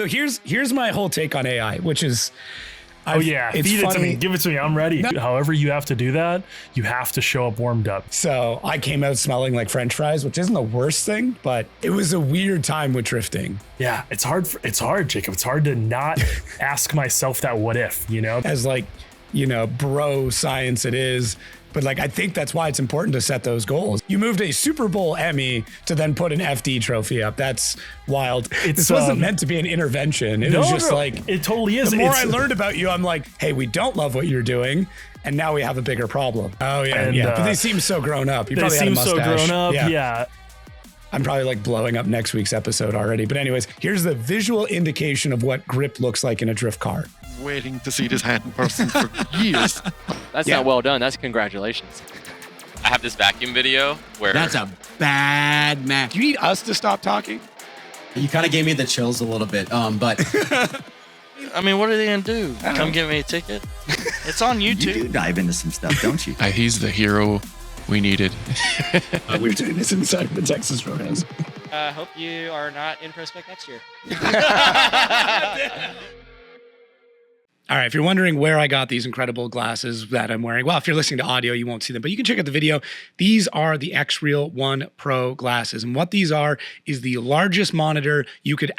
So here's my whole take on AI, which is, feed it to me. Give it to me. I'm ready. No. However you have to do that, you have to show up warmed up. So I came out smelling like French fries, which isn't the worst thing, but it was a weird time with drifting. Yeah, it's hard, Jacob. It's hard to not ask myself that what if, As bro science it is. But I think that's why it's important to set those goals. You moved a Super Bowl Emmy to then put an FD trophy up. That's wild. This wasn't meant to be an intervention. It was just it totally is. The more I learned about you, I'm like, hey, we don't love what you're doing. And now we have a bigger problem. Oh, yeah. But they seem so grown up. You probably had a mustache. They seem so grown up. Yeah. I'm probably blowing up next week's episode already. But anyways, here's the visual indication of what grip looks like in a drift car. Waiting to see this hand in person for years. That's not well done. That's congratulations. I have this vacuum video where... That's a bad match. Do you need us to stop talking? You kind of gave me the chills a little bit, but... I mean, what are they going to do? Come get me a ticket? It's on YouTube. You do dive into some stuff, don't you? He's the hero we needed. We're doing this inside the Texas Roadhouse. Hope you are not in PROSPEC next year. All right, if you're wondering where I got these incredible glasses that I'm wearing, well, if you're listening to audio, you won't see them, but you can check out the video. These are the Xreal 1 Pro glasses. And what these are is the largest monitor you could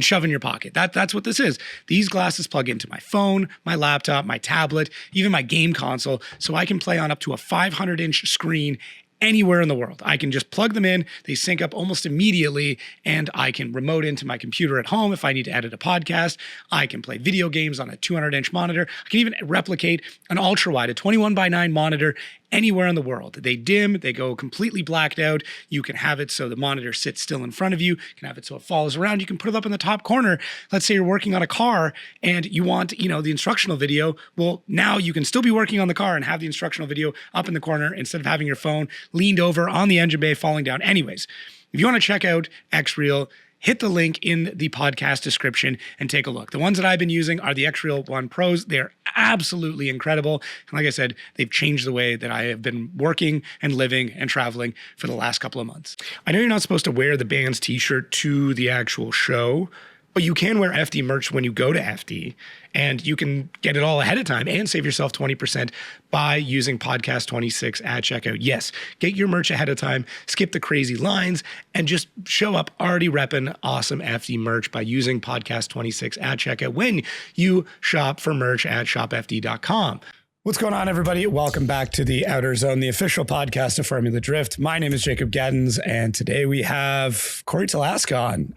shove in your pocket. That's what this is. These glasses plug into my phone, my laptop, my tablet, even my game console, so I can play on up to a 500-inch screen anywhere in the world. I can just plug them in, they sync up almost immediately, and I can remote into my computer at home if I need to edit a podcast. I can play video games on a 200-inch monitor. I can even replicate an ultra-wide, a 21:9 monitor anywhere in the world. They dim, they go completely blacked out. You can have it so the monitor sits still in front of you. You can have it so it follows around. You can put it up in the top corner. Let's say you're working on a car and you want, the instructional video. Well, now you can still be working on the car and have the instructional video up in the corner instead of having your phone leaned over on the engine bay falling down. Anyways, if you want to check out Xreal, hit the link in the podcast description and take a look. The ones that I've been using are the Xreal 1 Pros. They're absolutely incredible. And like I said, they've changed the way that I have been working and living and traveling for the last couple of months. I know you're not supposed to wear the band's t-shirt to the actual show, but you can wear FD merch when you go to FD, and you can get it all ahead of time and save yourself 20% by using Podcast 26 at checkout. Yes, get your merch ahead of time, skip the crazy lines, and just show up already repping awesome FD merch by using Podcast 26 at checkout when you shop for merch at shopfd.com. What's going on, everybody? Welcome back to the Outer Zone, the official podcast of Formula Drift. My name is Jacob Gaddens, and today we have Cory Talaska on.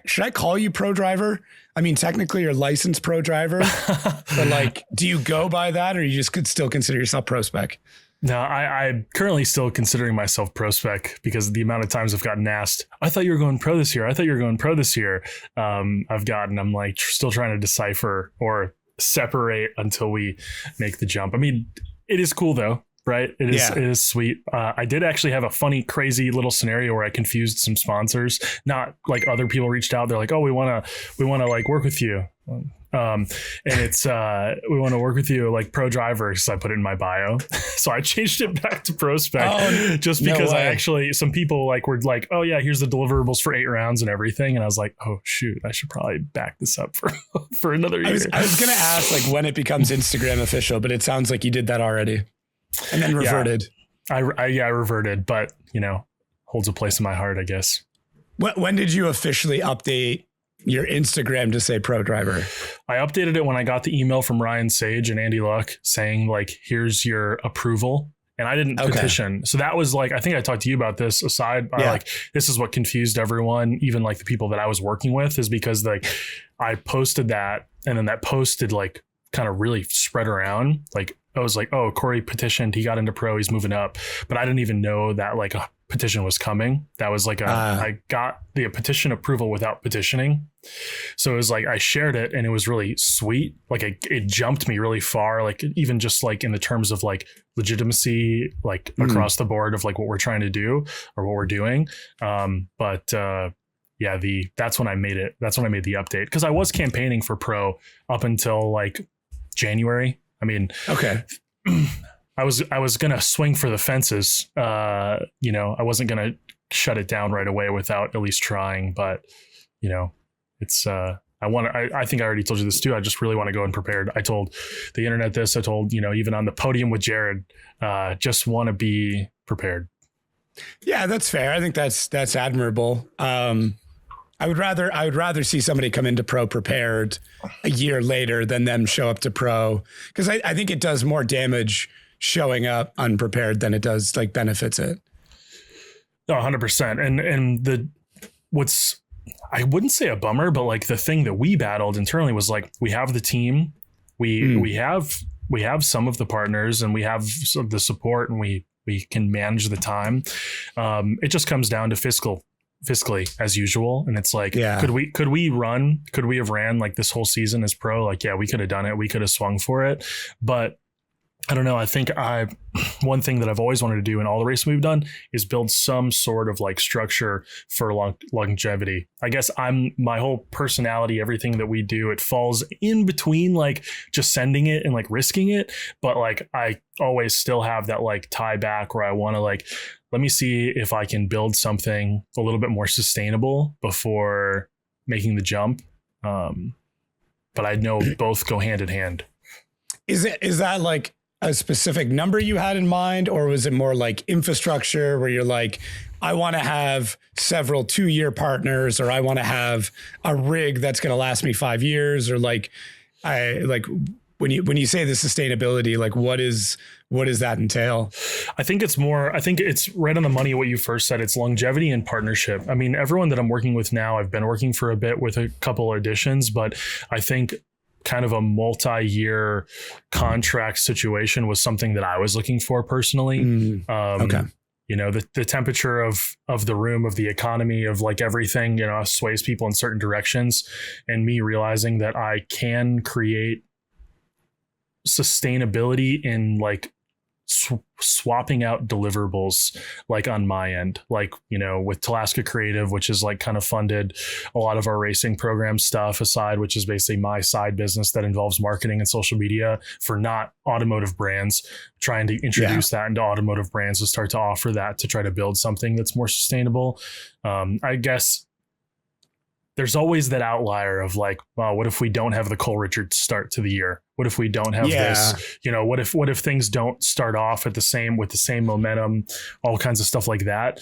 Should I call you Pro Driver? I mean, technically you're licensed Pro Driver, but do you go by that, or you just could still consider yourself PROSPEC? No, I'm currently still considering myself PROSPEC because of the amount of times I've gotten asked, I thought you were going pro this year. I'm still trying to decipher or separate until we make the jump. I mean, it is cool though, right? It is sweet. I did actually have a funny, crazy little scenario where I confused some sponsors. Not like other people reached out. They're like, oh, we want to work with you. And it's we want to work with you like Pro Driver, because I put it in my bio. So I changed it back to PROSPEC just because some people were like, oh yeah, here's the deliverables for 8 rounds and everything, and I was like, oh shoot, I should probably back this up for another year. I was gonna ask when it becomes Instagram official, but it sounds like you did that already and then reverted. I reverted, but holds a place in my heart, I guess. When did you officially update your Instagram to say Pro Driver? I updated it when I got the email from Ryan Sage and Andy Luck saying here's your approval. And I didn't petition. So that was I think I talked to you about this aside. This is what confused everyone, even the people that I was working with, is because I posted that, and then that post did kind of really spread around. I was like, oh, Cory petitioned, he got into pro, he's moving up. But I didn't even know that a petition was coming. That was I got the petition approval without petitioning. So it was I shared it, and it was really sweet. It jumped me really far, even just in the terms of legitimacy, across the board of what we're trying to do or what we're doing. That's when I made it. That's when I made the update, because I was campaigning for pro up until January. I mean, okay. I was gonna swing for the fences. I wasn't gonna shut it down right away without at least trying. But it's I think I already told you this too. I just really want to go in prepared. I told the internet this. I told, even on the podium with Jared, just want to be prepared. Yeah, that's fair. I think that's admirable. I would rather see somebody come into pro prepared a year later than them show up to pro, because I think it does more damage showing up unprepared than it does like benefits it. No, 100%. And what's, I wouldn't say a bummer, but like the thing that we battled internally was like, we have the team, we have some of the partners, and we have some of the support, and we can manage the time. It just comes down to fiscally as usual. And it's like, could we have ran like this whole season as pro? Like, yeah, we could have done it. We could have swung for it, but I don't know. I think one thing that I've always wanted to do in all the races we've done is build some sort of like structure for longevity. I guess my whole personality, everything that we do, it falls in between like just sending it and like risking it. But like, I always still have that like tie back where I want to like, let me see if I can build something a little bit more sustainable before making the jump. But I know both go hand in hand. Is that like a specific number you had in mind, or was it more like infrastructure where you're like, I want to have several 2-year partners, or I want to have a rig that's going to last me 5 years, or like, when you say the sustainability, like what does that entail? I think it's right on the money what you first said. It's longevity and partnership. I mean, everyone that I'm working with now, I've been working for a bit with a couple additions, but I think kind of a multi-year contract situation was something that I was looking for personally. Okay. The temperature of the room, of the economy, of like everything, sways people in certain directions, and me realizing that I can create sustainability in like swapping out deliverables, like on my end, like, with Talaska Creative, which is like kind of funded a lot of our racing program stuff aside, which is basically my side business that involves marketing and social media for not automotive brands, trying to introduce that into automotive brands to start to offer that, to try to build something that's more sustainable. I guess there's always that outlier of like, wow, what if we don't have the Cole Richards start to the year? What if we don't have this? What if things don't start off with the same momentum? All kinds of stuff like that.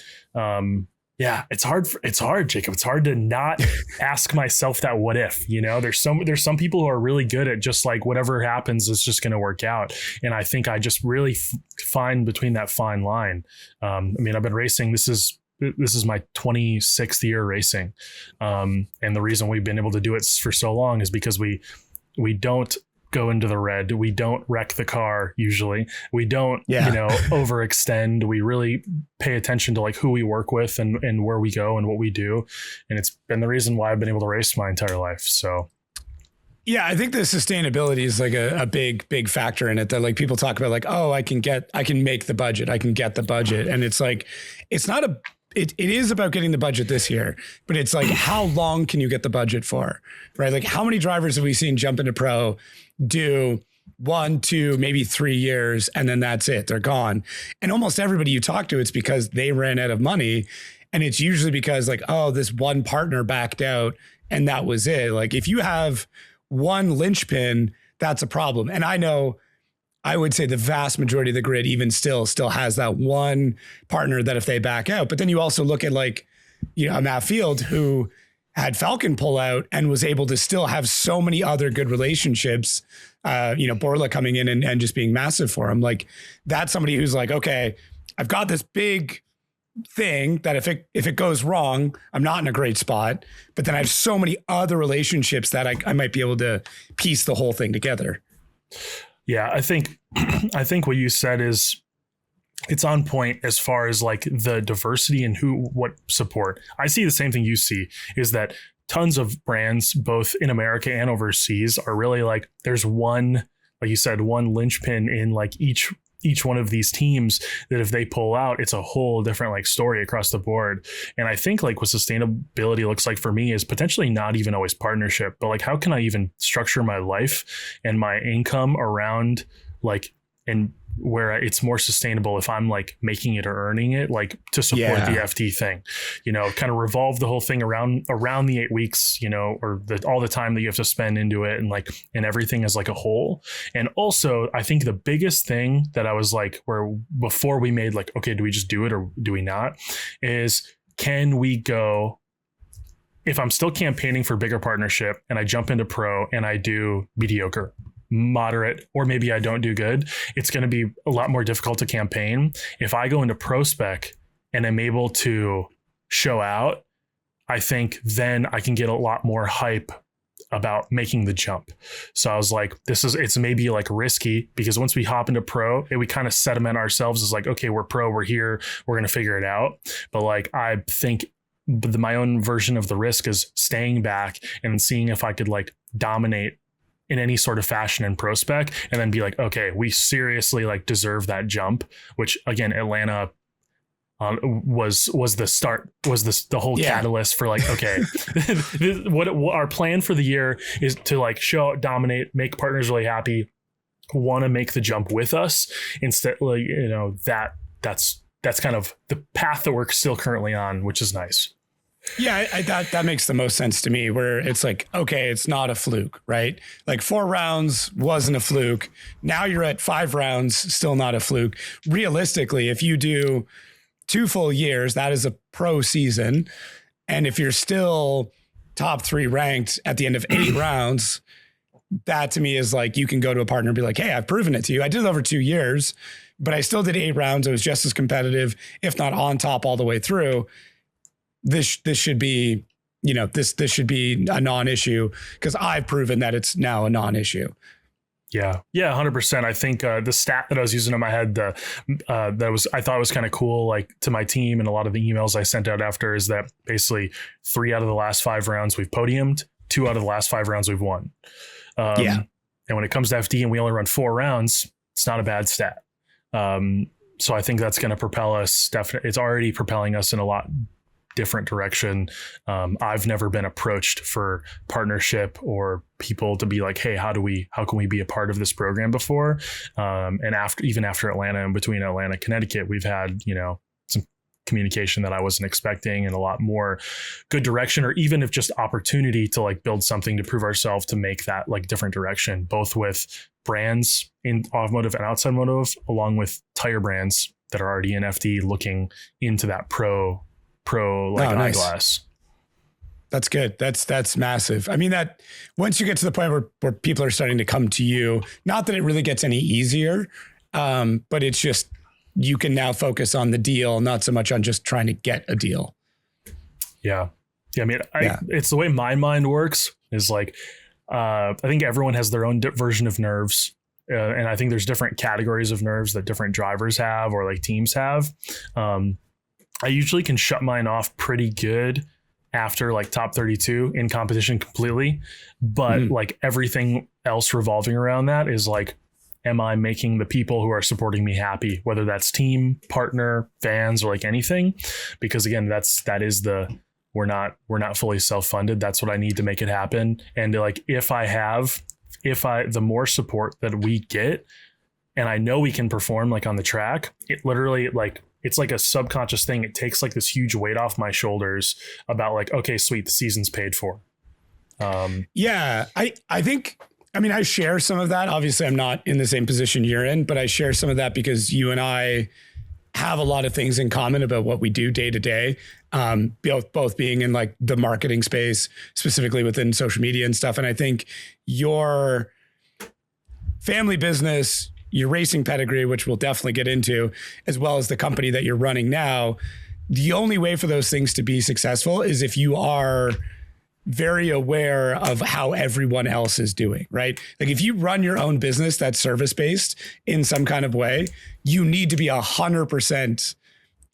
It's hard, Jacob. It's hard to not ask myself that what if. There's some people who are really good at just like whatever happens is just going to work out. And I think I just really find between that fine line. I've been racing. This is my 26th year racing. And the reason we've been able to do it for so long is because we don't go into the red. We don't wreck the car. Usually we don't, overextend. We really pay attention to like who we work with and where we go and what we do. And it's been the reason why I've been able to race my entire life. So yeah, I think the sustainability is like a big factor in it, that like people talk about like, oh, I can make the budget. I can get the budget. And it's like, it is about getting the budget this year, but it's like, how long can you get the budget for, right? Like how many drivers have we seen jump into pro, do 1, 2, maybe 3 years, and then that's it, they're gone. And almost everybody you talk to, it's because they ran out of money. And it's usually because like, oh, this one partner backed out and that was it. Like if you have one linchpin, that's a problem. And I would say the vast majority of the grid even still has that one partner that if they back out. But then you also look at like, Matt Field, who had Falcon pull out and was able to still have so many other good relationships, Borla coming in and just being massive for him. Like that's somebody who's like, okay, I've got this big thing that if it goes wrong, I'm not in a great spot, but then I have so many other relationships that I might be able to piece the whole thing together. Yeah, I think what you said is it's on point as far as like the diversity and what support. I see the same thing you see, is that tons of brands, both in America and overseas, are really like, there's one, like you said, one linchpin in like each one of these teams that if they pull out, it's a whole different like story across the board. And I think like what sustainability looks like for me is potentially not even always partnership, but like, how can I even structure my life and my income around like, and where it's more sustainable if I'm like making it or earning it, like to support the FT thing, kind of revolve the whole thing around the 8 weeks, or all the time that you have to spend into it, and everything as like a whole. And also I think the biggest thing that I was like, where before we made like, okay, do we just do it or do we not, is can we go, if I'm still campaigning for bigger partnership and I jump into pro and I do mediocre, moderate, or maybe I don't do good, it's going to be a lot more difficult to campaign. If I go into PROSPEC and I'm able to show out, I think then I can get a lot more hype about making the jump. So I was like, it's maybe like risky, because once we hop into pro, we kind of sediment ourselves as like, okay, we're pro, we're here, we're going to figure it out. But like, I think my own version of the risk is staying back and seeing if I could like dominate in any sort of fashion in PROSPEC, and then be like, okay, we seriously like deserve that jump, which again, Atlanta was the whole catalyst for like, okay, what our plan for the year is to like show out, dominate, make partners really happy, want to make the jump with us instead, like, that's kind of the path that we're still currently on, which is nice. Yeah, that makes the most sense to me, where it's like, okay, it's not a fluke, right? Like 4 rounds wasn't a fluke. Now you're at 5 rounds, still not a fluke. Realistically, if you do 2 full years, that is a pro season. And if you're still top 3 ranked at the end of 8 rounds, that to me is like, you can go to a partner and be like, hey, I've proven it to you. I did it over 2 years, but I still did 8 rounds. It was just as competitive, if not on top all the way through. This should be, this should be a non-issue, because I've proven that it's now a non-issue. Yeah, 100%. I think the stat that I was using in my head, I thought was kind of cool, like to my team and a lot of the emails I sent out after, is that basically 3 out of the last 5 rounds we've podiumed, 2 out of the last 5 rounds we've won. And when it comes to FD and we only run 4 rounds, it's not a bad stat. So I think that's going to propel us. Definitely, it's already propelling us in a lot different direction. I've never been approached for partnership or people to be like, hey, how can we be a part of this program before? And after Atlanta, and between Atlanta, Connecticut, we've had, some communication that I wasn't expecting, and a lot more good direction, or even if just opportunity to like build something to prove ourselves, to make that like different direction, both with brands in automotive and outside automotive, along with tire brands that are already in FD looking into that pro like eyeglass. That's good. That's massive. I mean, that once you get to the point where people are starting to come to you, not that it really gets any easier, but it's just, you can now focus on the deal, not so much on just trying to get a deal. Yeah. I mean, it's the way my mind works, is like, I think everyone has their own version of nerves. And I think there's different categories of nerves that different drivers have, or like teams have. I usually can shut mine off pretty good after like top 32 in competition completely. But like everything else revolving around that is like, am I making the people who are supporting me happy, whether that's team, partner, fans, or like anything? Because again, we're not fully self-funded. That's what I need to make it happen. And like, the more support that we get, and I know we can perform like on the track, it literally like, it's like a subconscious thing. It takes like this huge weight off my shoulders about like, okay, sweet, the season's paid for. I think, I mean, I share some of that. Obviously I'm not in the same position you're in, but I share some of that because you and I have a lot of things in common about what we do day to day. Both being in like the marketing space, specifically within social media and stuff. And I think your family business, your racing pedigree, which we'll definitely get into, as well as the company that you're running now, the only way for those things to be successful is if you are very aware of how everyone else is doing, right? Like if you run your own business that's service-based in some kind of way, you need to be 100%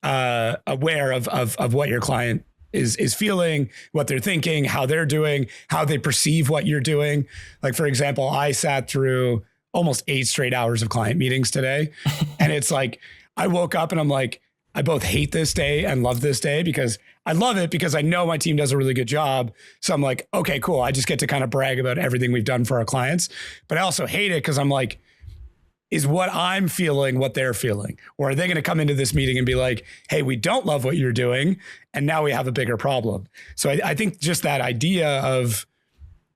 aware of what your client is feeling, what they're thinking, how they're doing, how they perceive what you're doing. Like, for example, I sat through almost 8 straight hours of client meetings today. And it's like, I woke up and I'm like, I both hate this day and love this day, because I love it because I know my team does a really good job. So I'm like, okay, cool. I just get to kind of brag about everything we've done for our clients. But I also hate it because I'm like, is what I'm feeling, what they're feeling? Or are they going to come into this meeting and be like, hey, we don't love what you're doing, and now we have a bigger problem? So I think just that idea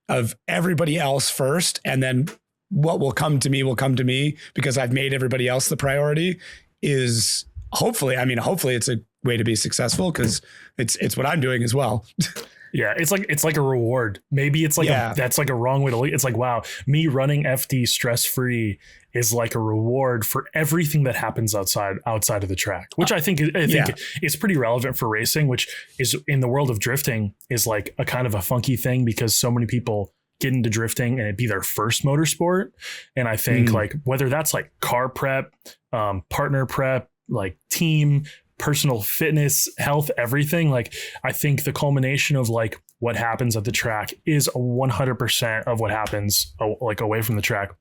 of everybody else first, and then what will come to me because I've made everybody else the priority is hopefully it's a way to be successful, because it's what I'm doing as well. Yeah, it's like a reward. Maybe it's like that's like a wrong way to look. It's like, wow, me running FD stress-free is like a reward for everything that happens outside of the track, which I think is pretty relevant for racing, which is in the world of drifting is like a kind of a funky thing because so many people get into drifting and it'd be their first motorsport. And I think like whether that's like car prep, partner prep, like team, personal fitness, health, everything. Like, I think the culmination of like what happens at the track is 100% of what happens like away from the track.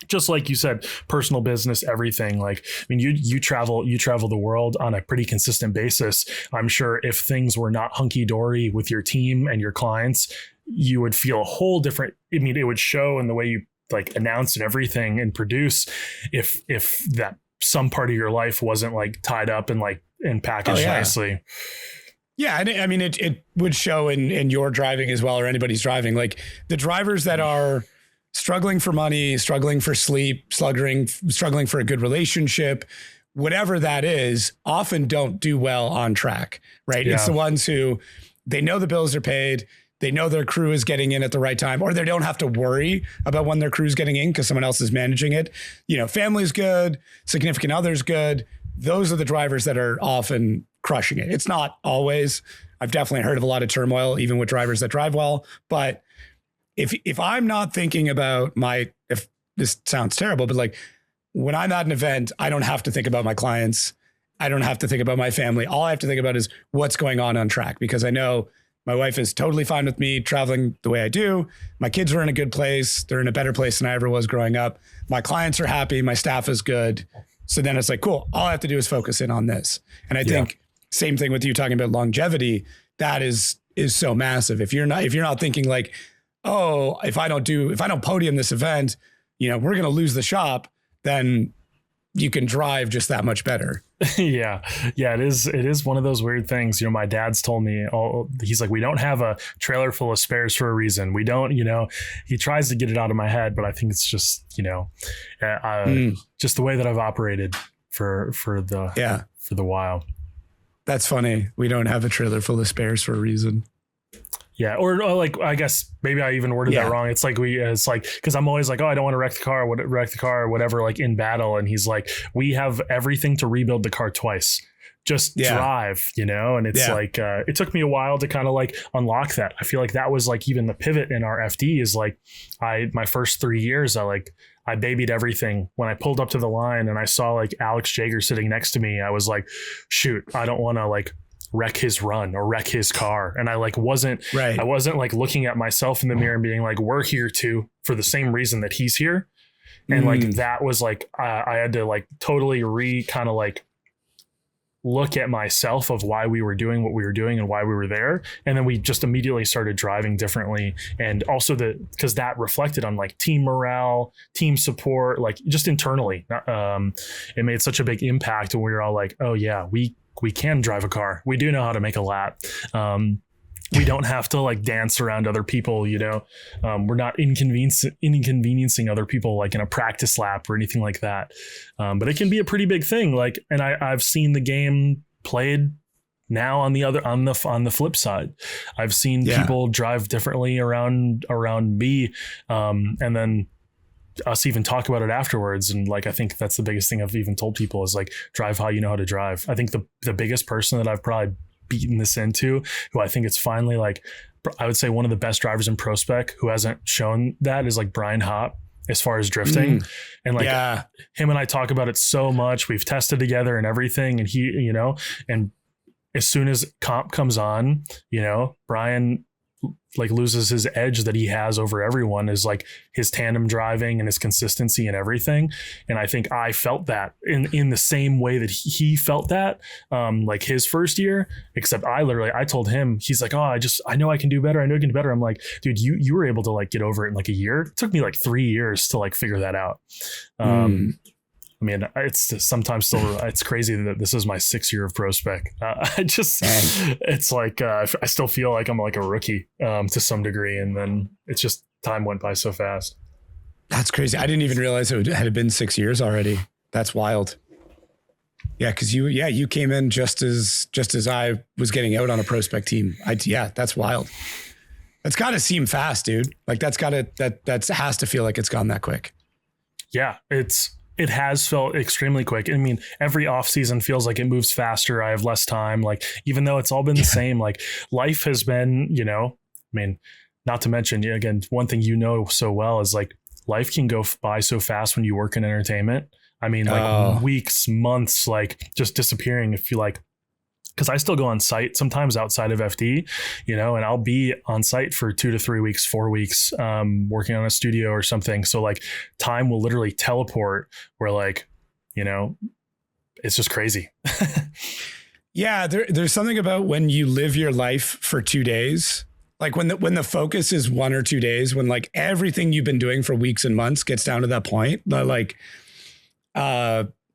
Just like you said, personal business, everything. Like, I mean, you travel the world on a pretty consistent basis. I'm sure if things were not hunky dory with your team and your clients, you would feel a whole different, I mean, it would show in the way you like announce and everything and produce if that some part of your life wasn't like tied up and like and packaged nicely. Yeah. And I mean, it would show in your driving as well, or anybody's driving. Like the drivers that are struggling for money, struggling for sleep, struggling for a good relationship, whatever that is, often don't do well on track, right? Yeah. It's the ones who they know the bills are paid. They know their crew is getting in at the right time, or they don't have to worry about when their crew's getting in because someone else is managing it. You know, family's good, significant other's good. Those are the drivers that are often crushing it. It's not always. I've definitely heard of a lot of turmoil, even with drivers that drive well. But if I'm not thinking about if this sounds terrible, but like when I'm at an event, I don't have to think about my clients. I don't have to think about my family. All I have to think about is what's going on track, because I know my wife is totally fine with me traveling the way I do. My kids are in a good place. They're in a better place than I ever was growing up. My clients are happy. My staff is good. So then it's like, cool. All I have to do is focus in on this. And I think same thing with you talking about longevity. That is so massive. If you're not thinking like, oh, if I don't podium this event, you know, we're going to lose the shop, then you can drive just that much better. Yeah. It is one of those weird things. You know, my dad's told me, he's like, we don't have a trailer full of spares for a reason. We don't, you know, he tries to get it out of my head, but I think it's just, you know, just the way that I've operated for the while. That's funny. We don't have a trailer full of spares for a reason. Yeah. Or like, I guess maybe I even worded that wrong. It's like, cause I'm always like, oh, I don't want to wreck the car or whatever, like in battle. And he's like, we have everything to rebuild the car twice. Just drive, you know? And it's like, it took me a while to kind of like unlock that. I feel like that was like even the pivot in our FD is like, my first 3 years, I babied everything. When I pulled up to the line and I saw like Alex Jager sitting next to me, I was like, shoot, I don't want to like wreck his run or wreck his car. And I like wasn't like looking at myself in the mirror and being like, we're here too for the same reason that he's here. And like that was like I had to like totally kind of like look at myself of why we were doing what we were doing and why we were there. And then we just immediately started driving differently. And also because that reflected on like team morale, team support, like just internally. It made such a big impact. And we were all like, oh yeah, we can drive a car. We do know how to make a lap. We don't have to like dance around other people, you know. We're not inconveniencing other people like in a practice lap or anything like that. But it can be a pretty big thing. Like, and I've seen the game played now on the flip side. I've seen people drive differently around me, and then us even talk about it afterwards. And like, I think that's the biggest thing I've even told people is like, drive how you know how to drive. I think the biggest person that I've probably beaten this into, who I think it's finally like, I would say one of the best drivers in PROSPEC who hasn't shown that is like Brian Hopp as far as drifting. And like him and I talk about it so much. We've tested together and everything. And he, you know, and as soon as comp comes on, you know, Brian like loses his edge that he has over everyone is like his tandem driving and his consistency and everything. And I think I felt that in the same way that he felt that, like his first year, except I told him, he's like, oh, I know I can do better. I know I can do better. I'm like, dude, you were able to like get over it in like a year. It took me like 3 years to like figure that out. I mean, it's sometimes still, it's crazy that this is my 6th year of PROSPEC. It's like, I still feel like I'm like a rookie to some degree. And then it's just time went by so fast. That's crazy. I didn't even realize it had been 6 years already. That's wild. Yeah. Cause you came in just as I was getting out on a PROSPEC team. That's wild. That's gotta seem fast, dude. Like that has to feel like it's gone that quick. Yeah. It has felt extremely quick. I mean, every off season feels like it moves faster. I have less time. Like, even though it's all been the same, like life has been, I mean, not to mention, again, one thing so well is like life can go by so fast when you work in entertainment. I mean, like weeks, months, like just disappearing if you like, because I still go on site sometimes outside of FD, and I'll be on site for 2 to 3 weeks, 4 weeks, working on a studio or something. So like time will literally teleport where like, it's just crazy. Yeah. There's something about when you live your life for 2 days, like when the focus is 1 or 2 days, when like everything you've been doing for weeks and months gets down to that point,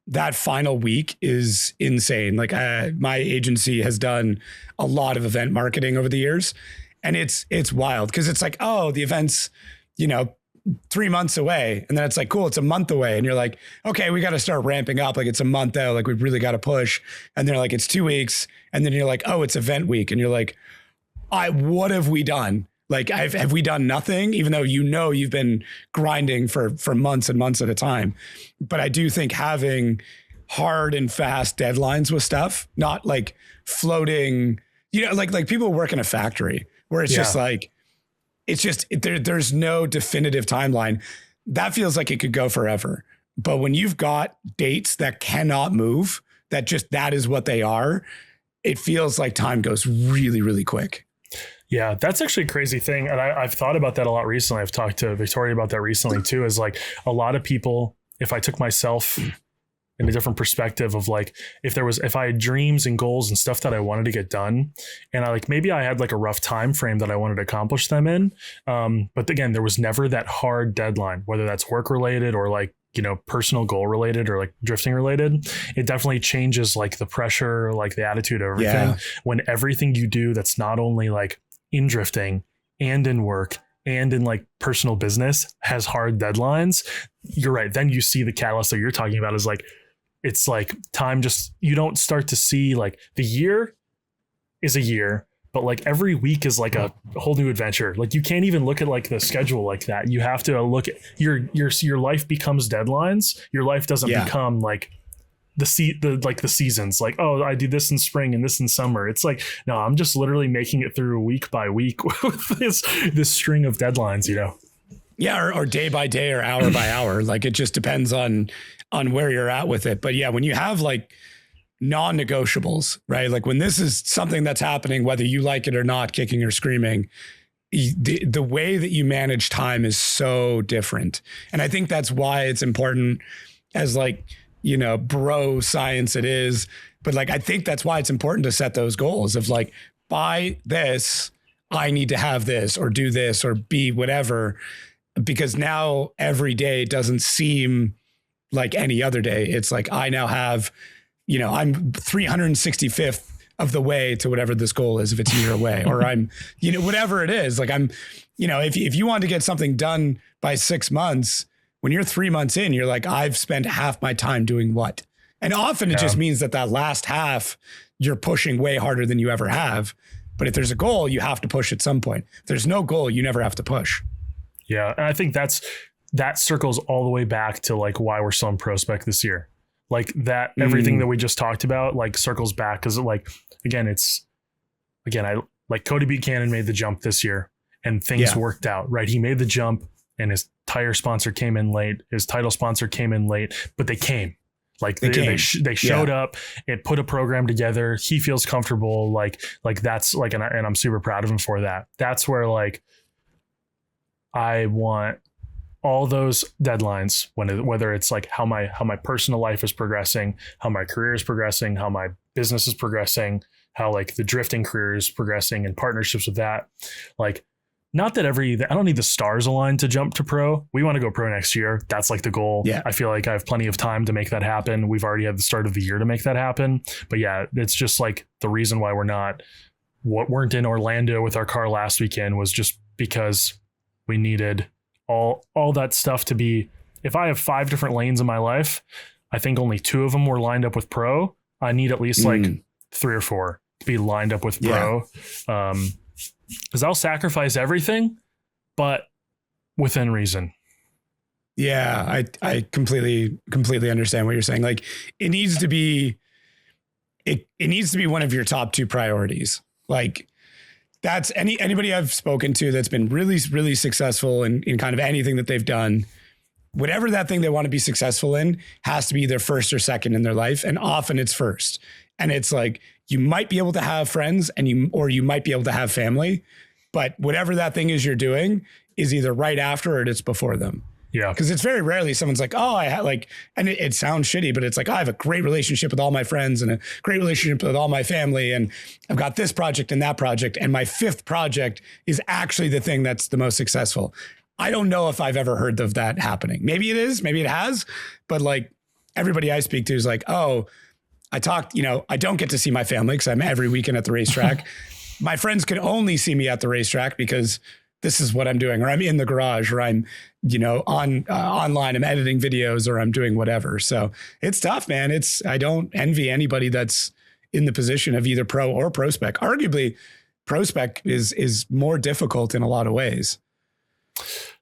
that final week is insane. Like my agency has done a lot of event marketing over the years, and it's wild because it's like, oh, the event's, 3 months away. And then it's like, cool, it's a month away. And you're like, okay, we got to start ramping up. Like it's a month out. Like we really got to push. And they're like, it's 2 weeks. And then you're like, oh, it's event week. And you're like, what have we done? Like, have we done nothing, even though you've been grinding for months and months at a time? But I do think having hard and fast deadlines with stuff, not like floating, like people work in a factory where it's just like, there's no definitive timeline. That feels like it could go forever. But when you've got dates that cannot move, that is what they are, it feels like time goes really, really quick. Yeah, that's actually a crazy thing. And I've thought about that a lot recently. I've talked to Victoria about that recently too, is like a lot of people, if I took myself in a different perspective of like, if I had dreams and goals and stuff that I wanted to get done, and maybe I had like a rough time frame that I wanted to accomplish them in. But again, there was never that hard deadline, whether that's work related or like, personal goal related or like drifting related. It definitely changes like the pressure, like the attitude of everything. When everything you do that's not only like in drifting and in work and in like personal business has hard deadlines, you're right. Then you see the catalyst that you're talking about is like, it's like time you don't start to see like the year is a year, but like every week is like a whole new adventure. Like you can't even look at like the schedule like that. You have to look at your life becomes deadlines. Your life doesn't become like the seasons, like, oh, I do this in spring and this in summer. It's like, no, I'm just literally making it through week by week with this string of deadlines, Yeah. Or day by day or hour by hour. Like it just depends on where you're at with it. But yeah, when you have like non-negotiables, right? Like when this is something that's happening, whether you like it or not, kicking or screaming, the way that you manage time is so different. And I think that's why it's important as like, bro science it is. But like, I think that's why it's important to set those goals of like, by this, I need to have this or do this or be whatever, because now every day doesn't seem like any other day. It's like, I now have, I'm 365th of the way to whatever this goal is, if it's a year away, or I'm, whatever it is. Like I'm, if you want to get something done by 6 months, when you're 3 months in, you're like, I've spent half my time doing what? And often it just means that last half, you're pushing way harder than you ever have. But if there's a goal, you have to push at some point. If there's no goal, you never have to push. Yeah. And I think that circles all the way back to like why we're still in PROSPEC this year. Like that, everything that we just talked about, like circles back. Cause like, I like Cody Buchanan made the jump this year and things worked out, right? He made the jump and his tire sponsor came in late. His title sponsor came in late, but they came. Like they showed up and put a program together. He feels comfortable. Like that's like, and I'm super proud of him for that. That's where like I want all those deadlines, whether it's like how my personal life is progressing, how my career is progressing, how my business is progressing, how like the drifting career is progressing and partnerships with that. Like, not that I don't need the stars aligned to jump to pro. We want to go pro next year. That's like the goal. Yeah. I feel like I have plenty of time to make that happen. We've already had the start of the year to make that happen. But yeah, it's just like the reason why weren't in Orlando with our car last weekend was just because we needed all that stuff to be. If I have 5 different lanes in my life, I think only 2 of them were lined up with pro. I need at least like 3 or 4 to be lined up with pro. Because I'll sacrifice everything, but within reason. Yeah, I completely understand what you're saying. Like it needs to be one of your top 2 priorities. Like that's anybody I've spoken to that's been really, really successful in kind of anything that they've done. Whatever that thing they want to be successful in has to be their first or second in their life. And often it's first. And it's like, you might be able to have friends or you might be able to have family, but whatever that thing is you're doing is either right after or it's before them. Yeah. Cause it's very rarely someone's like, oh, I had like, and it sounds shitty, but it's like, I have a great relationship with all my friends and a great relationship with all my family. And I've got this project and that project. And my 5th project is actually the thing that's the most successful. I don't know if I've ever heard of that happening. Maybe it is, maybe it has, but like everybody I speak to is like, oh, I don't get to see my family because I'm every weekend at the racetrack. My friends can only see me at the racetrack because this is what I'm doing, or I'm in the garage, or I'm, online, I'm editing videos, or I'm doing whatever. So it's tough, man. I don't envy anybody that's in the position of either pro or PROSPEC. Arguably, PROSPEC is more difficult in a lot of ways.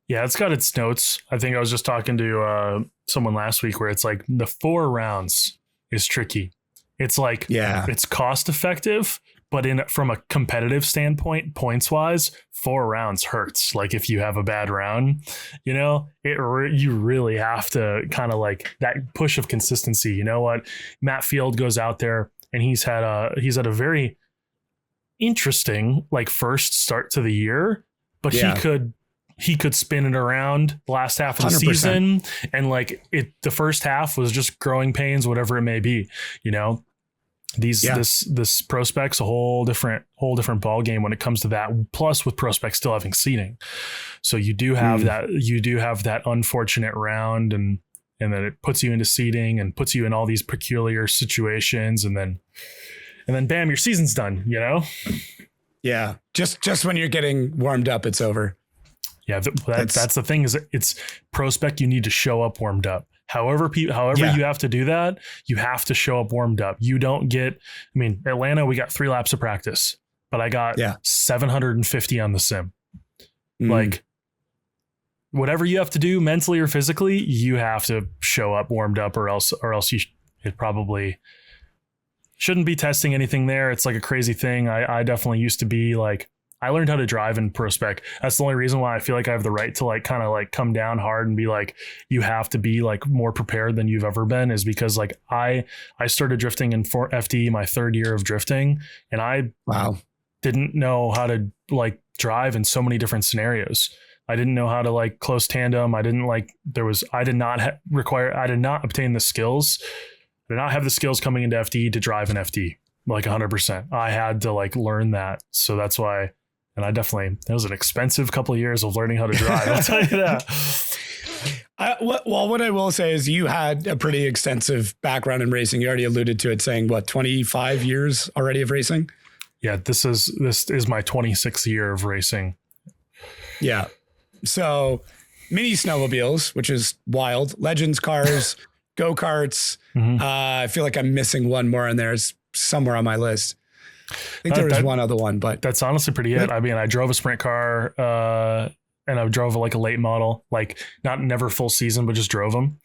Yeah, it's got its notes. I think I was just talking to someone last week where it's like the 4 rounds is tricky. It's like, it's cost effective, but from a competitive standpoint, points wise, 4 rounds hurts. Like if you have a bad round, you really have to kind of like that push of consistency. You know what? Matt Field goes out there and he's had a very interesting like first start to the year, but he could spin it around the last half of the 100%. Season. And like the first half was just growing pains, whatever it may be, this PROSPEC's a whole different ball game when it comes to that. Plus with PROSPEC still having seating. So you do have that unfortunate round and then it puts you into seating and puts you in all these peculiar situations. And then bam, your season's done, Yeah. Just when you're getting warmed up, it's over. Yeah, that's the thing is it's PROSPEC. You need to show up warmed up. However you have to do that, you have to show up warmed up. You don't get, Atlanta, we got 3 laps of practice, but I got 750 on the sim. Like whatever you have to do mentally or physically, you have to show up warmed up or else it probably shouldn't be testing anything there. It's like a crazy thing. I definitely used to be like, I learned how to drive in PROSPEC. That's the only reason why I feel like I have the right to like kind of like come down hard and be like, you have to be like more prepared than you've ever been, is because like I started drifting in FD my 3rd year of drifting, and I didn't know how to like drive in so many different scenarios. I didn't know how to like close tandem. I did not obtain the skills. I did not have the skills coming into FD to drive an FD like 100%. I had to like learn that. So that's why. And it was an expensive couple of years of learning how to drive. I'll tell you that. What I will say is you had a pretty extensive background in racing. You already alluded to it, saying 25 years already of racing? Yeah, this is my 26th year of racing. Yeah. So mini snowmobiles, which is wild, legends cars, go-karts. Mm-hmm. I feel like I'm missing one more in there. It's somewhere on my list. I think there was one other one, but that's honestly pretty it. I drove a sprint car, and I drove like a late model, like never full season, but just drove them.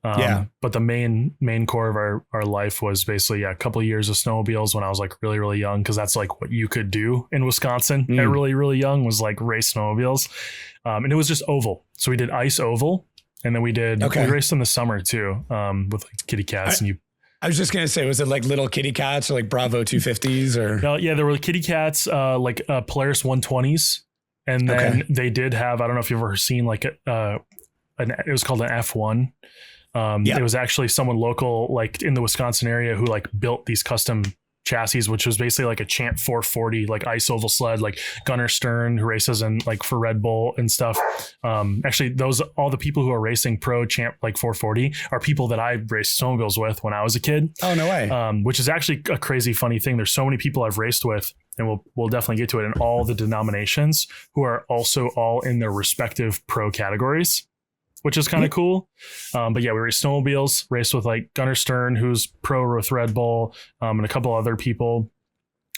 But the main core of our life was basically a couple of years of snowmobiles when I was like really, really young. Cause that's like what you could do in Wisconsin at really, really young was like race snowmobiles. And it was just oval. So we did ice oval. And then we raced in the summer too, with like kitty cats. I was just going to say, was it like little kitty cats or like Bravo 250s or? Yeah, there were kitty cats, like Polaris 120s. And then they did have, I don't know if you've ever seen like it was called an F1. It was actually someone local, like in the Wisconsin area, who like built these custom chassis, which was basically like a Champ 440, like ice oval sled, like Gunnar Stern, who races and like for Red Bull and stuff. Actually, all the people who are racing pro Champ like 440 are people that I raced snowmobiles with when I was a kid. Oh, no way. Which is actually a crazy funny thing. There's so many people I've raced with, and we'll definitely get to it, in all the denominations, who are also all in their respective pro categories, which is kind of cool. But yeah, we raced snowmobiles, raced with like Gunnar Stern, who's pro with Red Bull, and a couple other people.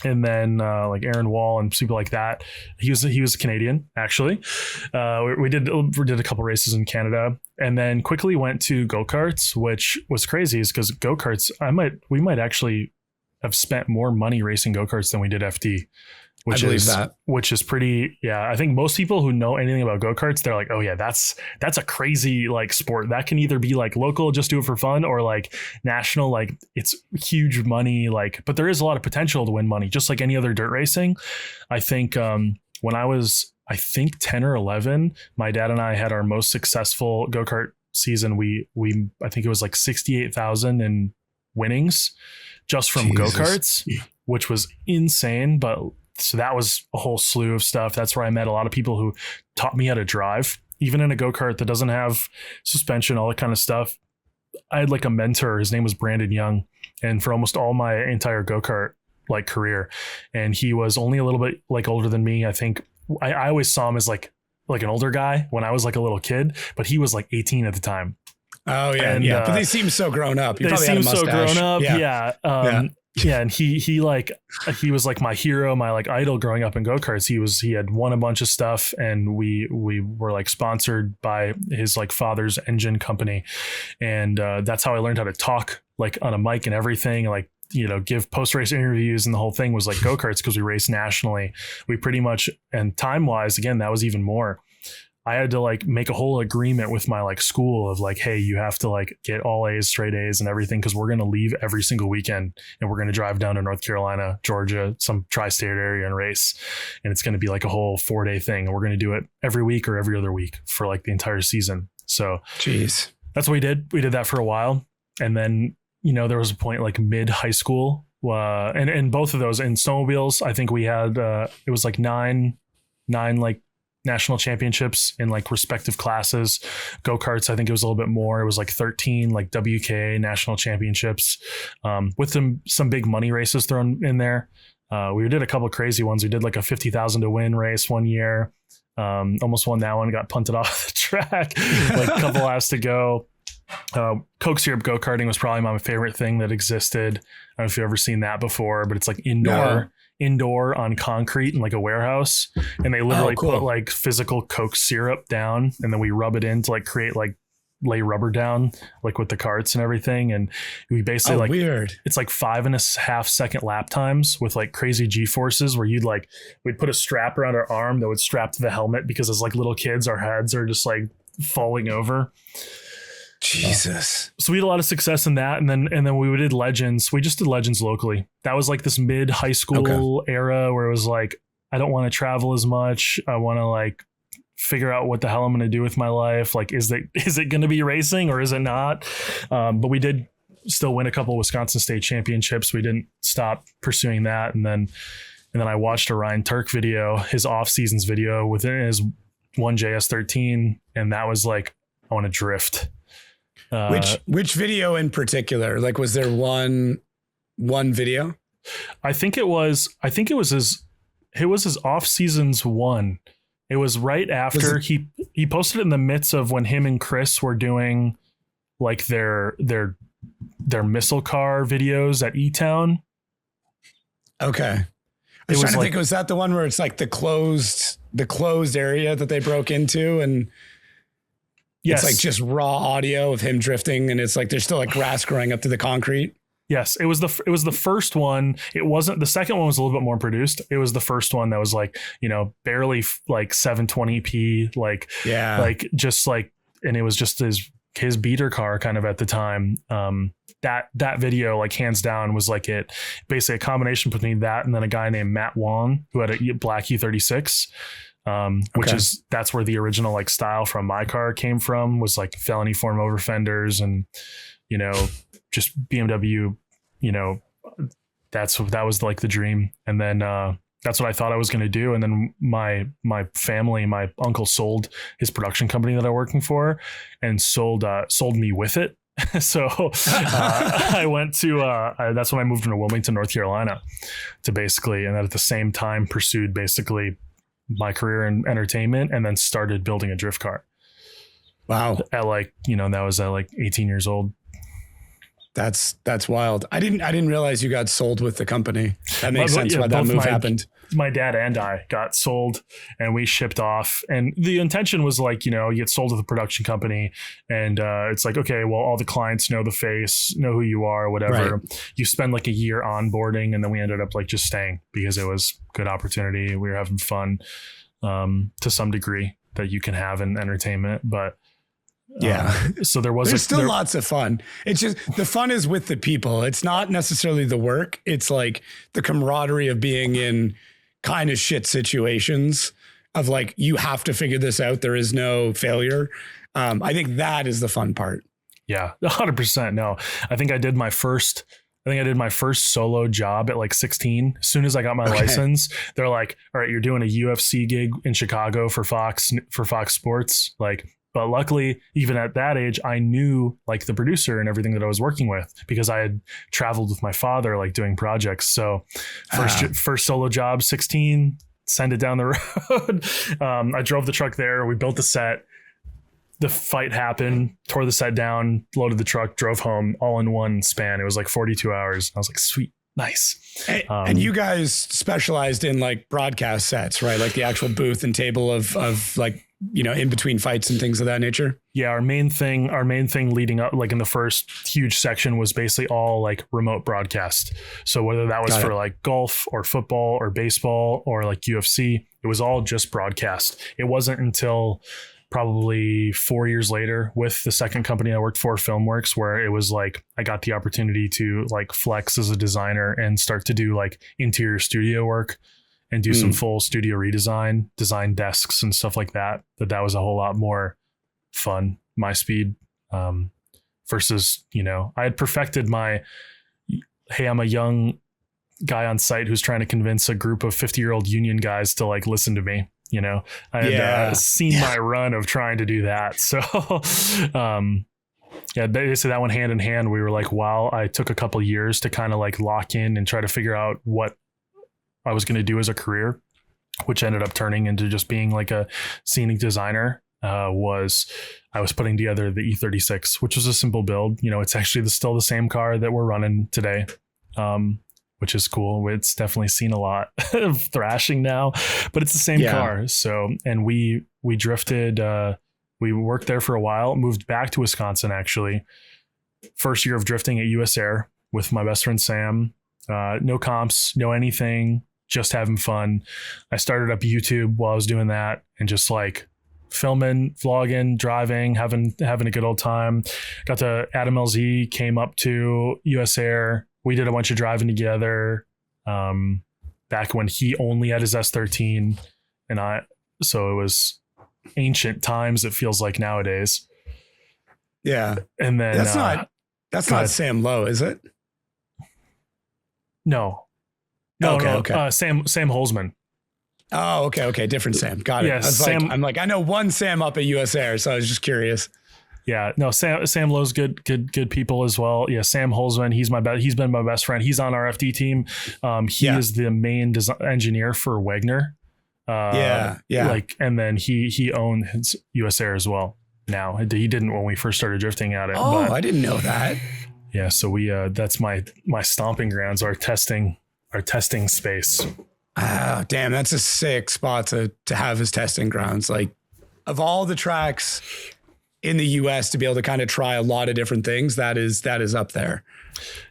And then like Aaron Wall and people like that. He was Canadian, actually. We did a couple races in Canada, and then quickly went to go-karts, which was crazy, is because go-karts, we might actually have spent more money racing go-karts than we did FD. Which is pretty, yeah. I think most people who know anything about go-karts, they're like, oh yeah, that's a crazy like sport that can either be like local, just do it for fun, or like national, like it's huge money, like, but there is a lot of potential to win money, just like any other dirt racing. I think when I was, 10 or 11, my dad and I had our most successful go-kart season. I think it was like 68,000 in winnings just from go-karts, which was insane. But so that was a whole slew of stuff. That's where I met a lot of people who taught me how to drive, even in a go-kart that doesn't have suspension, all that kind of stuff. I had like a mentor. His name was Brandon Young. And for almost all my entire go-kart like career, and he was only a little bit like older than me. I think I always saw him as like an older guy when I was like a little kid, but he was like 18 at the time. Oh yeah. And, but they seem so grown up. They seem so grown up. Yeah. Yeah, and he was like my hero, my like idol growing up in go-karts. He had won a bunch of stuff, and we were like sponsored by his like father's engine company, and that's how I learned how to talk like on a mic and everything, like, you know, give post-race interviews, and the whole thing was like go-karts, because we raced nationally. We pretty much, and time-wise, again, that was even more. I had to like make a whole agreement with my like school of like, hey, you have to like get all A's, straight A's and everything, because we're going to leave every single weekend, and we're going to drive down to North Carolina, Georgia, some tri-state area, and race. And it's going to be like a whole 4-day thing. And we're going to do it every week or every other week for like the entire season. So that's what we did. We did that for a while. And then, you know, there was a point like mid high school, and both of those in snowmobiles, I think we had, it was like nine like national championships in like respective classes. Go-karts, I think it was a little bit more. It was like 13 like WKA national championships, with some big money races thrown in there. We did a couple of crazy ones. We did like a 50,000 to win race one year. Almost won that one, got punted off the track, like a couple laps to go. Coke syrup go-karting was probably my favorite thing that existed. I don't know if you've ever seen that before, but it's like indoor on concrete in like a warehouse, and they literally put like physical Coke syrup down, and then we rub it in to like create like lay rubber down like with the carts and everything. And we basically weird. It's like 5.5 second lap times with like crazy G-forces, where we'd put a strap around our arm that would strap to the helmet, because as like little kids, our heads are just like falling over. Jesus. So we had a lot of success in that. And then we did Legends. We just did Legends locally. That was like this mid high school era where it was like, I don't want to travel as much. I want to like figure out what the hell I'm going to do with my life. Like, is it going to be racing or is it not? But we did still win a couple of Wisconsin state championships. We didn't stop pursuing that. And then I watched a Ryan Turk video, his off seasons video within his 1JS13. And that was like, I want to drift. Which video in particular? Like, was there one video? I think it was his off seasons one. It was right after he posted it in the midst of when him and Chris were doing like their missile car videos at E-Town. Okay. I was trying to think, was that the one where it's like the closed area that they broke into, and yes, it's like just raw audio of him drifting, and it's like there's still like grass growing up to the concrete. Yes, it was the first one. It wasn't, the second one was a little bit more produced. It was the first one that was like, you know, barely like 720p, like just like and it was just his beater car kind of at the time. That video, like hands down, was like basically a combination between that and then a guy named Matt Wong who had a black E36, which that's where the original like style from my car came from, was like felony form over fenders and, you know, just BMW, you know, that was like the dream. And then, that's what I thought I was going to do. And then my family, my uncle sold his production company that I'm working for and sold me with it. So I went to, that's when I moved into Wilmington, North Carolina to basically, and then at the same time pursued basically my career in entertainment and then started building a drift car. Wow. At like, you know, that was at like 18 years old. That's wild. I didn't realize you got sold with the company. That makes sense why that move happened. My dad and I got sold and we shipped off, and the intention was like, you know, you get sold to the production company and it's like, okay, well, all the clients know the face, know who you are, whatever. Right. You spend like a year onboarding, and then we ended up like just staying because it was good opportunity. We were having fun to some degree that you can have in entertainment, but yeah. So there's still lots of fun. It's just the fun is with the people. It's not necessarily the work. It's like the camaraderie of being in kind of shit situations of like, you have to figure this out. There is no failure. I think that is the fun part. Yeah, 100%. No, I think I did my first solo job at like 16. As soon as I got my license, they're like, all right, you're doing a UFC gig in Chicago for Fox Sports. Like, but luckily, even at that age, I knew like the producer and everything that I was working with because I had traveled with my father, like doing projects. So first solo job, 16, send it down the road. I drove the truck there. We built the set. The fight happened, tore the set down, loaded the truck, drove home all in one span. It was like 42 hours. I was like, sweet, nice. And you guys specialized in like broadcast sets, right? Like the actual booth and table of like, you know, in between fights and things of that nature. Yeah. Our main thing leading up, like in the first huge section, was basically all like remote broadcast. So whether that was for like golf or football or baseball or like UFC, it was all just broadcast. It wasn't until probably 4 years later with the second company I worked for, Filmworks, where it was like I got the opportunity to like flex as a designer and start to do like interior studio work and do some full studio redesign, design desks and stuff like that. That was a whole lot more fun, my speed, versus, you know, I had perfected my, hey, I'm a young guy on site who's trying to convince a group of 50-year-old union guys to like listen to me. You know, I had seen my run of trying to do that. So, basically that went hand in hand. We were like, wow, I took a couple of years to kind of like lock in and try to figure out what I was going to do as a career, which ended up turning into just being like a scenic designer. I was putting together the E36, which was a simple build. You know, it's actually still the same car that we're running today. Which is cool. It's definitely seen a lot of thrashing now, but it's the same car. So, and we drifted, we worked there for a while, moved back to Wisconsin, actually. First year of drifting at US Air with my best friend, Sam. No comps, no anything, just having fun. I started up YouTube while I was doing that and just like filming, vlogging, driving, having a good old time. Got to Adam LZ, came up to US Air. We did a bunch of driving together back when he only had his S13 so it was ancient times. It feels like nowadays. Yeah. And then that's not Sam Lowe, is it? No. Okay. Sam Holzman. Oh, okay. Different Sam. Got it. Yeah, Sam, I'm like, I know one Sam up at US Air, so I was just curious. Yeah, no, Sam Lowe's good people as well. Yeah, Sam Holzman, he's been my best friend. He's on our FD team. He is the main engineer for Wagner. Like, and then he owns US Air as well. Now he didn't when we first started drifting at it. Oh, I didn't know that. Yeah, so we that's my stomping grounds, our testing space. Oh, damn, that's a sick spot to have as testing grounds. Like, of all the tracks in the US to be able to kind of try a lot of different things, that is up there.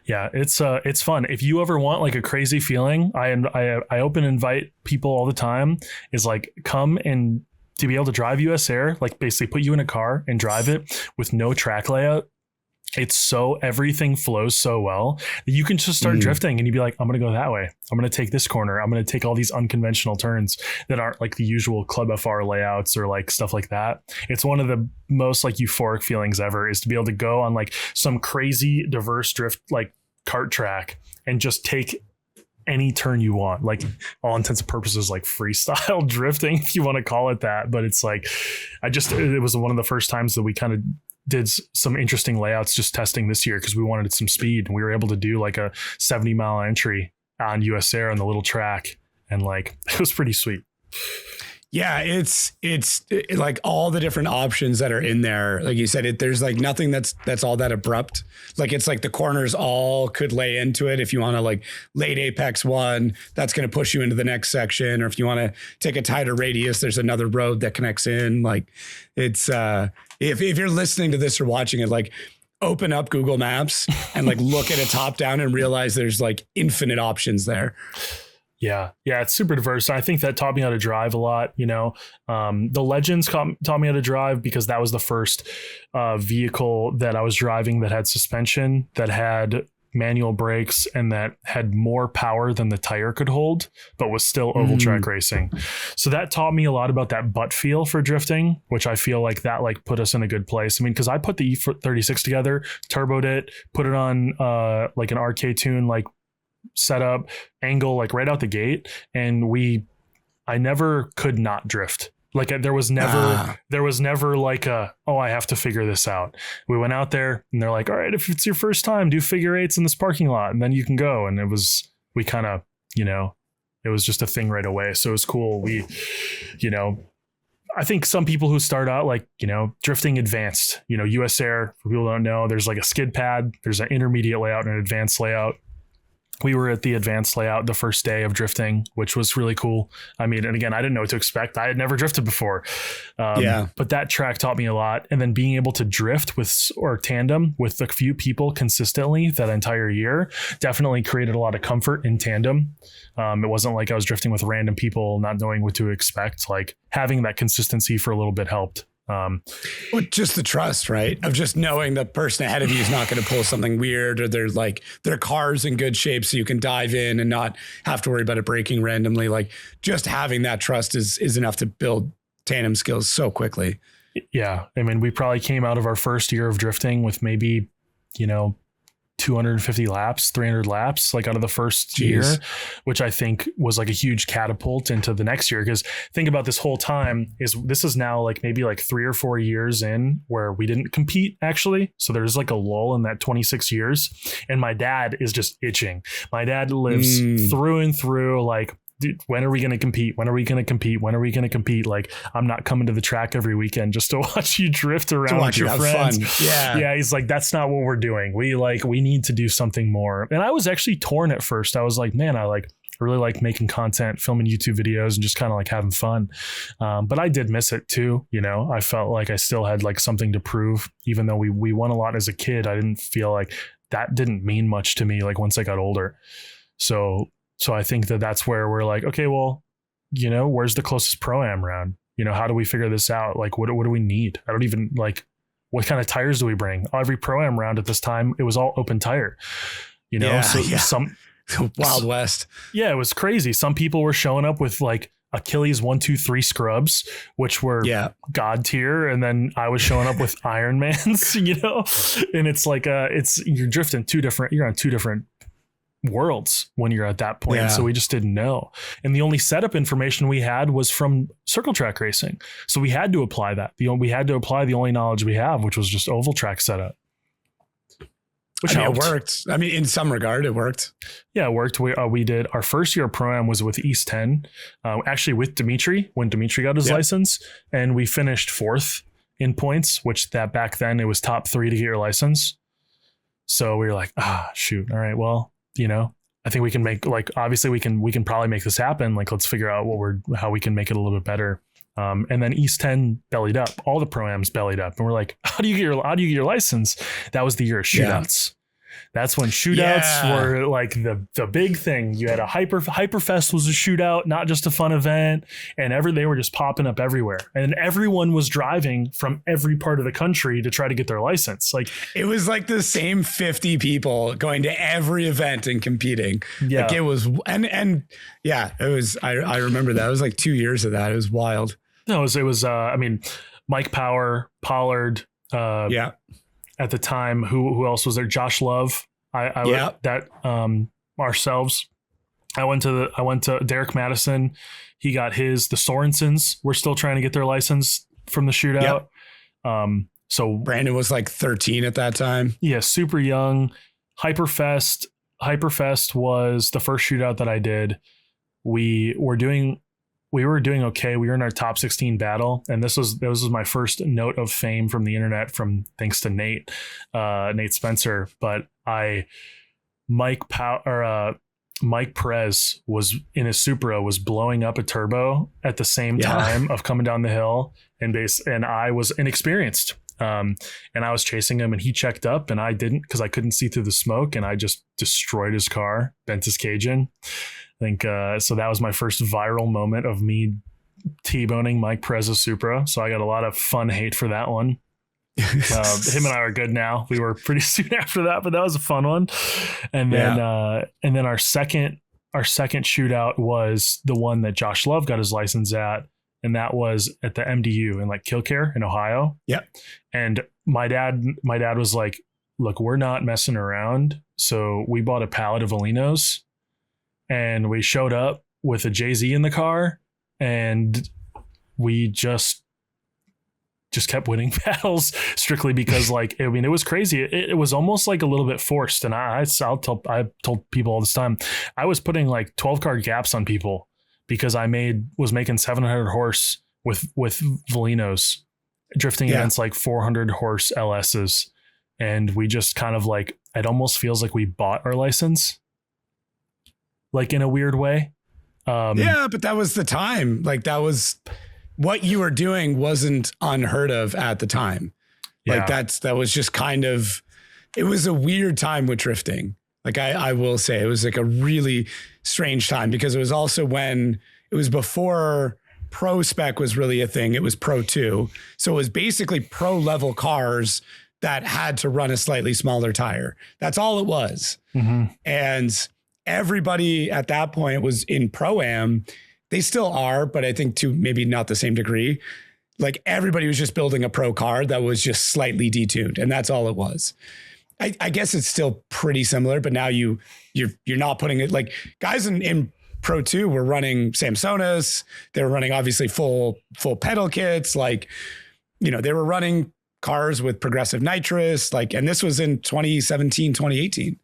Yeah, it's fun. If you ever want like a crazy feeling, I open invite people all the time, is like come and to be able to drive US Air, like basically put you in a car and drive it with no track layout. Everything flows so well that you can just start drifting and you'd be like, I'm going to go that way. I'm going to take this corner. I'm going to take all these unconventional turns that aren't like the usual Club FR layouts or like stuff like that. It's one of the most like euphoric feelings ever, is to be able to go on like some crazy diverse drift, like kart track, and just take any turn you want, like all intents and purposes, like freestyle drifting, if you want to call it that. But it's like, it was one of the first times that we kind of did some interesting layouts just testing this year, because we wanted some speed, and we were able to do like a 70-mile entry on US Air on the little track, and like it was pretty sweet. Yeah, it's like all the different options that are in there. Like you said, there's like nothing that's all that abrupt. Like it's like the corners all could lay into it. If you want to like late apex one, that's going to push you into the next section. Or if you want to take a tighter radius, there's another road that connects in. Like it's if you're listening to this or watching it, like open up Google Maps and like look at it top down and realize there's like infinite options there. Yeah, it's super diverse. I think that taught me how to drive a lot. The Legends taught me how to drive, because that was the first vehicle that I was driving that had suspension, that had manual brakes, and that had more power than the tire could hold, but was still oval track racing. So that taught me a lot about that butt feel for drifting, which I feel like that like put us in a good place. I mean, because I put the E36 together, turboed it, put it on like an RK tune, like setup angle, like right out the gate, and I never could not drift. Like there was never like I have to figure this out. We went out there and they're like, all right, if it's your first time, do figure eights in this parking lot and then you can go. And it was just a thing right away. So it was cool. I think some people who start out like, drifting advanced, US Air, for people who don't know, there's like a skid pad, there's an intermediate layout and an advanced layout. We were at the advanced layout the first day of drifting, which was really cool. I mean, and again, I didn't know what to expect. I had never drifted before. But that track taught me a lot. And then being able to drift or tandem with a few people consistently that entire year definitely created a lot of comfort in tandem. It wasn't like I was drifting with random people, not knowing what to expect. Like having that consistency for a little bit helped. Just the trust, right? Of just knowing the person ahead of you is not going to pull something weird, or their car's in good shape so you can dive in and not have to worry about it breaking randomly. Like just having that trust is enough to build tandem skills so quickly. Yeah. I mean, we probably came out of our first year of drifting with maybe, 250 laps, 300 laps, like out of the first year, which I think was like a huge catapult into the next year. Because think about this whole time this is now like maybe like 3 or 4 years in where we didn't compete actually. So there's like a lull in that 26 years. And my dad is just itching. My dad lives through and through like, dude, when are we going to compete? When are we going to compete? When are we going to compete? Like, I'm not coming to the track every weekend just to watch you drift around with your friends. Fun. Yeah. He's like, that's not what we're doing. We need to do something more. And I was actually torn at first. I was like, man, I really like making content, filming YouTube videos and just kind of like having fun. But I did miss it too. I felt like I still had like something to prove, even though we won a lot as a kid. I didn't feel like that didn't mean much to me. Like once I got older. So I think that's where we're like, okay, well, where's the closest Pro-Am round? How do we figure this out? Like, what do we need? I don't even like, what kind of tires do we bring? Every Pro-Am round at this time, it was all open tire, some Wild West. Yeah, it was crazy. Some people were showing up with like Achilles 1, 2, 3 scrubs, which were God tier. And then I was showing up with Ironmans, and it's like, you're drifting you're on two different worlds when you're at that point. So we just didn't know. And the only setup information we had was from circle track racing. So we had to apply that. We had to apply the only knowledge we have, which was just oval track setup. Which it worked. I mean, in some regard, it worked. Yeah, it worked. We did our first year Pro-Am was with East 10, actually with Dimitri, when Dimitri got his license, and we finished 4th in points, which that back then it was top 3 to get your license. So we were like, shoot. All right, well, I think we can make obviously we can probably make this happen. Like, let's figure out how we can make it a little bit better. And then East 10 bellied up, all the Pro-Ams bellied up, and we're like, how do you get your license? That was the year of shootouts. That's when shootouts were like the big thing. You had a Hyperfest was a shootout, not just a fun event, and they were just popping up everywhere. And everyone was driving from every part of the country to try to get their license. Like it was like the same 50 people going to every event and competing. Yeah. Like it was, and yeah, it was, I remember that. It was like 2 years of that. It was wild. No, it was I mean, Mike Power, Pollard, at the time, who else was there? Josh Love. Ourselves. I went to Derek Madison. He got his. The Sorensens were still trying to get their license from the shootout. Yep. So Brandon was like 13 at that time. Yeah, super young. Hyperfest was the first shootout that I did. We were doing okay. We were in our top 16 battle, and this was my first note of fame from the internet, thanks to Nate Spencer. But Mike Perez was in his Supra, was blowing up a turbo at the same time of coming down the hill, and I was inexperienced. And I was chasing him, and he checked up, and I didn't, because I couldn't see through the smoke, and I just destroyed his car, bent his cage in. I think so. That was my first viral moment of me T-boning Mike Perez's Supra. So I got a lot of fun hate for that one. Him and I are good now. We were pretty soon after that, but that was a fun one. And then our second shootout was the one that Josh Love got his license at, and that was at the MDU in like Kilcare in Ohio. Yeah. And my dad was like, "Look, we're not messing around." So we bought a pallet of Alinos. And we showed up with a Jay-Z in the car, and we just kept winning battles strictly because, like, I mean, it was crazy. It was almost like a little bit forced. And I told people all this time, I was putting like 12 card gaps on people because I was making 700 horse with Valinos drifting against like 400 horse LSs. And we just kind of like, it almost feels like we bought our license. Like in a weird way. But that was the time. Like that was what you were doing wasn't unheard of at the time. Like that was just kind of, it was a weird time with drifting. Like I will say it was like a really strange time because it was also when it was before PROSPEC was really a thing. It was Pro 2. So it was basically pro level cars that had to run a slightly smaller tire. That's all it was. Mm-hmm. And everybody at that point was in Pro-Am. They still are, but I think to maybe not the same degree. Like everybody was just building a pro car that was just slightly detuned, and that's all it was. I guess it's still pretty similar, but now you're not putting it like guys in Pro 2 were running Samsonas. They were running obviously full pedal kits. Like, you know, they were running cars with progressive nitrous. Like, and this was in 2017, 2018.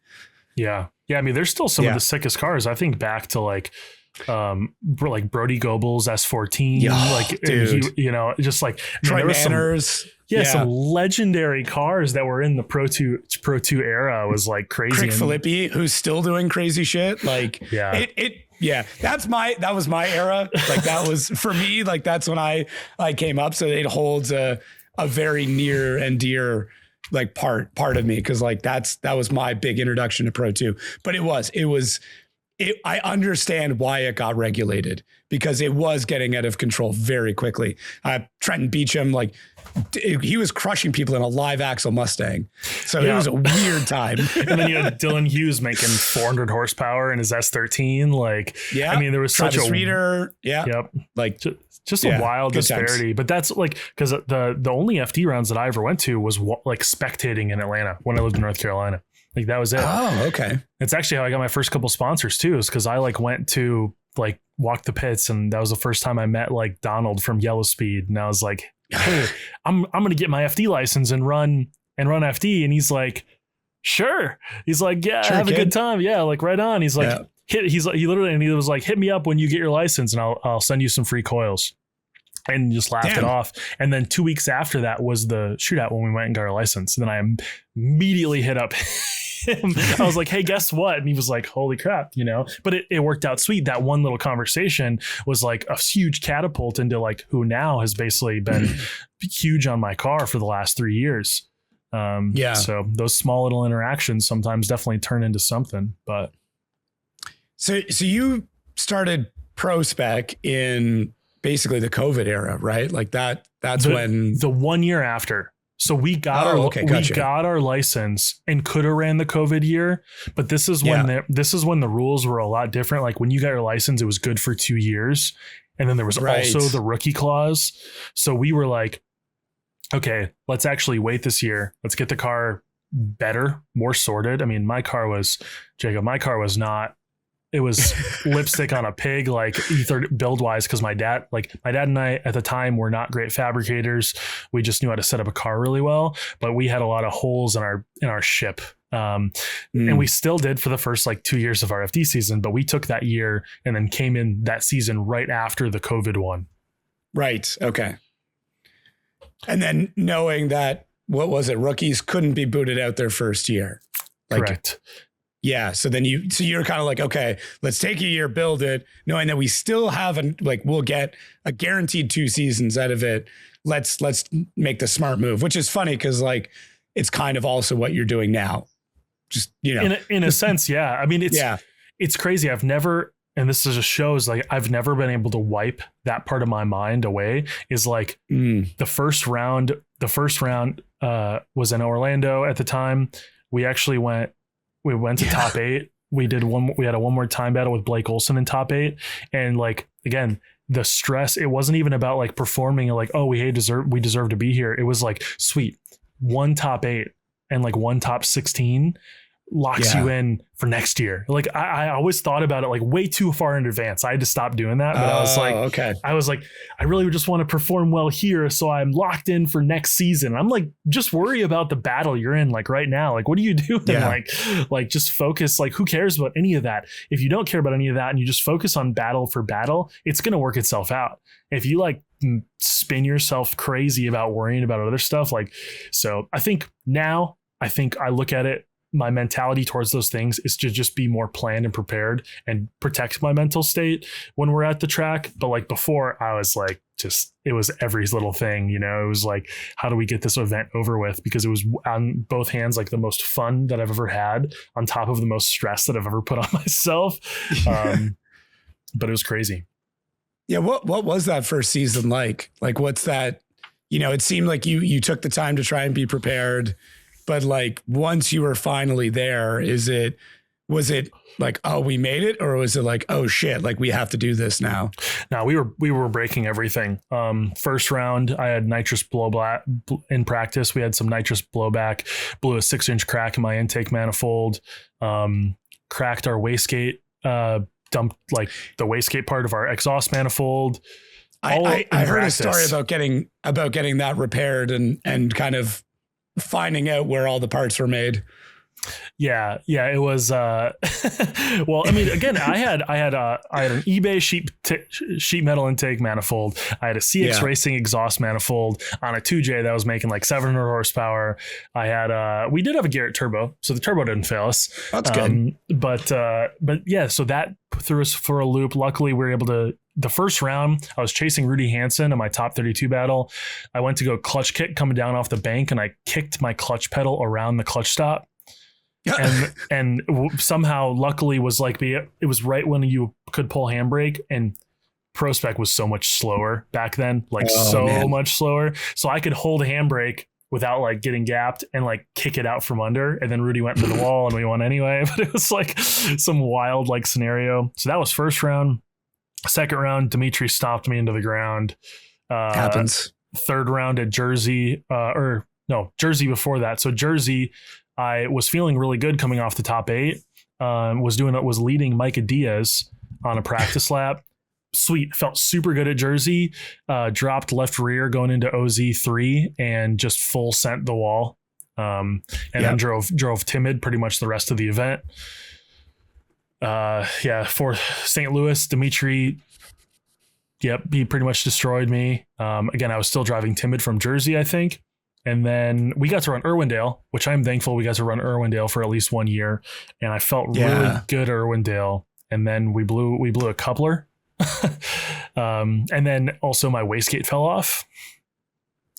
Yeah. Yeah, I mean, there's still some of the sickest cars. I think back to like Brody Goebel's S14, like dude. Just like Troy Manners. Some legendary cars that were in the Pro 2 era was like crazy. Craig Filippi, who's still doing crazy shit. Like that was my era. Like that was for me. Like that's when I came up. So it holds a very near and dear like part of me, because like that was my big introduction to Pro 2. But I understand why it got regulated, because it was getting out of control very quickly. Trenton Beacham, like he was crushing people in a live axle Mustang. So it was a weird time. And then you had Dylan Hughes making 400 horsepower in his S13. Like, I mean, there was Travis such a Reeder. Yeah. Yep. Like just a wild disparity. Times. But that's like, because the only FD rounds that I ever went to was like spectating in Atlanta when I lived in North Carolina. Like that was it. Oh, okay. It's actually how I got my first couple sponsors too, is because I like went to like walk the pits, and that was the first time I met like Donald from Yellow Speed, and I was like, "Hey, I'm gonna get my FD license and run FD," and he's like, "Sure." He's like, "Yeah, sure, have a good time. Yeah, like right on." He's like, he literally was like, "Hit me up when you get your license, and I'll send you some free coils." And just laughed it off. And then 2 weeks after that was the shootout when we went and got our license. And then I immediately hit up him. I was like, "Hey, guess what?" And he was like, "Holy crap," but it worked out sweet. That one little conversation was like a huge catapult into like who now has basically been huge on my car for the last 3 years. So those small little interactions sometimes definitely turn into something. But so you started PROSPEC in basically the COVID era, right? Like that's when the 1 year after. So we got our license and could have ran the COVID year, but this is when the rules were a lot different. Like when you got your license, it was good for 2 years. And then there was also the rookie clause. So we were like, okay, let's actually wait this year. Let's get the car better, more sorted. I mean, my car was not, it was lipstick on a pig, like ether build wise. Cause my dad and I at the time were not great fabricators. We just knew how to set up a car really well, but we had a lot of holes in our ship. And we still did for the first like 2 years of our FD season, but we took that year and then came in that season right after the COVID one. Right. Okay. And then knowing that, what was it? Rookies couldn't be booted out their first year. Correct. Yeah. So then you're kind of like, okay, let's take a year, build it, knowing that we still have we'll get a guaranteed 2 seasons out of it. Let's make the smart move, which is funny because like it's kind of also what you're doing now. Just, in a sense. Yeah. I mean, it's crazy. I've never, and this just shows like I've never been able to wipe that part of my mind away. Is like the first round was in Orlando at the time. We went to top 8. We had a one more time battle with Blake Olson in top 8. And like, again, the stress, it wasn't even about like performing like, oh, we deserve to be here. It was like, sweet, 1 top 8 and like 1 top 16 locks you in for next year. Like I always thought about it like way too far in advance. I had to stop doing that. But I was like, I really just want to perform well here. So I'm locked in for next season. I'm like, just worry about the battle you're in like right now. Like, what are you doing? Yeah. Like just focus. Like, who cares about any of that? If you don't care about any of that and you just focus on battle for battle, it's going to work itself out. If you like spin yourself crazy about worrying about other stuff, like, so I think I look at it, my mentality towards those things is to just be more planned and prepared and protect my mental state when we're at the track. But like before, I was like, it was every little thing, it was like, how do we get this event over with? Because it was on both hands, like the most fun that I've ever had on top of the most stress that I've ever put on myself. But it was crazy. Yeah. What was that first season like? Like, what's that? It seemed like you took the time to try and be prepared. But like once you were finally there, was it like, oh, we made it? Or was it like, oh shit, like we have to do this now? No, we were breaking everything. First round, I had nitrous blowback in practice. We had some nitrous blowback, blew a 6-inch crack in my intake manifold, cracked our wastegate, dumped like the wastegate part of our exhaust manifold. I heard a story about getting that repaired and kind of finding out where all the parts were made. Yeah, it was well, I mean, again, I had an eBay sheet metal intake manifold. I had a CX Racing exhaust manifold on a 2J that was making like 700 horsepower. We did have a Garrett turbo, so the turbo didn't fail us. That's good. But yeah, so that threw us for a loop. Luckily, we were able to. The first round, I was chasing Rudy Hansen in my top 32 battle. I went to go clutch kick coming down off the bank, and I kicked my clutch pedal around the clutch stop. and somehow, luckily, was like it was right when you could pull handbrake, and PROSPEC was so much slower back then, like much slower. So I could hold a handbrake without like getting gapped and like kick it out from under. And then Rudy went into the wall, and we won anyway. But it was like some wild like scenario. So that was first round. Second round, Dimitri stomped me into the ground. Happens. Third round at Jersey, Jersey before that. So Jersey, I was feeling really good coming off the top 8. Was leading Micah Diaz on a practice lap. Sweet, felt super good at Jersey. Dropped left rear going into OZ3 and just full sent the wall. Then drove timid pretty much the rest of the event. For St. Louis, Dimitri, he pretty much destroyed me. Again, I was still driving timid from Jersey, I think. And then we got to run Irwindale, which I'm thankful we got to run Irwindale for at least 1 year. And I felt really good at Irwindale. And then we blew a coupler. And then also my wastegate fell off.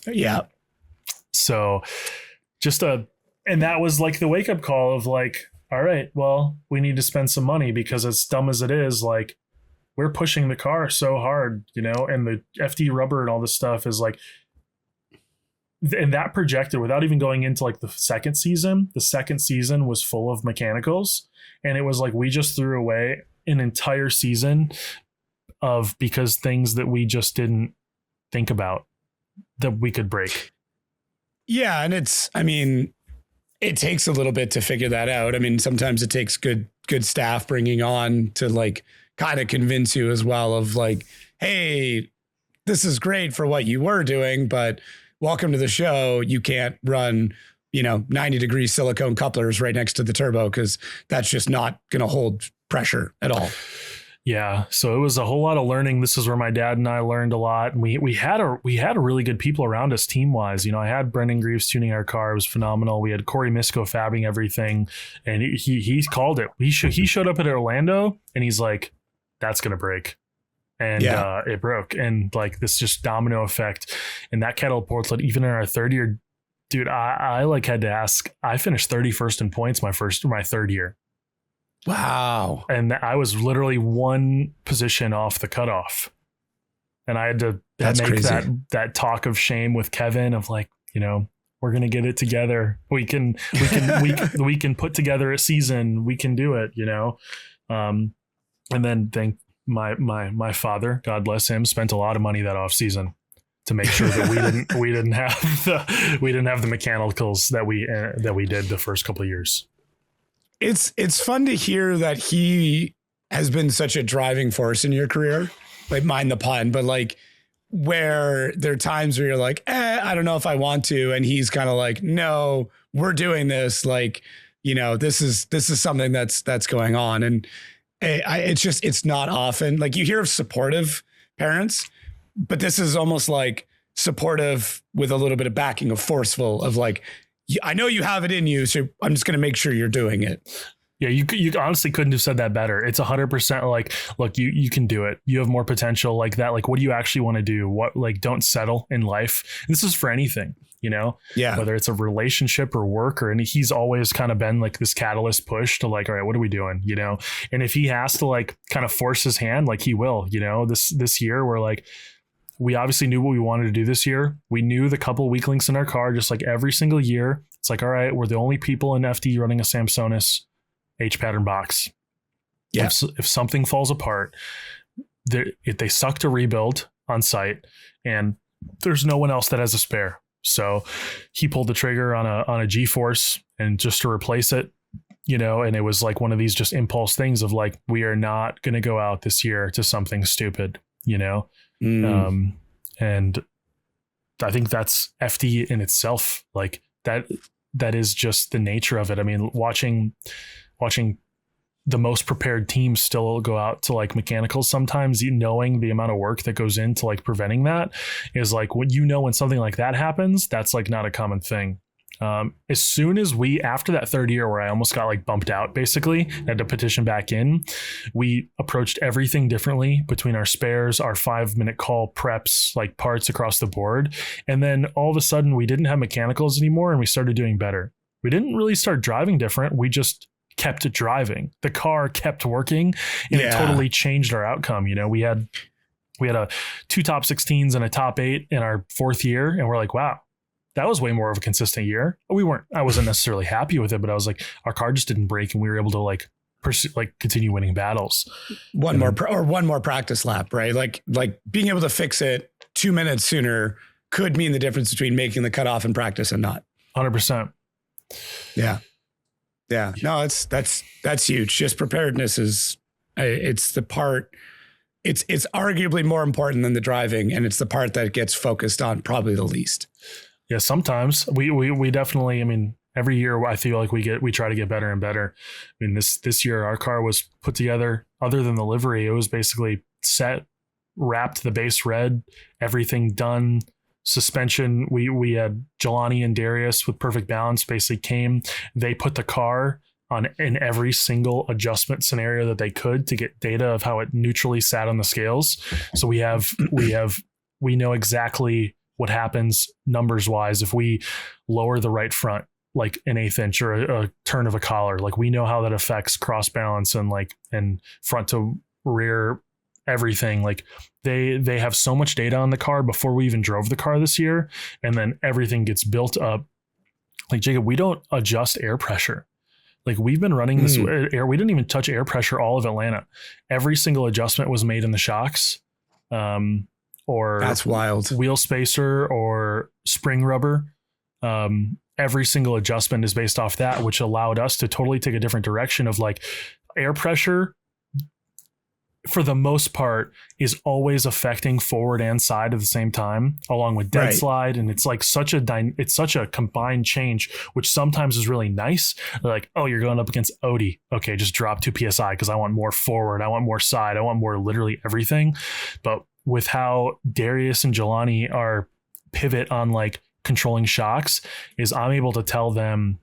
Yeah. So and that was like the wake up call of like, all right, well, we need to spend some money because as dumb as it is, like we're pushing the car so hard, and the FD rubber and all this stuff is like, and that projected without even going into like the second season was full of mechanicals. And it was like, we just threw away an entire season because things that we just didn't think about that we could break. Yeah. And it takes a little bit to figure that out. I mean, sometimes it takes good staff bringing on to like kind of convince you as well of like, hey, this is great for what you were doing, but welcome to the show. You can't run, 90-degree silicone couplers right next to the turbo because that's just not going to hold pressure at all. Yeah. So it was a whole lot of learning. This is where my dad and I learned a lot. And we had a really good people around us team wise. I had Brendan Greaves tuning our car. It was phenomenal. We had Corey Misko fabbing everything. And he called it. He showed up at Orlando and he's like, that's going to break. And it broke. And like this just domino effect. And that catapulted even in our third year, dude, I like had to ask, I finished 31st in points my third year. Wow. And I was literally one position off the cutoff. And I had to make that talk of shame with Kevin of like, we're going to get it together. We can put together a season. We can do it, and then thank my father, God bless him, spent a lot of money that off season to make sure that we didn't have the mechanicals that we did the first couple of years. It's fun to hear that he has been such a driving force in your career, like mind the pun, but like where there are times where you're like, I don't know if I want to. And he's kind of like, no, we're doing this. Like, this is something that's going on. And it's not often like you hear of supportive parents, but this is almost like supportive with a little bit of backing of forceful of like, I know you have it in you, so I'm just going to make sure you're doing it. Yeah, you honestly couldn't have said that better. It's 100% like, look, you can do it. You have more potential like that. Like, what do you actually want to do? What, like, don't settle in life. And this is for anything, Yeah. Whether it's a relationship or work and he's always kind of been like this catalyst push to like, all right, what are we doing? And if he has to like kind of force his hand, like he will, this year we're like, we obviously knew what we wanted to do this year. We knew the couple weak links in our car, just like every single year. It's like, all right, we're the only people in FD running a Samsonis H pattern box. Yeah. If something falls apart, they suck to rebuild on site and there's no one else that has a spare. So he pulled the trigger on a G-Force and just to replace it, and it was like one of these just impulse things of like, we are not going to go out this year to something stupid, and I think that's FD in itself. Like that is just the nature of it. I mean, watching the most prepared teams still go out to like mechanicals sometimes, knowing the amount of work that goes into like preventing that is like, when something like that happens, that's like not a common thing. As soon as after that third year where I almost got like bumped out, basically had to petition back in, we approached everything differently between our spares, our 5-minute call preps, like parts across the board. And then all of a sudden we didn't have mechanicals anymore and we started doing better. We didn't really start driving different. We just kept driving. The car kept working and it totally changed our outcome. We had a 2 top 16s and a top 8 in our 4th year. And we're like, wow, that was way more of a consistent year. I wasn't necessarily happy with it, but I was like, our car just didn't break and we were able to like pursue, like continue winning battles. One more practice lap, right? Like being able to fix it 2 minutes sooner could mean the difference between making the cutoff in practice and not. 100%. Yeah. Yeah. No, that's huge. Just preparedness it's the part, it's arguably more important than the driving. And it's the part that gets focused on probably the least. Yeah. Sometimes we definitely, I mean, every year I feel like we try to get better and better. I mean, this year our car was put together other than the livery. It was basically set, wrapped the base red, everything done. Suspension, we had Jelani and Darius with Perfect Balance basically came. They put the car on in every single adjustment scenario that they could to get data of how it neutrally sat on the scales. So we know exactly what happens numbers wise if we lower the right front, like an 1/8 inch or a turn of a collar. Like we know how that affects cross balance and front to rear, everything. Like they have so much data on the car before we even drove the car this year. And then everything gets built up. Like Jacob, we don't adjust air pressure. Like we've been running this air. We didn't even touch air pressure all of Atlanta. Every single adjustment was made in the shocks. Or that's wild. Wheel spacer or spring rubber. Every single adjustment is based off that, which allowed us to totally take a different direction of like air pressure for the most part is always affecting forward and side at the same time, along with dead slide. And it's like such a combined change, which sometimes is really nice. Like, oh, you're going up against Odie. Okay, just drop 2 PSI because I want more forward. I want more side. I want more literally everything. But with how Darius and Jelani are pivot on like controlling shocks is I'm able to tell them,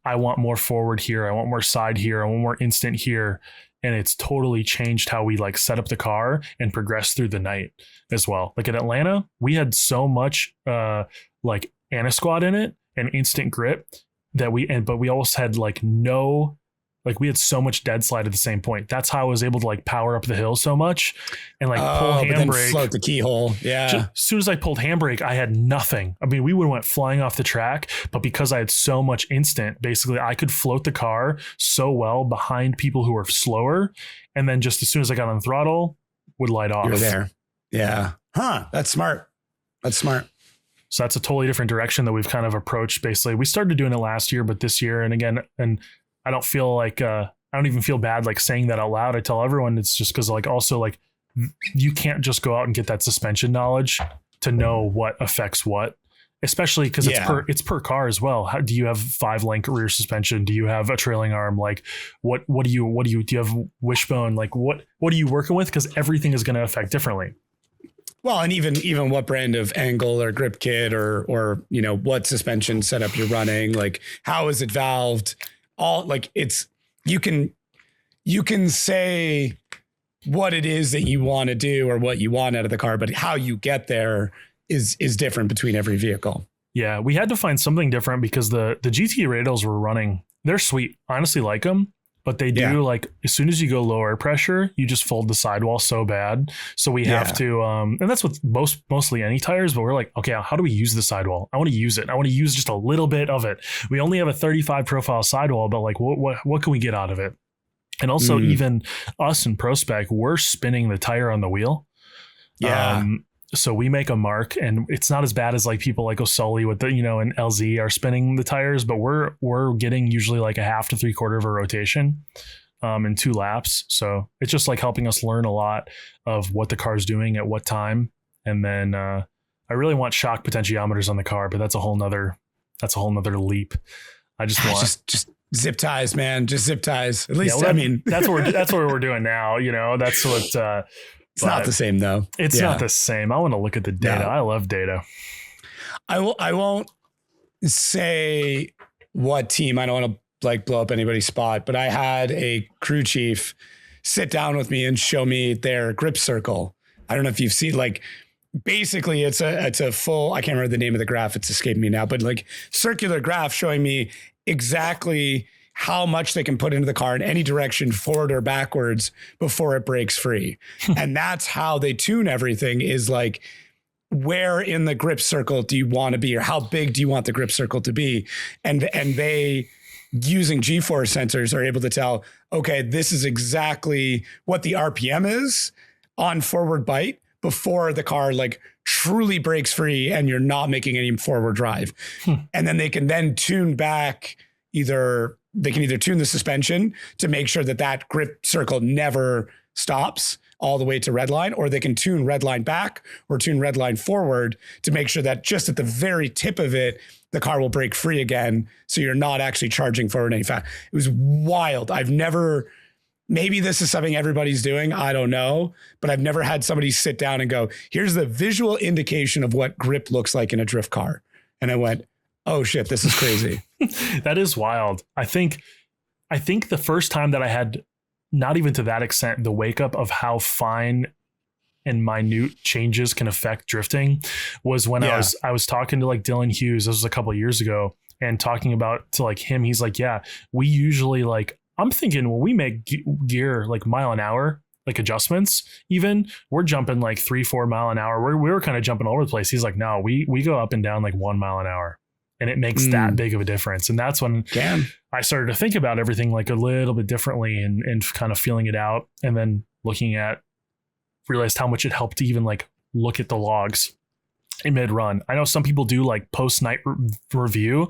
I want more forward here. I want more side here. I want more instant here. And it's totally changed how we like set up the car and progress through the night as well. Like at Atlanta, we had so much like anti-squat in it and instant grip that but we almost had we had so much dead slide at the same point. That's how I was able to like power up the hill so much and like pull handbrake, float the keyhole. Yeah. As soon as I pulled handbrake, I had nothing. I mean, we would have went flying off the track, but because I had so much instant, basically I could float the car so well behind people who were slower. And then just as soon as I got on the throttle, would light off. You're there. Yeah. Huh. That's smart. So that's a totally different direction that we've kind of approached. Basically, we started doing it last year, but this year, and I don't feel like I don't even feel bad like saying that out loud. I tell everyone it's just because like also like you can't just go out and get that suspension knowledge to know what affects what, especially because it's per car as well. How do you have 5-link rear suspension? Do you have a trailing arm? Like what do you have wishbone? Like what are you working with? Because everything is going to affect differently. Well, and even what brand of angle or grip kit or what suspension setup you're running, like how is it valved? All like it's you can say what it is that you want to do or what you want out of the car, but how you get there is different between every vehicle. Yeah, we had to find something different because the GT radials we're running, they're sweet. I honestly like them, but they do like as soon as you go low air pressure, you just fold the sidewall so bad. So we have to, and that's with mostly any tires, but we're like, okay, how do we use the sidewall? I want to use it. I want to use just a little bit of it. We only have a 35 profile sidewall, but like, what can we get out of it? And also even us in PROSPEC, we're spinning the tire on the wheel. Yeah. So we make a mark and it's not as bad as like people like O'Sully with the, and LZ are spinning the tires, but we're getting usually like a 1/2 to 3/4 of a rotation in 2 laps. So it's just like helping us learn a lot of what the car's doing at what time. And then I really want shock potentiometers on the car, but that's a whole nother leap. I just want just zip ties, man. Just zip ties. At least, that's what we're doing now. That's what, it's not the same though. It's not the same. I want to look at the data. No. I love data. I won't say what team. I don't want to like blow up anybody's spot, but I had a crew chief sit down with me and show me their grip circle. I don't know if you've seen like basically it's a full, I can't remember the name of the graph. It's escaping me now, but like circular graph showing me exactly how much they can put into the car in any direction, forward or backwards, before it breaks free. And that's how they tune everything is like, where in the grip circle do you want to be, or how big do you want the grip circle to be? And they, using G-force sensors, are able to tell, okay, this is exactly what the RPM is on forward bite before the car like truly breaks free and you're not making any forward drive. And then they can then tune back they can either tune the suspension to make sure that grip circle never stops all the way to red line, or they can tune red line back or tune red line forward to make sure that just at the very tip of it, the car will break free again. So you're not actually charging forward any fast. It was wild. Maybe this is something everybody's doing. I don't know, but I've never had somebody sit down and go, here's the visual indication of what grip looks like in a drift car. And I went, oh shit, this is crazy. That is wild. I think the first time that I had, not even to that extent, the wake up of how fine and minute changes can affect drifting was when I was talking to like Dylan Hughes. This was a couple of years ago. and talking about to like him, he's like, yeah, we usually like, I'm thinking when we make gear like mile an hour, like adjustments, even we're jumping like 3-4 mile an hour. We were kind of jumping all over the place. He's like, no, we go up and down like 1 mile an hour. And it makes that big of a difference. And that's when I started to think about everything like a little bit differently and kind of feeling it out. And then realized how much it helped to even like look at the logs in mid run. I know some people do like post night review.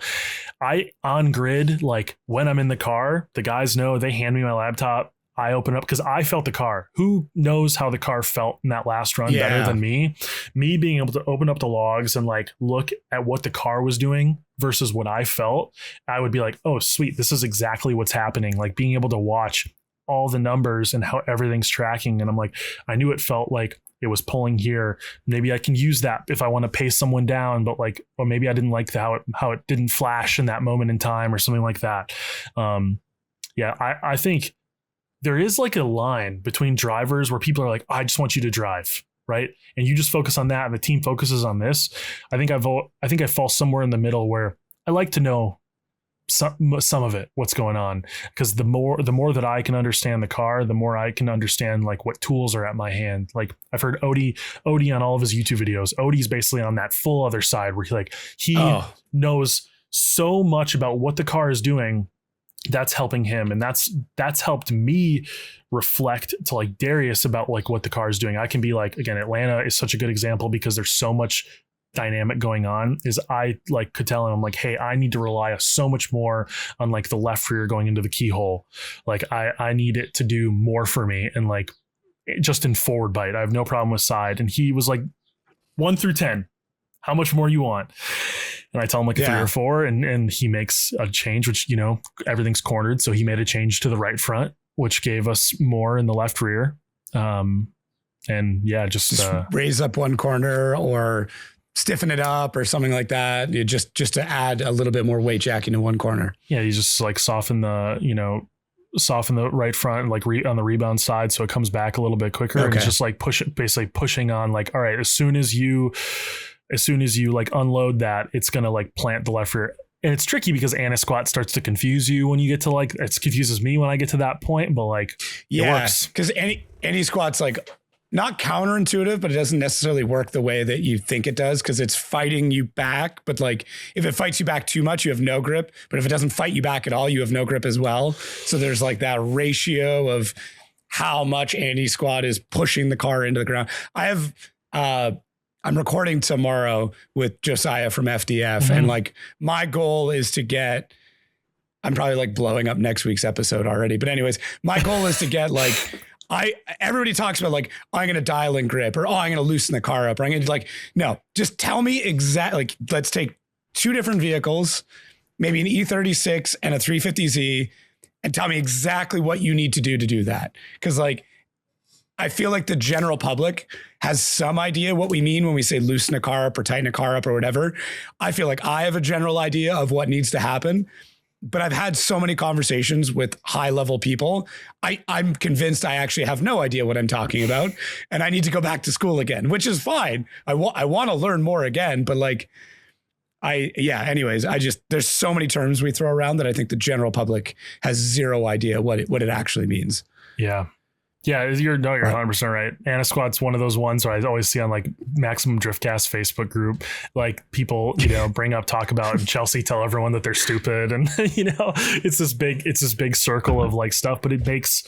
I on grid, like when I'm in the car, the guys know, they hand me my laptop. I open up because I felt the car. Who knows how the car felt in that last run better than me? Me being able to open up the logs and like look at what the car was doing versus what I felt, I would be like, oh, sweet. This is exactly what's happening. Like being able to watch all the numbers and how everything's tracking. And I'm like, I knew it felt like it was pulling here. Maybe I can use that if I want to pace someone down, but like, or maybe I didn't like how it didn't flash in that moment in time or something like that. I think there is like a line between drivers where people are like, I just want you to drive, right? And you just focus on that and the team focuses on this. I think I fall somewhere in the middle where I like to know some of it, what's going on, because the more that I can understand the car, the more I can understand like what tools are at my hand. Like I've heard Odie on all of his YouTube videos. Odie's basically on that full other side where he knows so much about what the car is doing. That's helping him. And that's helped me reflect to like Darius about like what the car is doing. I can be like, again, Atlanta is such a good example because there's so much dynamic going on. Is I like could tell him, I'm like, hey, I need to rely so much more on like the left rear going into the keyhole. Like I need it to do more for me. And like just in forward bite, I have no problem with side. And he was like 1 through 10, how much more you want? And I tell him like a 3 or 4 and he makes a change, which, you know, everything's cornered. So he made a change to the right front, which gave us more in the left rear. Just raise up one corner or stiffen it up or something like that. Just to add a little bit more weight jacking to one corner. Yeah. You just like soften the right front, like on the rebound side. So it comes back a little bit quicker. Okay. And it's just like basically pushing on like, all right, as soon as you like unload that, it's going to like plant the left rear. And it's tricky because anti-squat starts to confuse you when you get to like, it confuses me when I get to that point, but like, it works. Because any squat's like not counterintuitive, but it doesn't necessarily work the way that you think it does because it's fighting you back. But like, if it fights you back too much, you have no grip. But if it doesn't fight you back at all, you have no grip as well. So there's like that ratio of how much anti-squat is pushing the car into the ground. I'm recording tomorrow with Josiah from FDF. And like my goal is to get, I'm probably like blowing up next week's episode already. But anyways, my goal is to get like, everybody talks about like, I'm going to dial in grip or, I'm going to loosen the car up. Or I'm going to like, no, just tell me exactly, like, let's take 2 different vehicles, maybe an E36 and a 350Z and tell me exactly what you need to do that. Cause like, I feel like the general public has some idea what we mean when we say loosen a car up or tighten a car up or whatever. I feel like I have a general idea of what needs to happen, but I've had so many conversations with high level people. I'm convinced I actually have no idea what I'm talking about and I need to go back to school again, which is fine. I want to learn more again, but like, anyways, there's so many terms we throw around that I think the general public has zero idea what it actually means. Yeah. Yeah, you're 100% right. Anti-squat's one of those ones where I always see on like Maximum Driftcast Facebook group, like people, talk about and Chelsea tell everyone that they're stupid. And, it's this big circle of like stuff, but it makes,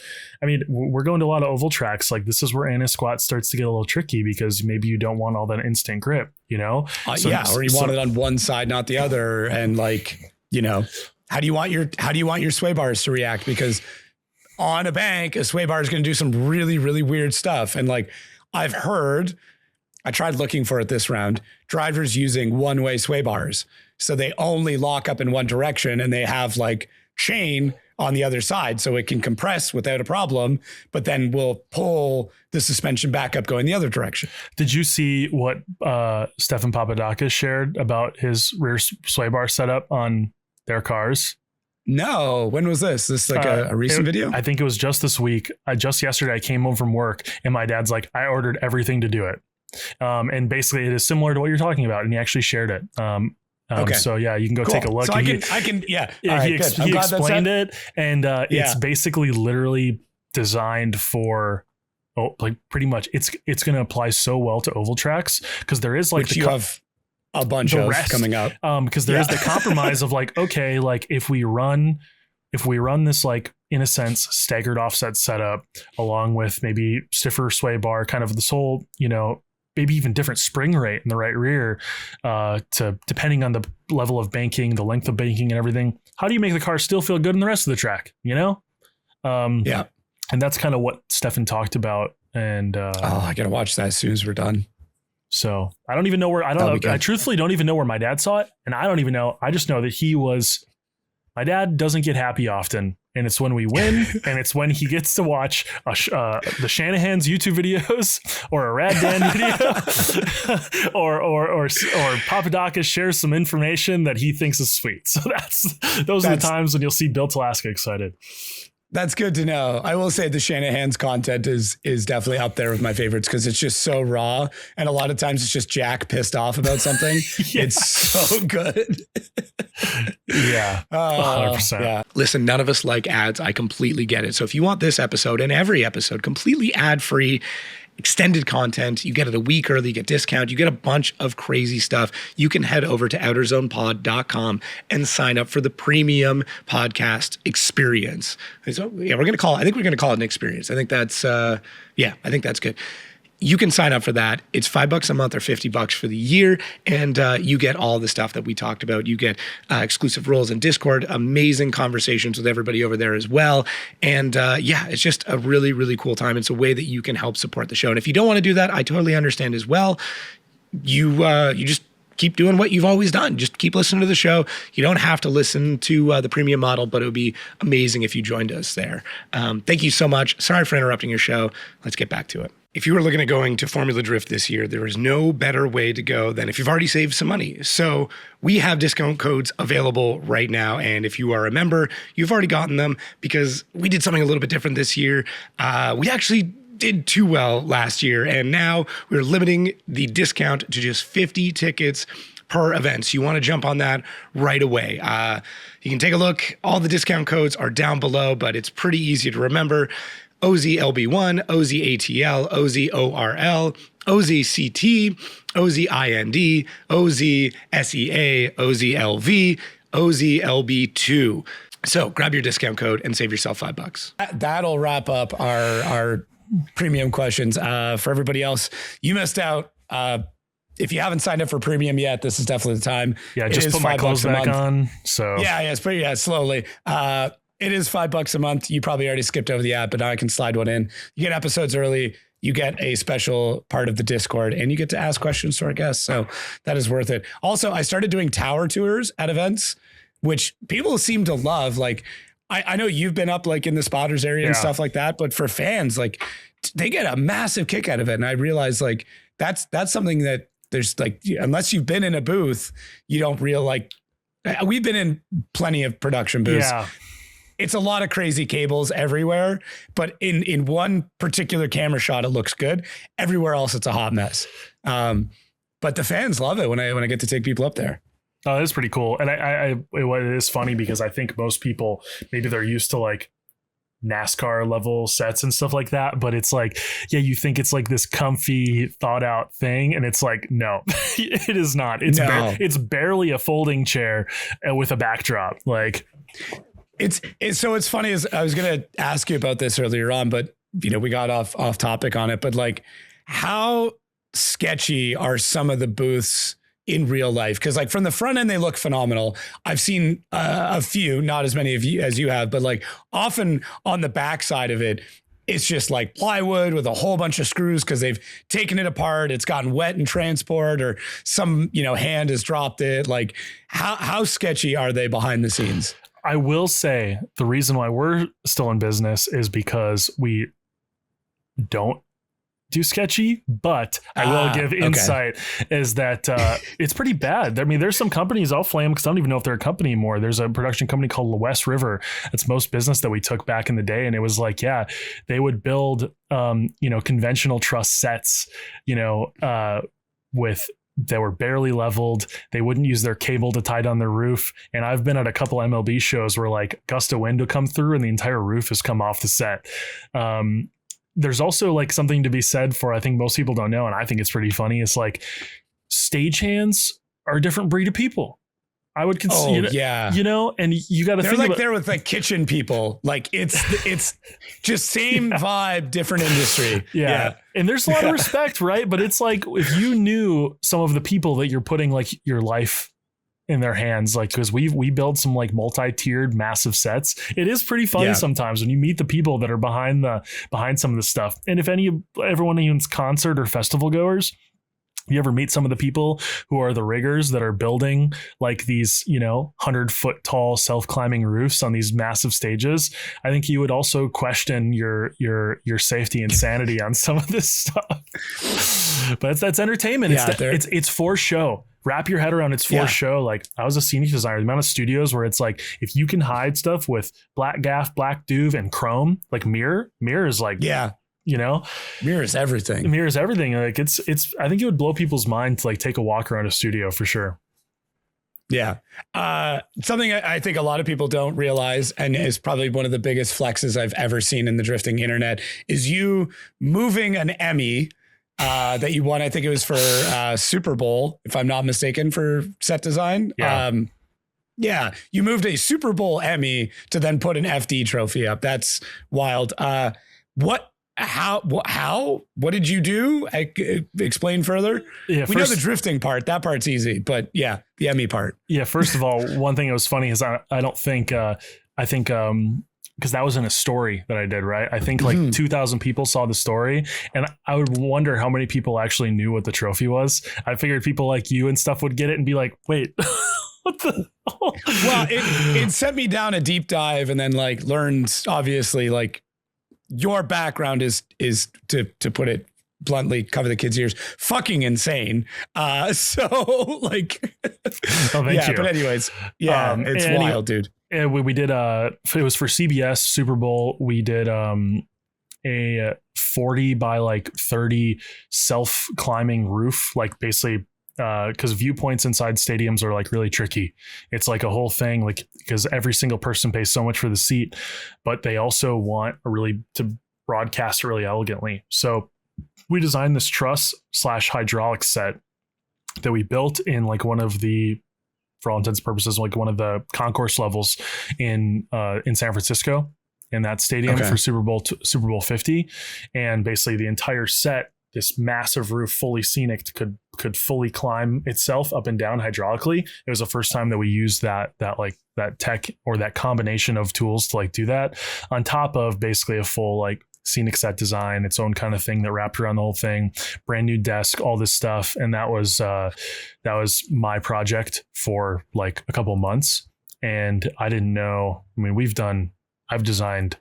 we're going to a lot of oval tracks. Like this is where anti-squat starts to get a little tricky because maybe you don't want all that instant grip, or you want it on one side, not the other. And like, how do you want your sway bars to react? Because on a bank, a sway bar is going to do some really, really weird stuff. And like I've heard, I tried looking for it this round, drivers using one-way sway bars. So they only lock up in one direction and they have like chain on the other side so it can compress without a problem, but then will pull the suspension back up going the other direction. Did you see what Stefan Papadakis shared about his rear sway bar setup on their cars? No. When was this? This like a recent video? I think it was just this week. Just yesterday, I came home from work and my dad's like, I ordered everything to do it. And basically it is similar to what you're talking about. And he actually shared it. So yeah, you can go take a look. So I can. Yeah. He explained it, and it's basically literally designed for, like pretty much it's going to apply so well to oval tracks, because there is like you have a bunch of coming up. Because there is the compromise of like, okay, like if we run this, like in a sense staggered offset setup along with maybe stiffer sway bar, kind of this whole, maybe even different spring rate in the right rear, to depending on the level of banking, the length of banking and everything. How do you make the car still feel good in the rest of the track? And that's kind of what Stefan talked about. And I gotta watch that as soon as we're done. So I don't even know where, I truthfully don't even know where my dad saw it. And I don't even know. I just know that my dad doesn't get happy often. And it's when we win, and it's when he gets to watch the Shanahan's YouTube videos, or a Rad Dan video, or Papadakis shares some information that he thinks is sweet. So those are the times when you'll see Bill Talaska excited. That's good to know. I will say the Shanahan's content is definitely up there with my favorites, because it's just so raw, and a lot of times it's just Jack pissed off about something. It's so good. Yeah, 100%. Yeah. Listen, none of us like ads. I completely get it. So if you want this episode and every episode completely ad-free, extended content, you get it a week early, you get discount, you get a bunch of crazy stuff, you can head over to outerzonepod.com and sign up for the premium podcast experience. So, yeah, I think we're going to call it an experience. I think that's good. You can sign up for that. It's $5 a month or $50 for the year. And you get all the stuff that we talked about. You get exclusive roles in Discord, amazing conversations with everybody over there as well. And it's just a really, really cool time. It's a way that you can help support the show. And if you don't want to do that, I totally understand as well. You just keep doing what you've always done. Just keep listening to the show. You don't have to listen to the premium model, but it would be amazing if you joined us there. Thank you so much. Sorry for interrupting your show. Let's get back to it. If you were looking at going to Formula Drift this year, there is no better way to go than if you've already saved some money. So we have discount codes available right now. And if you are a member, you've already gotten them, because we did something a little bit different this year. We actually did too well last year, and now we're limiting the discount to just 50 tickets per event. So you want to jump on that right away. You can take a look. All the discount codes are down below, but it's pretty easy to remember. OZLB1, OZATL, OZORL, OZCT, OZIND, OZSEA, OZLV, OZLB2. So grab your discount code and save yourself $5. That'll wrap up our premium questions. For everybody else, you missed out. If you haven't signed up for premium yet, this is definitely the time. Yeah, just put my clothes back on. So it's slowly. It is $5 a month. You probably already skipped over the app, but now I can slide one in. You get episodes early. You get a special part of the Discord, and you get to ask questions to our guests. So that is worth it. Also, I started doing tower tours at events, which people seem to love. Like, I know you've been up like in the spotters area and stuff like that, but for fans, like they get a massive kick out of it. And I realized like that's something that there's like, unless you've been in a booth, you don't we've been in plenty of production booths. Yeah. It's a lot of crazy cables everywhere, but in one particular camera shot, it looks good. Everywhere else, it's a hot mess. But the fans love it when I get to take people up there. Oh, that's pretty cool. And it is funny because I think most people, maybe they're used to like NASCAR level sets and stuff like that, but it's like, yeah, you think it's like this comfy thought out thing. And it's like, no, it is not. It's barely a folding chair with a backdrop. Like, It's funny, as I was going to ask you about this earlier on, but we got off topic on it, but like how sketchy are some of the booths in real life? Cause like from the front end, they look phenomenal. I've seen a few, not as many of you as you have, but like often on the back side of it, it's just like plywood with a whole bunch of screws because they've taken it apart. It's gotten wet in transport, or some, hand has dropped it. Like how sketchy are they behind the scenes? I will say the reason why we're still in business is because we don't do sketchy, but I will give insight is that it's pretty bad. I mean, there's some companies, I'll flame because I don't even know if they're a company anymore. There's a production company called West River. It's most business that we took back in the day. And it was like, yeah, they would build, conventional truss sets, with They were barely leveled. They wouldn't use their cable to tie down their roof. And I've been at a couple MLB shows where like gust of wind will come through and the entire roof has come off the set. There's also like something to be said for, I think most people don't know, and I think it's pretty funny. It's like stagehands are a different breed of people. I would consider, you know, and you got to think like they're with like kitchen people. Like it's just same vibe, different industry. Yeah. And there's a lot of respect, right? But it's like, if you knew some of the people that you're putting like your life in their hands, like, because we build some like multi-tiered massive sets. It is pretty funny sometimes when you meet the people that are behind some of the stuff. And if everyone in concert or festival goers, you ever meet some of the people who are the riggers that are building like these, you know, 100-foot tall self-climbing roofs on these massive stages? I think you would also question your safety and sanity on some of this stuff. But that's entertainment. It's for show. Wrap your head around it's for show. Like, I was a scenic designer. The amount of studios where it's like, if you can hide stuff with black gaff, black duve, and chrome, like mirror is like, you know, mirrors everything. Like it's, I think it would blow people's mind to like take a walk around a studio for sure. Yeah. Something I think a lot of people don't realize, and is probably one of the biggest flexes I've ever seen in the drifting internet, is you moving an Emmy that you won. I think it was for Super Bowl, if I'm not mistaken, for set design. You moved a Super Bowl Emmy to then put an FD trophy up. That's wild. What did you do? Explain further. Yeah, we know the drifting part. That part's easy, but the Emmy part. Yeah. First of all, one thing that was funny is I think because that was in a story that I did, right? I think like 2,000 people saw the story, and I would wonder how many people actually knew what the trophy was. I figured people like you and stuff would get it and be like, wait, what the? Well, it sent me down a deep dive, and then like learned, obviously, like, your background is to put it bluntly, cover the kids' ears, fucking insane. So like, thank you. But anyways, it's wild, dude. And we did it was for CBS Super Bowl. We did a 40 by like 30 self climbing roof, like basically. Because viewpoints inside stadiums are like really tricky. It's like a whole thing, like, because every single person pays so much for the seat, but they also want to broadcast really elegantly. So we designed this truss/hydraulic set that we built in like one of the, for all intents and purposes, like one of the concourse levels in San Francisco, in that stadium for Super Bowl 50, and basically the entire set, this massive roof, fully scenic, could fully climb itself up and down hydraulically. It was the first time that we used that tech or that combination of tools to like do that, on top of basically a full like scenic set design, its own kind of thing that wrapped around the whole thing, brand new desk, all this stuff. And that was my project for like a couple of months. And I didn't know, I mean, I've designed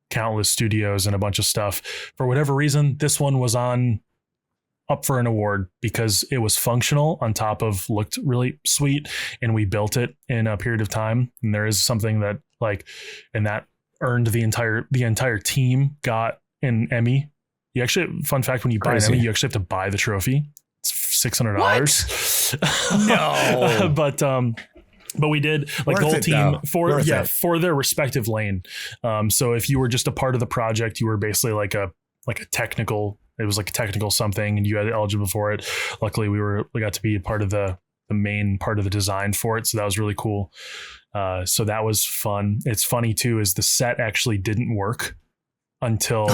countless studios and a bunch of stuff. For whatever reason, this one was up for an award because it was functional on top of looked really sweet, and we built it in a period of time. And there is something that like, and that earned the entire team got an Emmy. You actually, fun fact, when you buy an Emmy, you actually have to buy the trophy. It's $600. No. But we did like the whole team for their respective lane. So if you were just a part of the project, you were basically like a technical, it was like a technical something, and you had eligible for it. Luckily we got to be a part of the main part of the design for it. So that was really cool. So that was fun. It's funny too, is the set actually didn't work until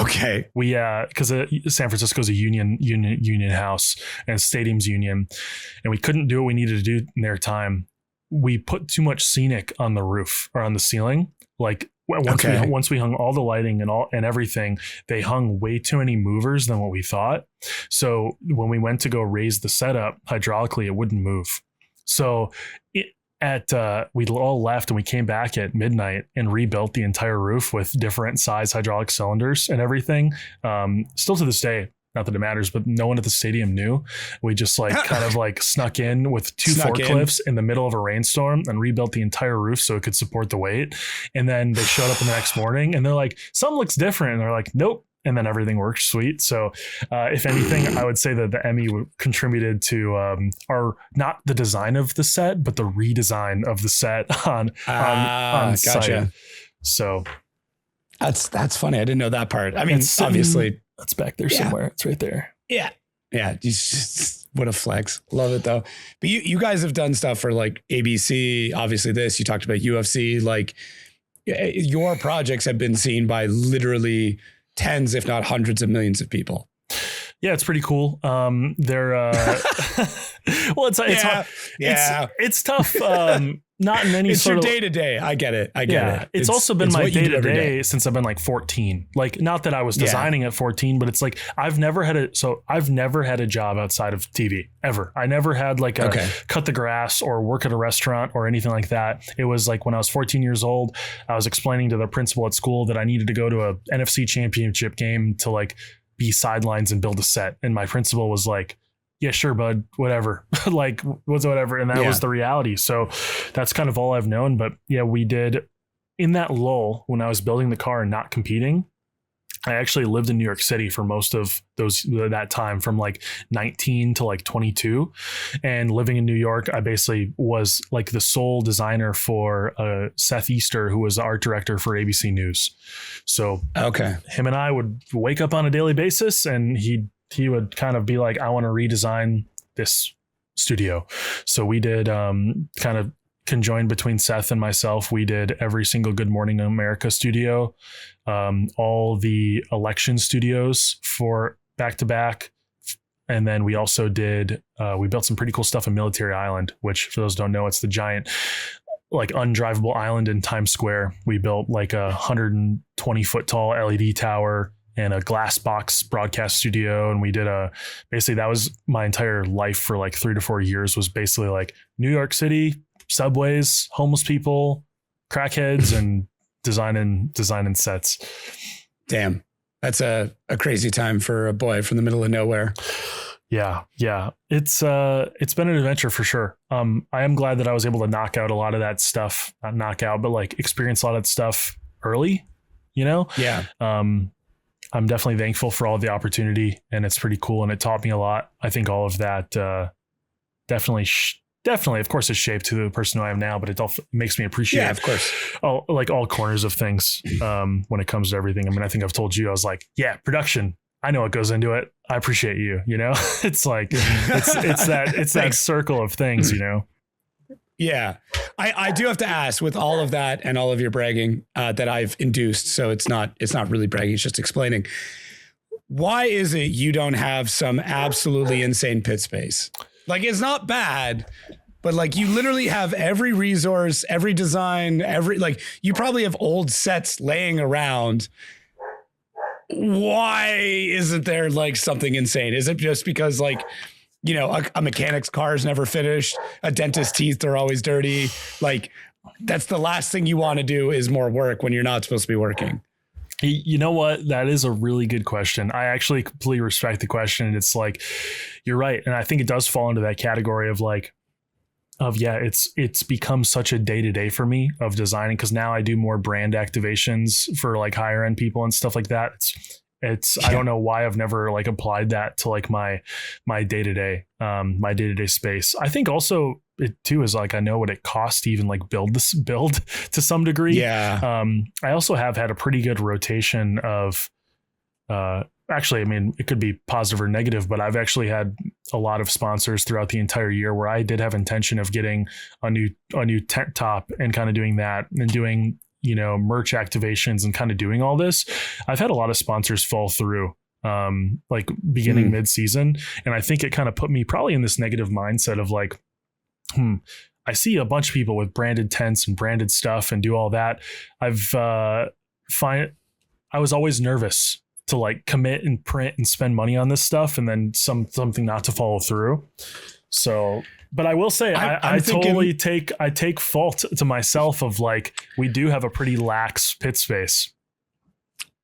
we because San Francisco's a union house and stadium's union, and we couldn't do what we needed to do in their time. We put too much scenic on the roof or on the ceiling. Like once we hung all the lighting and everything, they hung way too many movers than what we thought. So when we went to go raise the setup hydraulically, it wouldn't move. So we all left, and we came back at midnight and rebuilt the entire roof with different size hydraulic cylinders and everything. Still to this day, not that it matters, but no one at the stadium knew. We just like kind of like snuck in with two forklifts in the middle of a rainstorm and rebuilt the entire roof so it could support the weight. And then they showed up in the next morning and they're like, something looks different. And they're like, nope. and then everything worked sweet. So if anything, I would say that the Emmy contributed to our, not the design of the set, but the redesign of the set on gotcha. site. So that's funny. I didn't know that part. I mean, obviously that's back there somewhere. It's right there. Yeah. What a flex. Love it though. But you guys have done stuff for like ABC, obviously this, you talked about UFC, like your projects have been seen by literally tens, if not hundreds of millions of people. Yeah, it's pretty cool. They're well, it's tough. Not in any it's sort your of day to day. I get it. I get it. It's also been my day to day since I've been like 14. Like, not that I was designing at 14, but it's like I've never had a job outside of TV ever. I never had like a cut the grass or work at a restaurant or anything like that. It was like when I was 14 years old, I was explaining to the principal at school that I needed to go to a NFC championship game to like be sidelines and build a set. And my principal was like, yeah, sure, bud, whatever, like whatever. And that was the reality. So that's kind of all I've known. But yeah, we did in that lull when I was building the car and not competing. I actually lived in New York City for most of that time, from like 19 to like 22. And living in New York, I basically was like the sole designer for Seth Easter, who was the art director for ABC News. So him and I would wake up on a daily basis, and he would kind of be like, I want to redesign this studio. So we did kind of conjoined between Seth and myself. We did every single Good Morning America studio, all the election studios for back to back. And then we also did, we built some pretty cool stuff in Military Island, which for those who don't know, it's the giant like undrivable island in Times Square. We built like a 120 foot tall LED tower and a glass box broadcast studio. And we did basically that was my entire life for like 3 to 4 years, was basically like New York City, subways, homeless people, crackheads, and designing sets. Damn. That's a crazy time for a boy from the middle of nowhere. Yeah. It's been an adventure for sure. I am glad that I was able to knock out a lot of that stuff, not knock out, but like experience a lot of that stuff early, you know? Yeah. I'm definitely thankful for all the opportunity, and it's pretty cool. And it taught me a lot. I think all of that definitely, of course, is shaped to the person who I am now, but it makes me appreciate, of course, all corners of things when it comes to everything. I mean, I think I've told you, I was like, yeah, production, I know what goes into it. I appreciate you, you know, it's like, it's that circle of things, you know? Yeah. I do have to ask, with all of that and all of your bragging that I've induced, so it's not really bragging, it's just explaining, why is it you don't have some absolutely insane pit space? Like, it's not bad, but like you literally have every resource, every design, like you probably have old sets laying around. Why isn't there like something insane? Is it just because like, you know, a mechanic's car is never finished, a dentist's teeth are always dirty? Like, that's the last thing you want to do, is more work when you're not supposed to be working. You know what? That is a really good question. I actually completely respect the question. And it's like, you're right. And I think it does fall into that category of like, it's become such a day-to-day for me of designing, because now I do more brand activations for like higher end people and stuff like that. I don't know why I've never like applied that to like my day-to-day space. I think also it too is like, I know what it costs to even like build to some degree. Yeah. I also have had a pretty good rotation of, actually, I mean, it could be positive or negative, but I've actually had a lot of sponsors throughout the entire year where I did have intention of getting a new tent top and kind of doing that and doing, you know, merch activations and kind of doing all this. I've had a lot of sponsors fall through, like beginning mid-season. And I think it kind of put me probably in this negative mindset of like, I see a bunch of people with branded tents and branded stuff and do all that. I was always nervous to like commit and print and spend money on this stuff and then something not to follow through. So, but I will say, I take fault to myself of like, we do have a pretty lax pit space.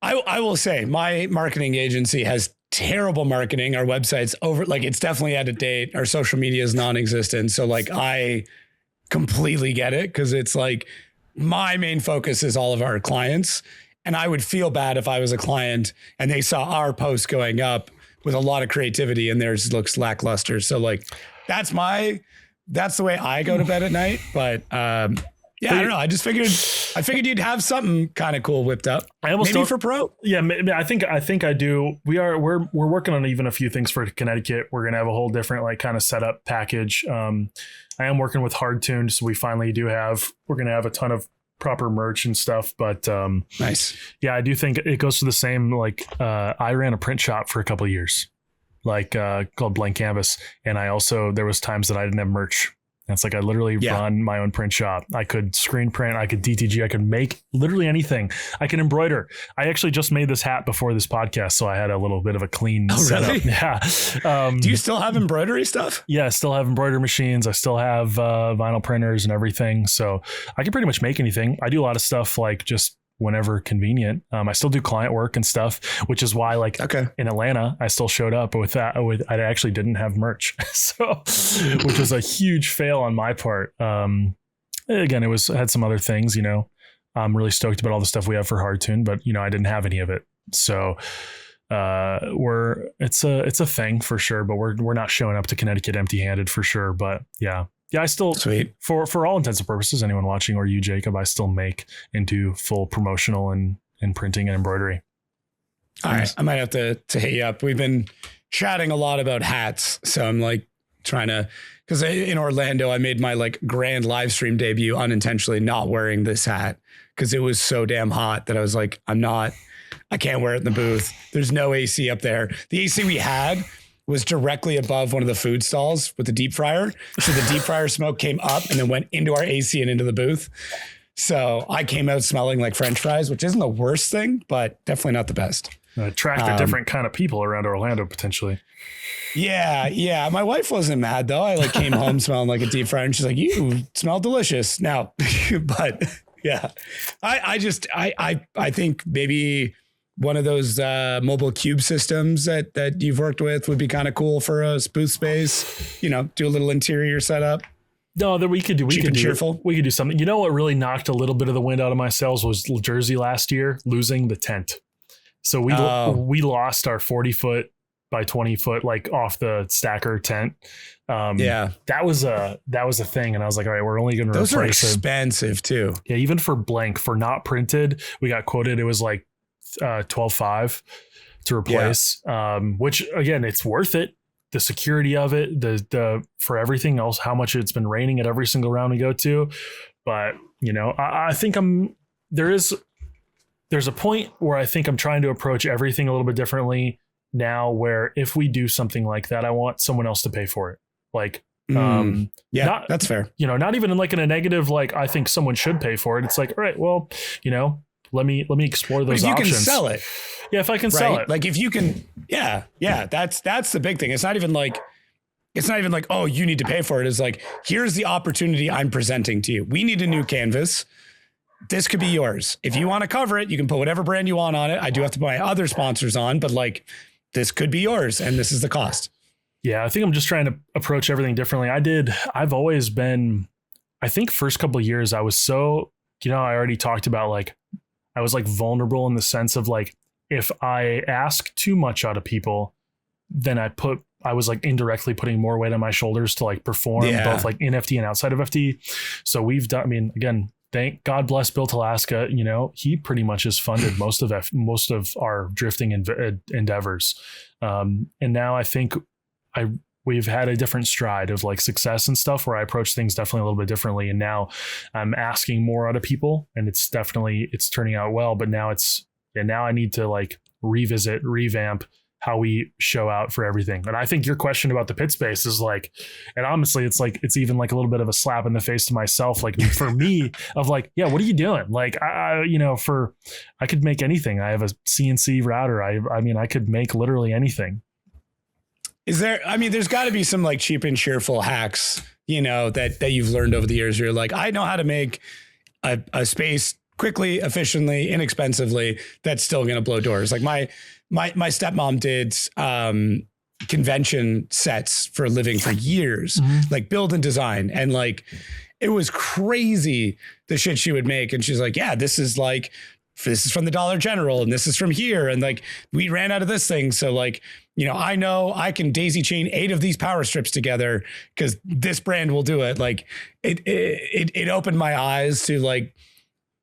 I will say my marketing agency has terrible marketing. Our website's it's definitely out of date. Our social media is non-existent. So like, I completely get it, because it's like my main focus is all of our clients. And I would feel bad if I was a client and they saw our post going up with a lot of creativity and theirs looks lackluster. So like, that's the way I go to bed at night. But I don't know. I figured you'd have something kind of cool whipped up. Maybe for pro. Yeah, I think I do. We're working on even a few things for Connecticut. We're gonna have a whole different like kind of setup package. I am working with hard tuned, so we're gonna have a ton of proper merch and stuff. But nice. Yeah, I do think it goes to the same. Like I ran a print shop for a couple of years, like called Blank Canvas, and there was times that I didn't have merch. And it's like I literally run my own print shop. I could screen print, I could DTG, I could make literally anything. I can embroider. I actually just made this hat before this podcast, so I had a little bit of a clean setup. Really? Yeah. Do you still have embroidery stuff? Yeah, I still have embroidery machines. I still have vinyl printers and everything. So I can pretty much make anything. I do a lot of stuff like just whenever convenient. I still do client work and stuff, which is why in Atlanta, I still showed up I actually didn't have merch. So, which was a huge fail on my part. Again, had some other things, I'm really stoked about all the stuff we have for Hardtune, but I didn't have any of it. So, it's a thing for sure, but we're not showing up to Connecticut empty handed for sure. But yeah, I still, sweet, for all intents and purposes, anyone watching or you, Jacob, I still make into full promotional and printing and embroidery. All right. I might have to hit you up. We've been chatting a lot about hats. So I'm like trying to, because in Orlando, I made my like grand live stream debut unintentionally not wearing this hat because it was so damn hot that I was like, I can't wear it in the booth. There's no AC up there. The AC we had was directly above one of the food stalls with the deep fryer. So the deep fryer smoke came up and then went into our AC and into the booth. So I came out smelling like French fries, which isn't the worst thing, but definitely not the best. Attract a different kind of people around Orlando, potentially. Yeah. My wife wasn't mad though. I came home smelling like a deep fryer and she's like, you smell delicious now. But yeah, I think maybe one of those mobile cube systems that you've worked with would be kind of cool for a booth space, do a little interior setup. No, that we could do. We could do something. You know what really knocked a little bit of the wind out of my sails was Jersey last year, losing the tent. So we lost our 40-foot by 20-foot, like off the stacker tent. That was a thing. And I was like, all right, we're only going to replace it. Those are expensive too. Yeah. Even for blank, for not printed, we got quoted. It was like $12,500 to replace, which again, it's worth it. The security of it, the for everything else, how much it's been raining at every single round we go to. But I think there's a point where I think I'm trying to approach everything a little bit differently now, where if we do something like that, I want someone else to pay for it. Like, that's fair. Not even in a negative, like I think someone should pay for it. It's like, all right, well, let me explore those options. You can sell it. Yeah, if I can sell it. Like if you can, that's the big thing. It's not even like, oh, you need to pay for it. It's like, here's the opportunity I'm presenting to you. We need a new canvas. This could be yours. If you want to cover it, you can put whatever brand you want on it. I do have to put my other sponsors on, but this could be yours and this is the cost. Yeah, I think I'm just trying to approach everything differently. I've always been, I think first couple of years I was so, I already talked about I was vulnerable in the sense of if I ask too much out of people, then I was indirectly putting more weight on my shoulders to perform both in FT and outside of FT. So we've done, again, thank God bless Bill Talaska. He pretty much has funded most of our drifting endeavors. And now I think we've had a different stride of success and stuff where I approach things definitely a little bit differently. And now I'm asking more out of people and it's turning out well, but now I need to revamp how we show out for everything. And I think your question about the pit space is and honestly, it's even a little bit of a slap in the face to myself. For me of yeah, what are you doing? I could make anything. I have a CNC router. I could make literally anything. Is there, there's gotta be some cheap and cheerful hacks, that you've learned over the years. You're I know how to make a space quickly, efficiently, inexpensively, that's still going to blow doors. My stepmom did convention sets for a living for years, build and design. And it was crazy the shit she would make. And she's yeah, this is this is from the Dollar General and this is from here. And like, we ran out of this thing. So like, you know I can daisy chain 8 of these power strips together because this brand will do it. Like it opened my eyes to like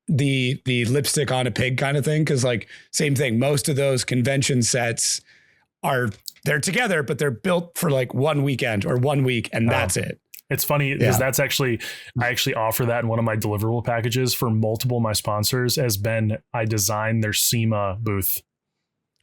the lipstick on a pig kind of thing. Cause like same thing. Most of those convention sets they're together, but they're built for like 1 weekend or 1 week. And that's it. It's funny because I actually offer that in one of my deliverable packages for multiple of my sponsors has been, I designed their SEMA booth.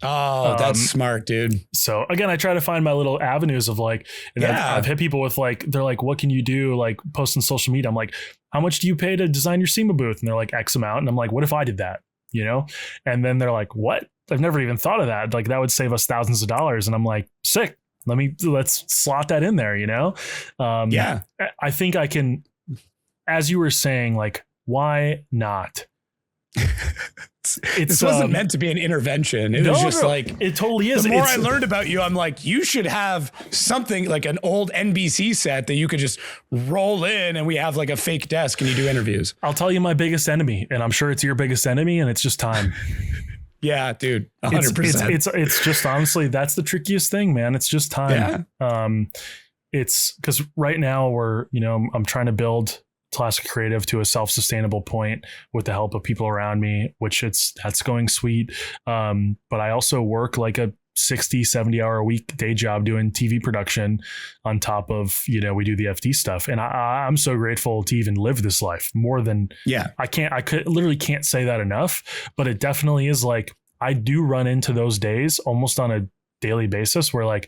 Oh, that's smart, dude. So again, I try to find my little avenues of like, and I've hit people with like, they're like, what can you do? Like post on social media. I'm like, how much do you pay to design your SEMA booth? And they're like X amount. And I'm like, what if I did that? You know? And then they're like, what? I've never even thought of that. Like that would save us thousands of dollars. And I'm like, sick. Let's slot that in there, you know? I think I can, as you were saying, like, why not? This wasn't meant to be an intervention. It was just like, it totally is. The more I learned about you, I'm like, you should have something like an old NBC set that you could just roll in and we have like a fake desk and you do interviews. I'll tell you my biggest enemy, and I'm sure it's your biggest enemy, and it's just time. Yeah, dude, 100%. It's just honestly, that's the trickiest thing, man. It's just time. Yeah. It's because right now I'm trying to build Talaska Creative to a self-sustainable point with the help of people around me, which that's going sweet. But I also work like a 60, 70 hour a week day job doing TV production on top of, we do the FD stuff. And I'm so grateful to even live this life more than I literally can't say that enough, but it definitely is like, I do run into those days almost on a daily basis where like,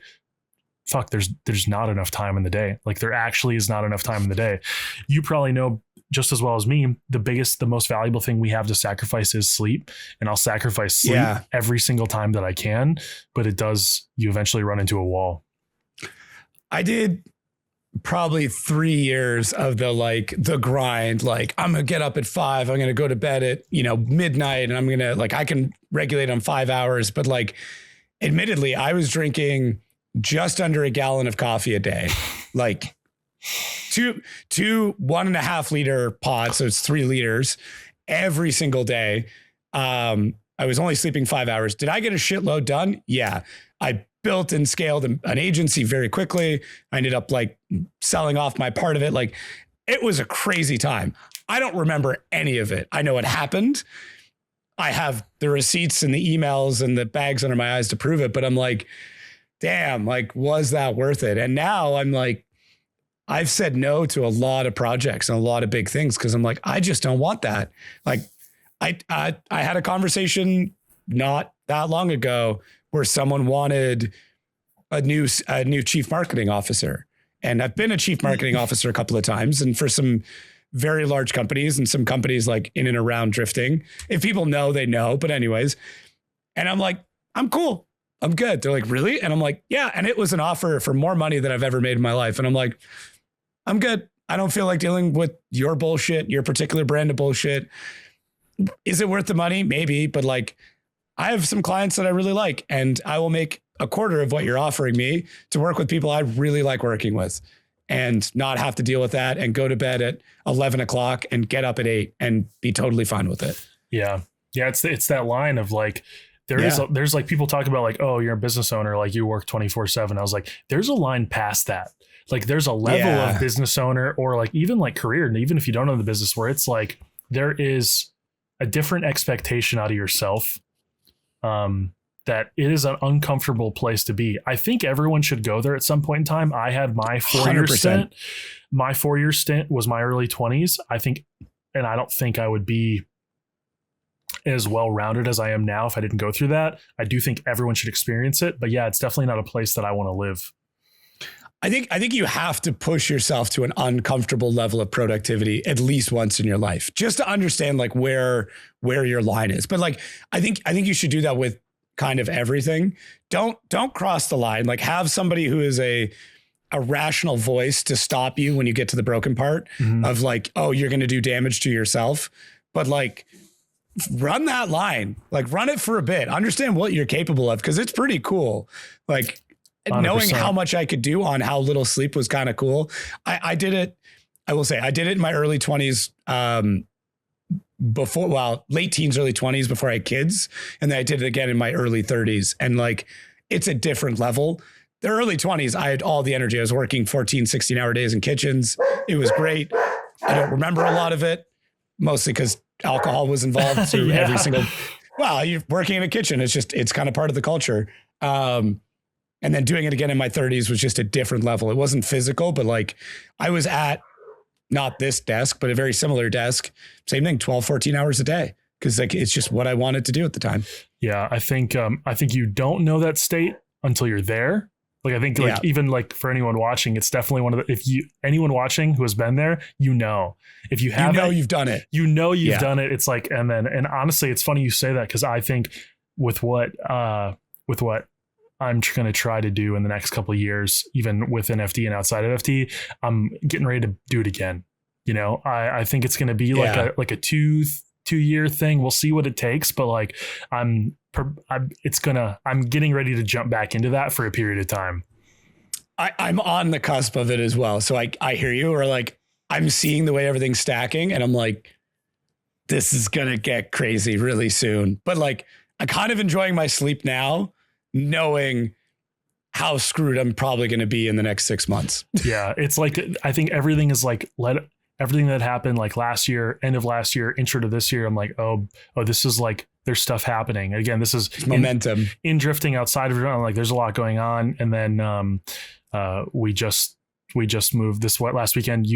fuck, there's not enough time in the day. Like there actually is not enough time in the day. You probably know just as well as me, the most valuable thing we have to sacrifice is sleep. And I'll sacrifice sleep every single time that I can, but you eventually run into a wall. I did probably 3 years of the grind. Like I'm going to get up at 5. I'm going to go to bed at, midnight, and I'm going to I can regulate on 5 hours. But like, admittedly, I was drinking just under a gallon of coffee a day, like two 1.5 liter pods. So it's 3 liters every single day. I was only sleeping 5 hours. Did I get a shitload done? Yeah. I built and scaled an agency very quickly. I ended up selling off my part of it. Like it was a crazy time. I don't remember any of it. I know it happened. I have the receipts and the emails and the bags under my eyes to prove it. But I'm like, damn, was that worth it? And now I'm like, I've said no to a lot of projects and a lot of big things because I'm like, I just don't want that. Like I had a conversation not that long ago where someone wanted a new chief marketing officer. And I've been a chief marketing officer a couple of times, and for some very large companies and some companies like in and around drifting. If people know, they know. But anyways, and I'm like, I'm cool. I'm good. They're like, really? And I'm like, yeah. And it was an offer for more money than I've ever made in my life. And I'm like, I'm good. I don't feel like dealing with your bullshit, your particular brand of bullshit. Is it worth the money? Maybe. But I have some clients that I really like, and I will make a quarter of what you're offering me to work with people I really like working with and not have to deal with that and go to bed at 11 o'clock and get up at 8 and be totally fine with it. Yeah. Yeah. It's that line of there's people talk about oh, you're a business owner, you work 24/7. I was like, there's a line past that. There's a level of business owner or even career. And even if you don't know the business, where it's there is a different expectation out of yourself. That it is an uncomfortable place to be. I think everyone should go there at some point in time. I had my 4-year stint. My 4-year stint was my early 20s. I think, and I don't think I would be as well-rounded as I am now if I didn't go through that. I do think everyone should experience it, but yeah, it's definitely not a place that I want to live. I think you have to push yourself to an uncomfortable level of productivity at least once in your life, just to understand where your line is. But I think you should do that with kind of everything. Don't cross the line. Have somebody who is a rational voice to stop you when you get to the broken part of oh, you're going to do damage to yourself. But run that line, run it for a bit, understand what you're capable of. 'Cause it's pretty cool. 100%. Knowing how much I could do on how little sleep was kind of cool. I did it. I will say I did it in my early 20s. late teens, early 20s before I had kids. And then I did it again in my early 30s. And like, it's a different level. The early 20s, I had all the energy. I was working 14, 16-hour days in kitchens. It was great. I don't remember a lot of it, mostly because alcohol was involved through every single, you're working in a kitchen. It's kind of part of the culture. And then doing it again in my 30s was just a different level. It wasn't physical, but like I was at not this desk, but a very similar desk. Same thing, 12, 14 hours a day. Cause like, it's just what I wanted to do at the time. Yeah. I think you don't know that state until you're there. Like, I think like even like for anyone watching, it's definitely one of the, anyone watching who has been there, if you have, you've done it, you've done it. It's like, and honestly, it's funny you say that. Cause I think with what I'm going to try to do in the next couple of years, even within FD and outside of FD, I'm getting ready to do it again. I think it's going to be like a 2-year thing. We'll see what it takes, but like I'm getting ready to jump back into that for a period of time. I'm on the cusp of it as well. So I hear you, or like I'm seeing the way everything's stacking and I'm like, this is going to get crazy really soon. But like, I'm kind of enjoying my sleep now, knowing how screwed I'm probably going to be in the next 6 months. Yeah. It's like, I think everything is like, everything that happened like last year, end of last year, intro to this year, I'm like, oh, this is like, there's stuff happening. Again, this is momentum in drifting outside of it. I'm like, there's a lot going on. And then we just moved last weekend,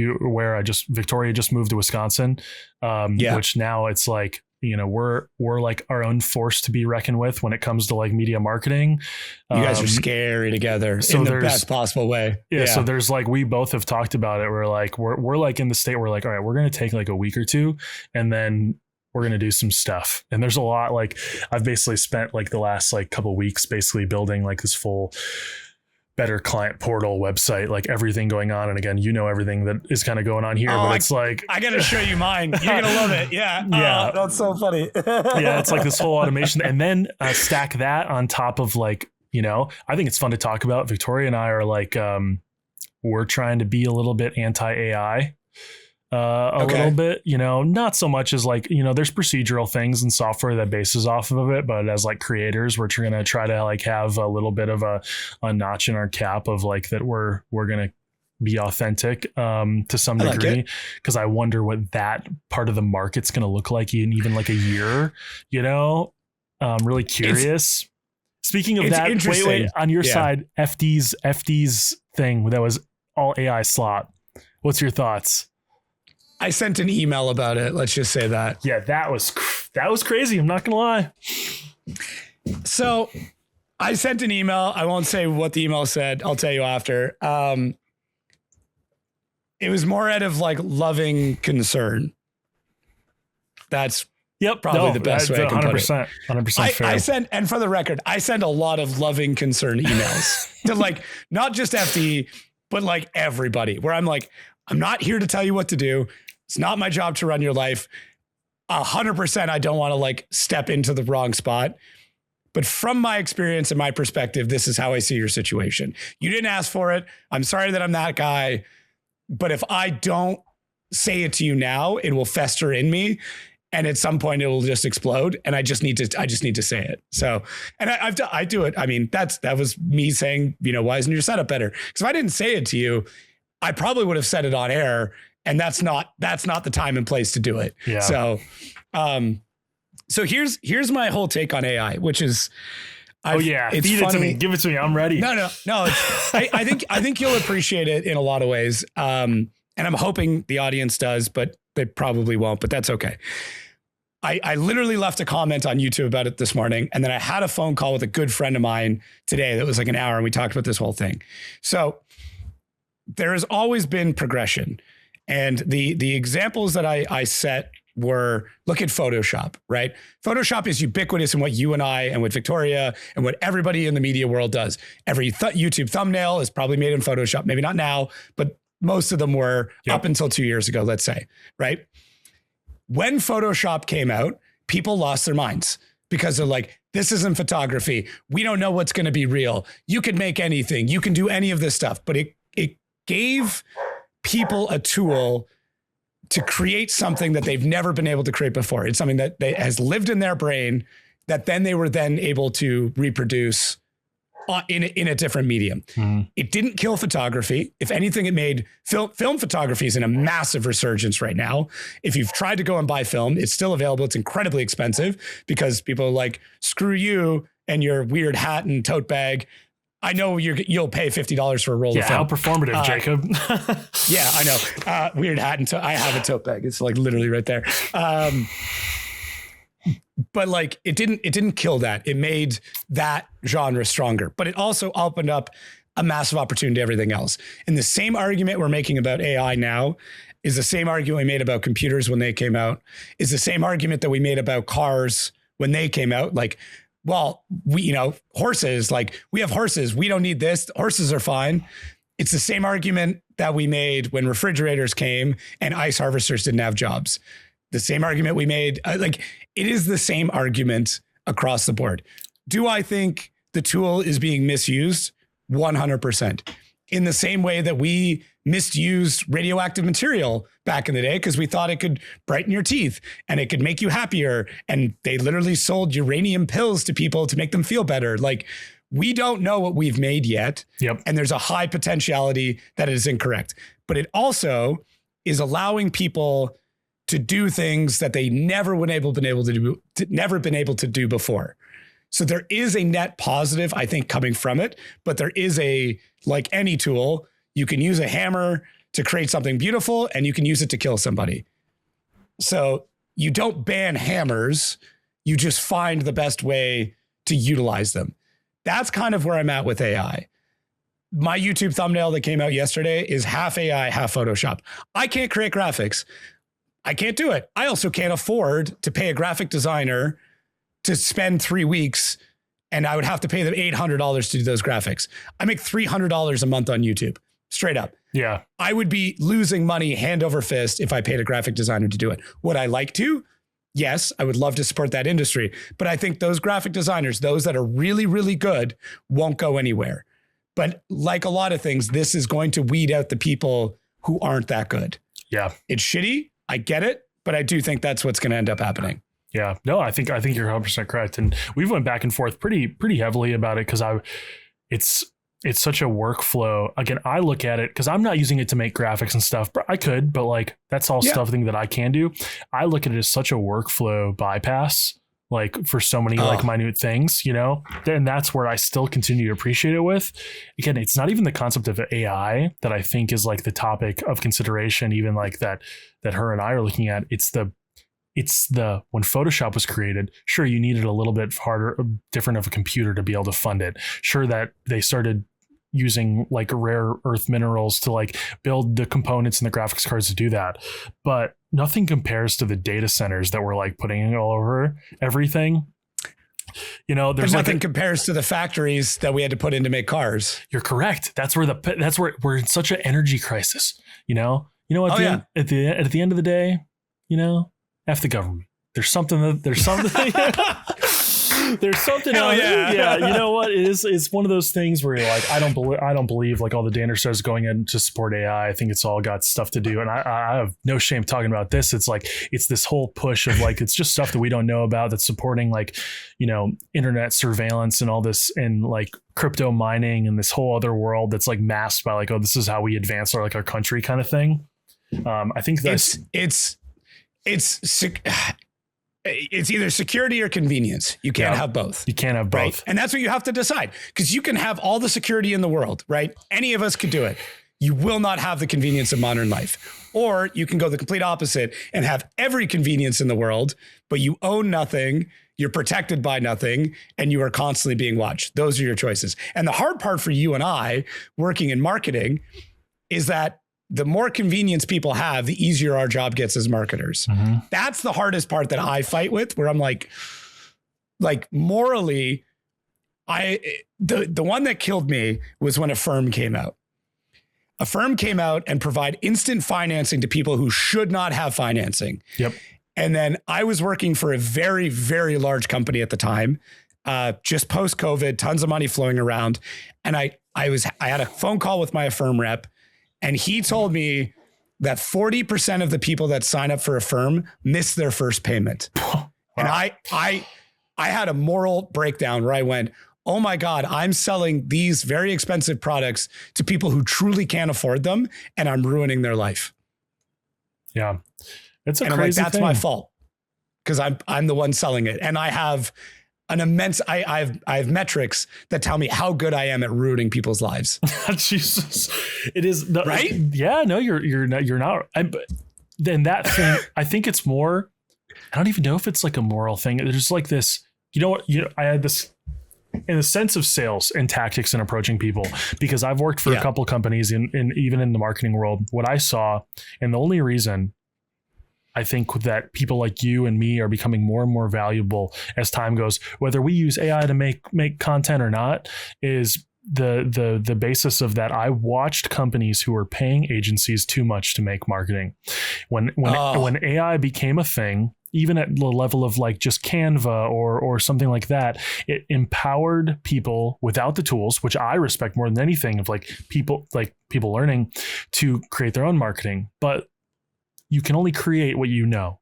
Victoria just moved to Wisconsin, which now it's like, we're like our own force to be reckoned with when it comes to like media marketing. You guys are scary together in the best possible way. Yeah. So there's like, we both have talked about it. We're like, we're like in the state, we're like, all right, we're going to take like a week or two and then we're going to do some stuff. And there's a lot, like I've basically spent like the last like couple of weeks basically building like this full better client portal website, like everything going on. And again, everything that is kind of going on here, but it's like, I got to show you mine. You're going to love it. Yeah. Yeah. That's so funny. Yeah. It's like this whole automation and then stack that on top of like, I think it's fun to talk about. Victoria and I are like, we're trying to be a little bit anti-AI. A little bit, not so much as like, there's procedural things and software that bases off of it, but as like creators, we're going to try to like have a little bit of a notch in our cap of like that we're going to be authentic to some degree, because I wonder what that part of the market's going to look like in even like a year, I'm really curious. Speaking of that, wait, on your side, FD's thing that was all AI slot. What's your thoughts? I sent an email about it. Let's just say that. Yeah, that was crazy. I'm not going to lie. So I sent an email. I won't say what the email said. I'll tell you after. It was more out of like loving concern. That's probably the best way I can put it. 100% fair. I sent, and for the record, I send a lot of loving concern emails to like, not just FD, but like everybody, where I'm like, I'm not here to tell you what to do. It's not my job to run your life. 100%. I don't want to like step into the wrong spot. But from my experience and my perspective, this is how I see your situation. You didn't ask for it. I'm sorry that I'm that guy. But if I don't say it to you now, it will fester in me. And at some point it will just explode. And I just need to say it. So, and I do it. I mean, that was me saying, why isn't your setup better? Because if I didn't say it to you, I probably would have said it on air, and that's not the time and place to do it. Yeah. So, so here's my whole take on AI, which is, feed it to me, give it to me. I'm ready. No. I think you'll appreciate it in a lot of ways. And I'm hoping the audience does, but they probably won't, but that's okay. I literally left a comment on YouTube about it this morning. And then I had a phone call with a good friend of mine today that was like an hour, and we talked about this whole thing. So there has always been progression. And the examples that I set were, look at Photoshop, right? Photoshop is ubiquitous in what you and I and what Victoria and what everybody in the media world does. Every YouTube thumbnail is probably made in Photoshop. Maybe not now, but most of them were up until 2 years ago, let's say, right? When Photoshop came out, people lost their minds because they're like, this isn't photography. We don't know what's going to be real. You can make anything. You can do any of this stuff. But it gave people a tool to create something that they've never been able to create before. It's something that has lived in their brain that then they were then able to reproduce in a different medium. It didn't kill photography. If anything, it made film photography is in a massive resurgence right now. If you've tried to go and buy film, it's still available. It's incredibly expensive because people are like, screw you and your weird hat and tote bag. I know you'll pay $50 for a roll of film. How performative, Jacob. Yeah, I know. Weird hat and I have a tote bag. It's like literally right there. But like it didn't kill that. It made that genre stronger, but it also opened up a massive opportunity to everything else. And the same argument we're making about AI now is the same argument we made about computers when they came out, is the same argument that we made about cars when they came out. Like, well, horses, like we have horses. We don't need this. Horses are fine. It's the same argument that we made when refrigerators came and ice harvesters didn't have jobs. The same argument we made, it is the same argument across the board. Do I think the tool is being misused? 100%. In the same way that we misused radioactive material back in the day because we thought it could brighten your teeth and it could make you happier. And they literally sold uranium pills to people to make them feel better. Like, we don't know what we've made yet. Yep. And there's a high potentiality that it is incorrect. But it also is allowing people to do things that they never been able to do before. So there is a net positive, I think, coming from it, but there is like any tool, you can use a hammer to create something beautiful and you can use it to kill somebody. So you don't ban hammers, you just find the best way to utilize them. That's kind of where I'm at with AI. My YouTube thumbnail that came out yesterday is half AI, half Photoshop. I can't create graphics. I can't do it. I also can't afford to pay a graphic designer to spend 3 weeks, and I would have to pay them $800 to do those graphics. I make $300 a month on YouTube, straight up. Yeah. I would be losing money hand over fist if I paid a graphic designer to do it. Would I like to? Yes, I would love to support that industry. But I think those graphic designers, those that are really, really good, won't go anywhere. But like a lot of things, this is going to weed out the people who aren't that good. Yeah. It's shitty. I get it, but I do think that's what's going to end up happening. Yeah, no, I think you're 100% correct. And we've went back and forth pretty heavily about it because it's such a workflow. Again, I look at it because I'm not using it to make graphics and stuff, but I could, but like that's all stuffing that I can do. I look at it as such a workflow bypass, like for so many like minute things, then that's where I still continue to appreciate it with. Again, it's not even the concept of AI that I think is like the topic of consideration, even like that her and I are looking at. It's the when Photoshop was created, sure, you needed a little bit different of a computer to be able to fund it. Sure, that they started using like rare earth minerals to like build the components and the graphics cards to do that. But nothing compares to the data centers that we're like putting it all over everything. There's nothing compares to the factories that we had to put in to make cars. You're correct. That's where we're in such an energy crisis. At the end of the day, F the government. There's something there's something out there. Yeah. You know what? It's one of those things where you're like, I don't believe like all the Danner says going in to support AI. I think it's all got stuff to do. And I have no shame talking about this. It's like, it's this whole push of like, it's just stuff that we don't know about that's supporting like, internet surveillance and all this and like crypto mining and this whole other world that's like masked by like, oh, this is how we advance our country kind of thing. I think that's it's either security or convenience. You can't have both. You can't have both. Right? And that's what you have to decide, because you can have all the security in the world, right? Any of us could do it. You will not have the convenience of modern life. Or you can go the complete opposite and have every convenience in the world, but you own nothing, you're protected by nothing, and you are constantly being watched. Those are your choices. And the hard part for you and I working in marketing is that the more convenience people have, the easier our job gets as marketers. Mm-hmm. That's the hardest part that I fight with, where I'm like morally, the one that killed me was when Affirm came out. Affirm came out and provide instant financing to people who should not have financing. Yep. And then I was working for a very, very large company at the time, just post-COVID, tons of money flowing around. And I had a phone call with my Affirm rep, and he told me that 40% of the people that sign up for a firm miss their first payment. Wow. And I had a moral breakdown where I went, oh my God, I'm selling these very expensive products to people who truly can't afford them, and I'm ruining their life. Yeah. It's a and crazy I'm like, that's my fault because I'm the one selling it. And I have an immense, I have metrics that tell me how good I am at ruining people's lives. Jesus. It is right. Yeah, no, you're not. Then that thing, I think it's more, I don't even know if it's like a moral thing. There's like this, I had this in the sense of sales and tactics and approaching people, because I've worked for a couple companies in even in the marketing world. What I saw, and the only reason I think that people like you and me are becoming more and more valuable as time goes, whether we use AI to make content or not, is the basis of that. I watched companies who were paying agencies too much to make marketing. When AI became a thing, even at the level of like just Canva or something like that, it empowered people without the tools, which I respect more than anything, of people learning to create their own marketing. But you can only create what you know,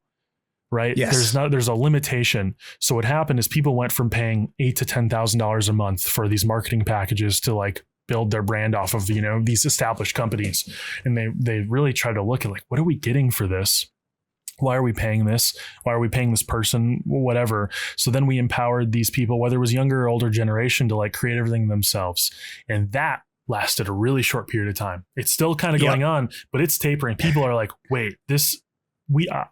right? Yes. There's a limitation. So what happened is people went from paying $8,000 to $10,000 a month for these marketing packages to like build their brand off of, these established companies. And they really try to look at like, what are we getting for this? Why are we paying this? Why are we paying this person? Whatever. So then we empowered these people, whether it was younger or older generation, to like create everything themselves. And that lasted a really short period of time. It's still kind of going on, but it's tapering. People are like, wait,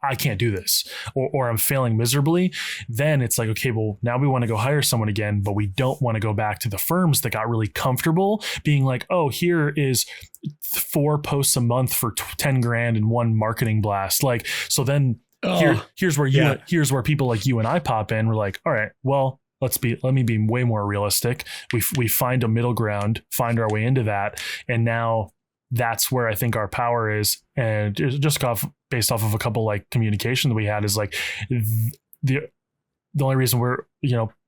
I can't do this, or I'm failing miserably. Then it's like, okay, well, now we want to go hire someone again, but we don't want to go back to the firms that got really comfortable being like, oh, here is 4 posts a month for 10 grand and 1 marketing blast. Like, so then here's where people like you and I pop in. We're like, all right, well, let me be way more realistic. We find a middle ground, find our way into that. And now that's where I think our power is. And just based off of a couple like communication that we had, is like the only reason we're,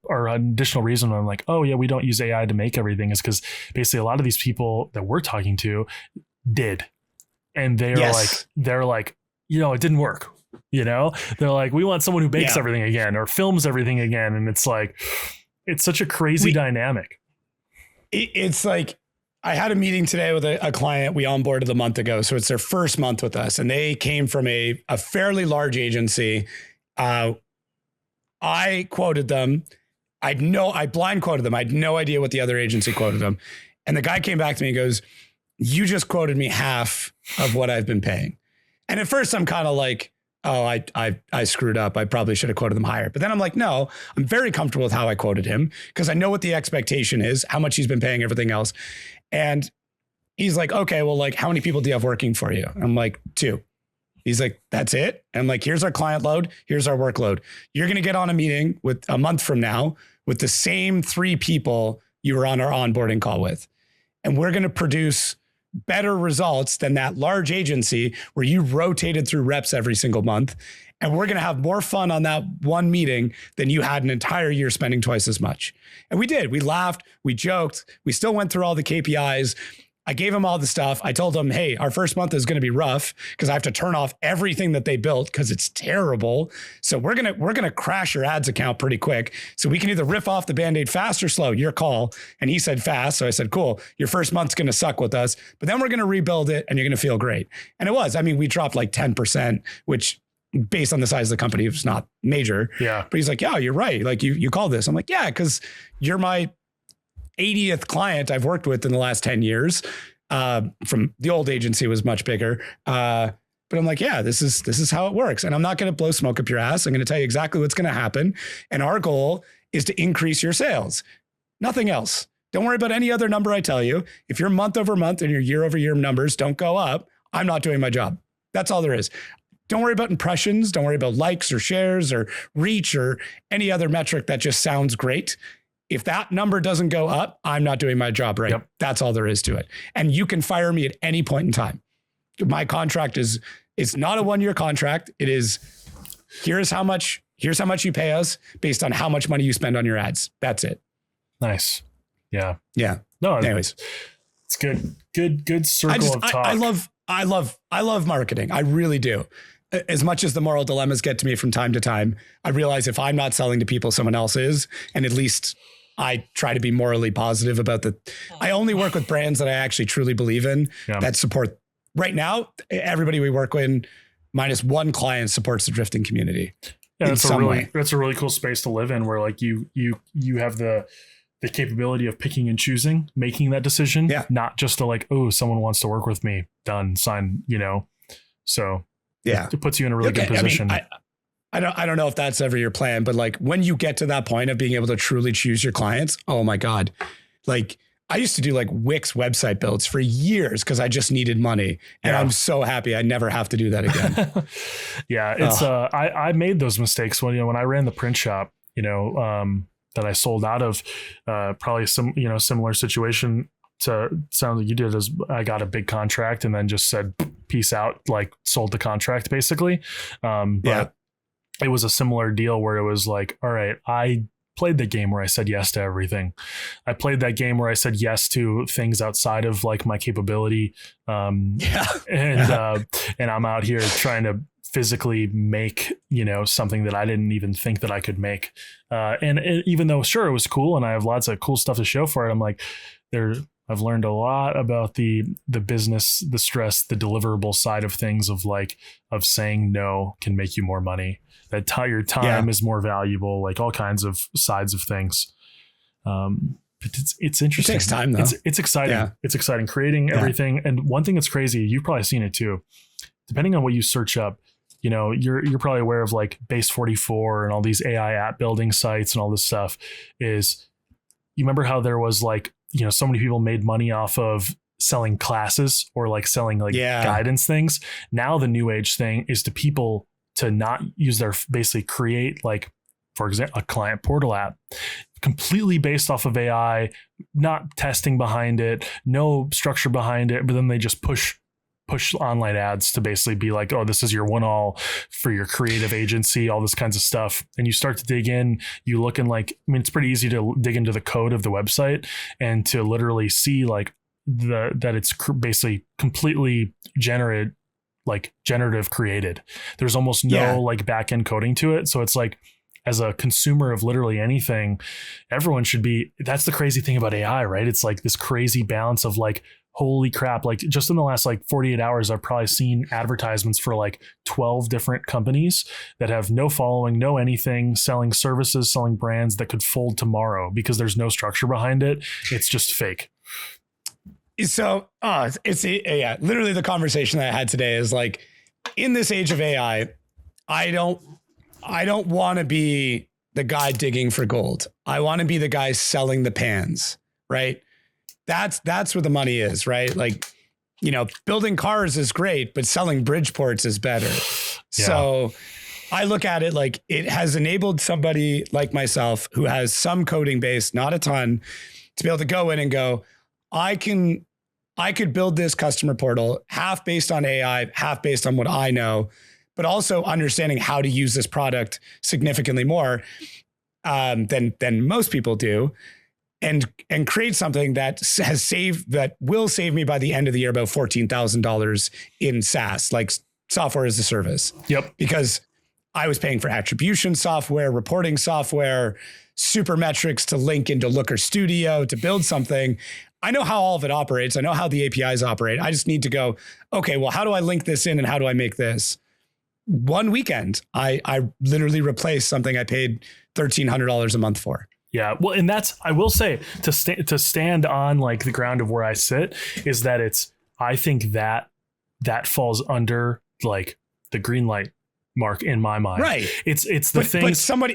or an additional reason I'm like, oh yeah, we don't use AI to make everything, is because basically a lot of these people that we're talking to did. And they're like, it didn't work. They're like, we want someone who makes everything again or films everything again. And it's like, it's such a crazy dynamic. It's like, I had a meeting today with a client we onboarded a month ago. So it's their first month with us, and they came from a fairly large agency. I quoted them. I blind quoted them. I had no idea what the other agency quoted them. And the guy came back to me and goes, you just quoted me half of what I've been paying. And at first I'm kind of like, oh, I screwed up. I probably should have quoted them higher. But then I'm like, no, I'm very comfortable with how I quoted him, because I know what the expectation is, how much he's been paying, everything else. And he's like, okay, well, like, how many people do you have working for you? I'm like, 2. He's like, that's it? And I'm like, here's our client load. Here's our workload. You're going to get on a meeting with a month from now with the same 3 people you were on our onboarding call with. And we're going to produce better results than that large agency where you rotated through reps every single month. And we're going to have more fun on that one meeting than you had an entire year spending twice as much. And we did. We laughed. We joked. We still went through all the KPIs. I gave him all the stuff. I told him, hey, our first month is going to be rough because I have to turn off everything that they built because it's terrible. So we're going to crash your ads account pretty quick. So we can either rip off the Band-Aid fast or slow, your call. And he said fast. So I said, cool, your first month's going to suck with us, but then we're going to rebuild it and you're going to feel great. And it was. I mean, we dropped like 10%, which based on the size of the company, it's not major. Yeah. But he's like, yeah, you're right. Like you called this. I'm like, yeah, because you're my 80th client I've worked with in the last 10 years. From the old agency was much bigger. But I'm like, yeah, this is how it works. And I'm not going to blow smoke up your ass. I'm going to tell you exactly what's going to happen. And our goal is to increase your sales. Nothing else. Don't worry about any other number I tell you. If your month over month and your year over year numbers don't go up, I'm not doing my job. That's all there is. Don't worry about impressions. Don't worry about likes or shares or reach or any other metric that just sounds great. If that number doesn't go up, I'm not doing my job right. Yep. That's all there is to it. And you can fire me at any point in time. My contract it's not a 1-year contract. It is, here's how much you pay us based on how much money you spend on your ads. That's it. Nice. Yeah. Yeah. No, anyways, it's good. Good circle of talk. I love marketing. I really do. As much as the moral dilemmas get to me from time to time, I realize if I'm not selling to people, someone else is. And at least I try to be morally positive about I only work with brands that I actually truly believe in that support. Right now, everybody we work with, minus one client, supports the drifting community. Yeah, that's a really cool space to live in, where like you have the capability of picking and choosing, making that decision, not just to like, oh, someone wants to work with me, done, sign, So it puts you in a really good position. I don't know if that's ever your plan, but like when you get to that point of being able to truly choose your clients, oh my God. Like I used to do like Wix website builds for years because I just needed money. And I'm so happy I never have to do that again. It's I made those mistakes when I ran the print shop, that I sold out of, probably some, similar situation to sound like you did, as I got a big contract and then just said, peace out, like sold the contract basically. But it was a similar deal where it was like, all right, I played the game where I said yes to everything. I played that game where I said yes to things outside of like my capability. And I'm out here trying to physically make, something that I didn't even think that I could make. Even though sure, it was cool and I have lots of cool stuff to show for it, I'm like, I've learned a lot about the business, the stress, the deliverable side of things of saying no can make you more money. That your time is more valuable, like all kinds of sides of things. But it's interesting. It takes time though. It's exciting. Yeah. It's exciting creating everything. And one thing that's crazy, you've probably seen it too. Depending on what you search up, you're probably aware of like Base 44 and all these AI app building sites and all this stuff. Is you remember how there was like, so many people made money off of selling classes or like selling like guidance things. Now the new age thing is to people to not use basically create like, for example, a client portal app completely based off of AI, not testing behind it, no structure behind it, but then they just push online ads to basically be like, oh, this is your one all for your creative agency, all this kinds of stuff. And you start to dig in, you look in like, it's pretty easy to dig into the code of the website and to literally see like that it's basically completely generative created. There's almost no like back end coding to it. So it's like, as a consumer of literally anything, everyone should be, that's the crazy thing about AI, right? It's like this crazy balance of like, holy crap. Like just in the last like 48 hours, I've probably seen advertisements for like 12 different companies that have no following, no anything, selling services, selling brands that could fold tomorrow because there's no structure behind it. It's just fake. So literally the conversation that I had today is like, in this age of AI, I don't want to be the guy digging for gold. I want to be the guy selling the pans, right? That's where the money is, right? Like, building cars is great, but selling Bridgeports is better. Yeah. So I look at it like it has enabled somebody like myself who has some coding base, not a ton, to be able to go in and go, I could build this customer portal half based on AI, half based on what I know, but also understanding how to use this product significantly more than most people do, and create something that will save me by the end of the year about $14,000 in SaaS, like software as a service. Yep. Because I was paying for attribution software, reporting software, super metrics to link into Looker Studio to build something. I know how all of it operates. I know how the APIs operate. I just need to go, okay, well, how do I link this in and how do I make this? One weekend, I literally replaced something I paid $1,300 a month for. Yeah. Well, and that's, I will say to stand on like the ground of where I sit is that I think that falls under like the green light mark in my mind. Right. It's the thing.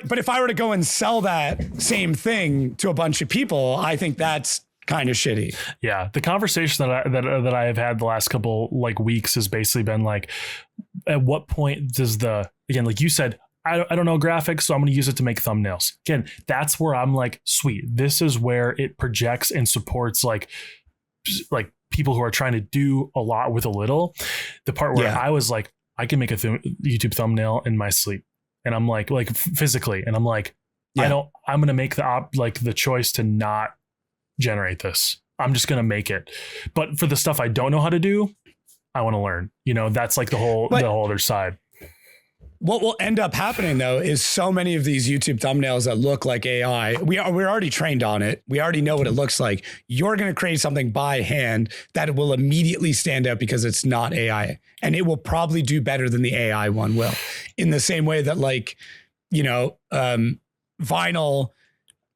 But if I were to go and sell that same thing to a bunch of people, I think that's kind of shitty. Yeah. The conversation that I have had the last couple like weeks has basically been like, at what point does again, like you said, I don't know graphics, so I'm going to use it to make thumbnails. Again, that's where I'm like, sweet. This is where it projects and supports like people who are trying to do a lot with a little. The part where I was like, I can make a YouTube thumbnail in my sleep, and I'm like physically, and I'm like, I'm going to make the choice to not generate this. I'm just going to make it. But for the stuff I don't know how to do, I want to learn. You know, that's like the whole other side. What will end up happening though is so many of these YouTube thumbnails that look like AI, we're already trained on it. We already know what it looks like. You're going to create something by hand that will immediately stand out because it's not AI, and it will probably do better than the AI one will. In the same way that, like, you know, vinyl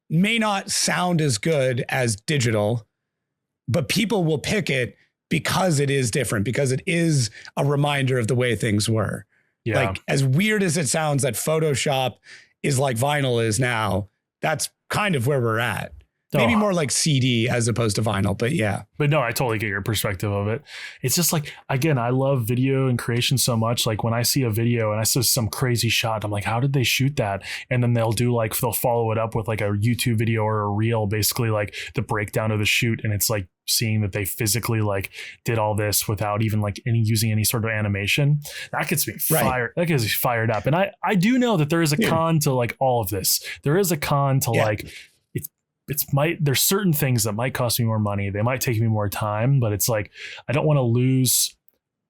may not sound as good as digital, but people will pick it because it is different, because it is a reminder of the way things were. Yeah. Like, as weird as it sounds that Photoshop is like vinyl is now, that's kind of where we're at. Maybe more like CD as opposed to vinyl, but yeah. But no, I totally get your perspective of it. It's just like, again, I love video and creation so much. Like when I see a video and I see some crazy shot, I'm like, how did they shoot that? And then they'll follow it up with like a YouTube video or a reel, basically like the breakdown of the shoot. And it's like seeing that they physically like did all this without even like using any sort of animation. That gets me fired. That gets me fired up. And I do know that there is a con to like all of this. There is a con to like, there's certain things that might cost me more money. They might take me more time, but it's like, I don't want to lose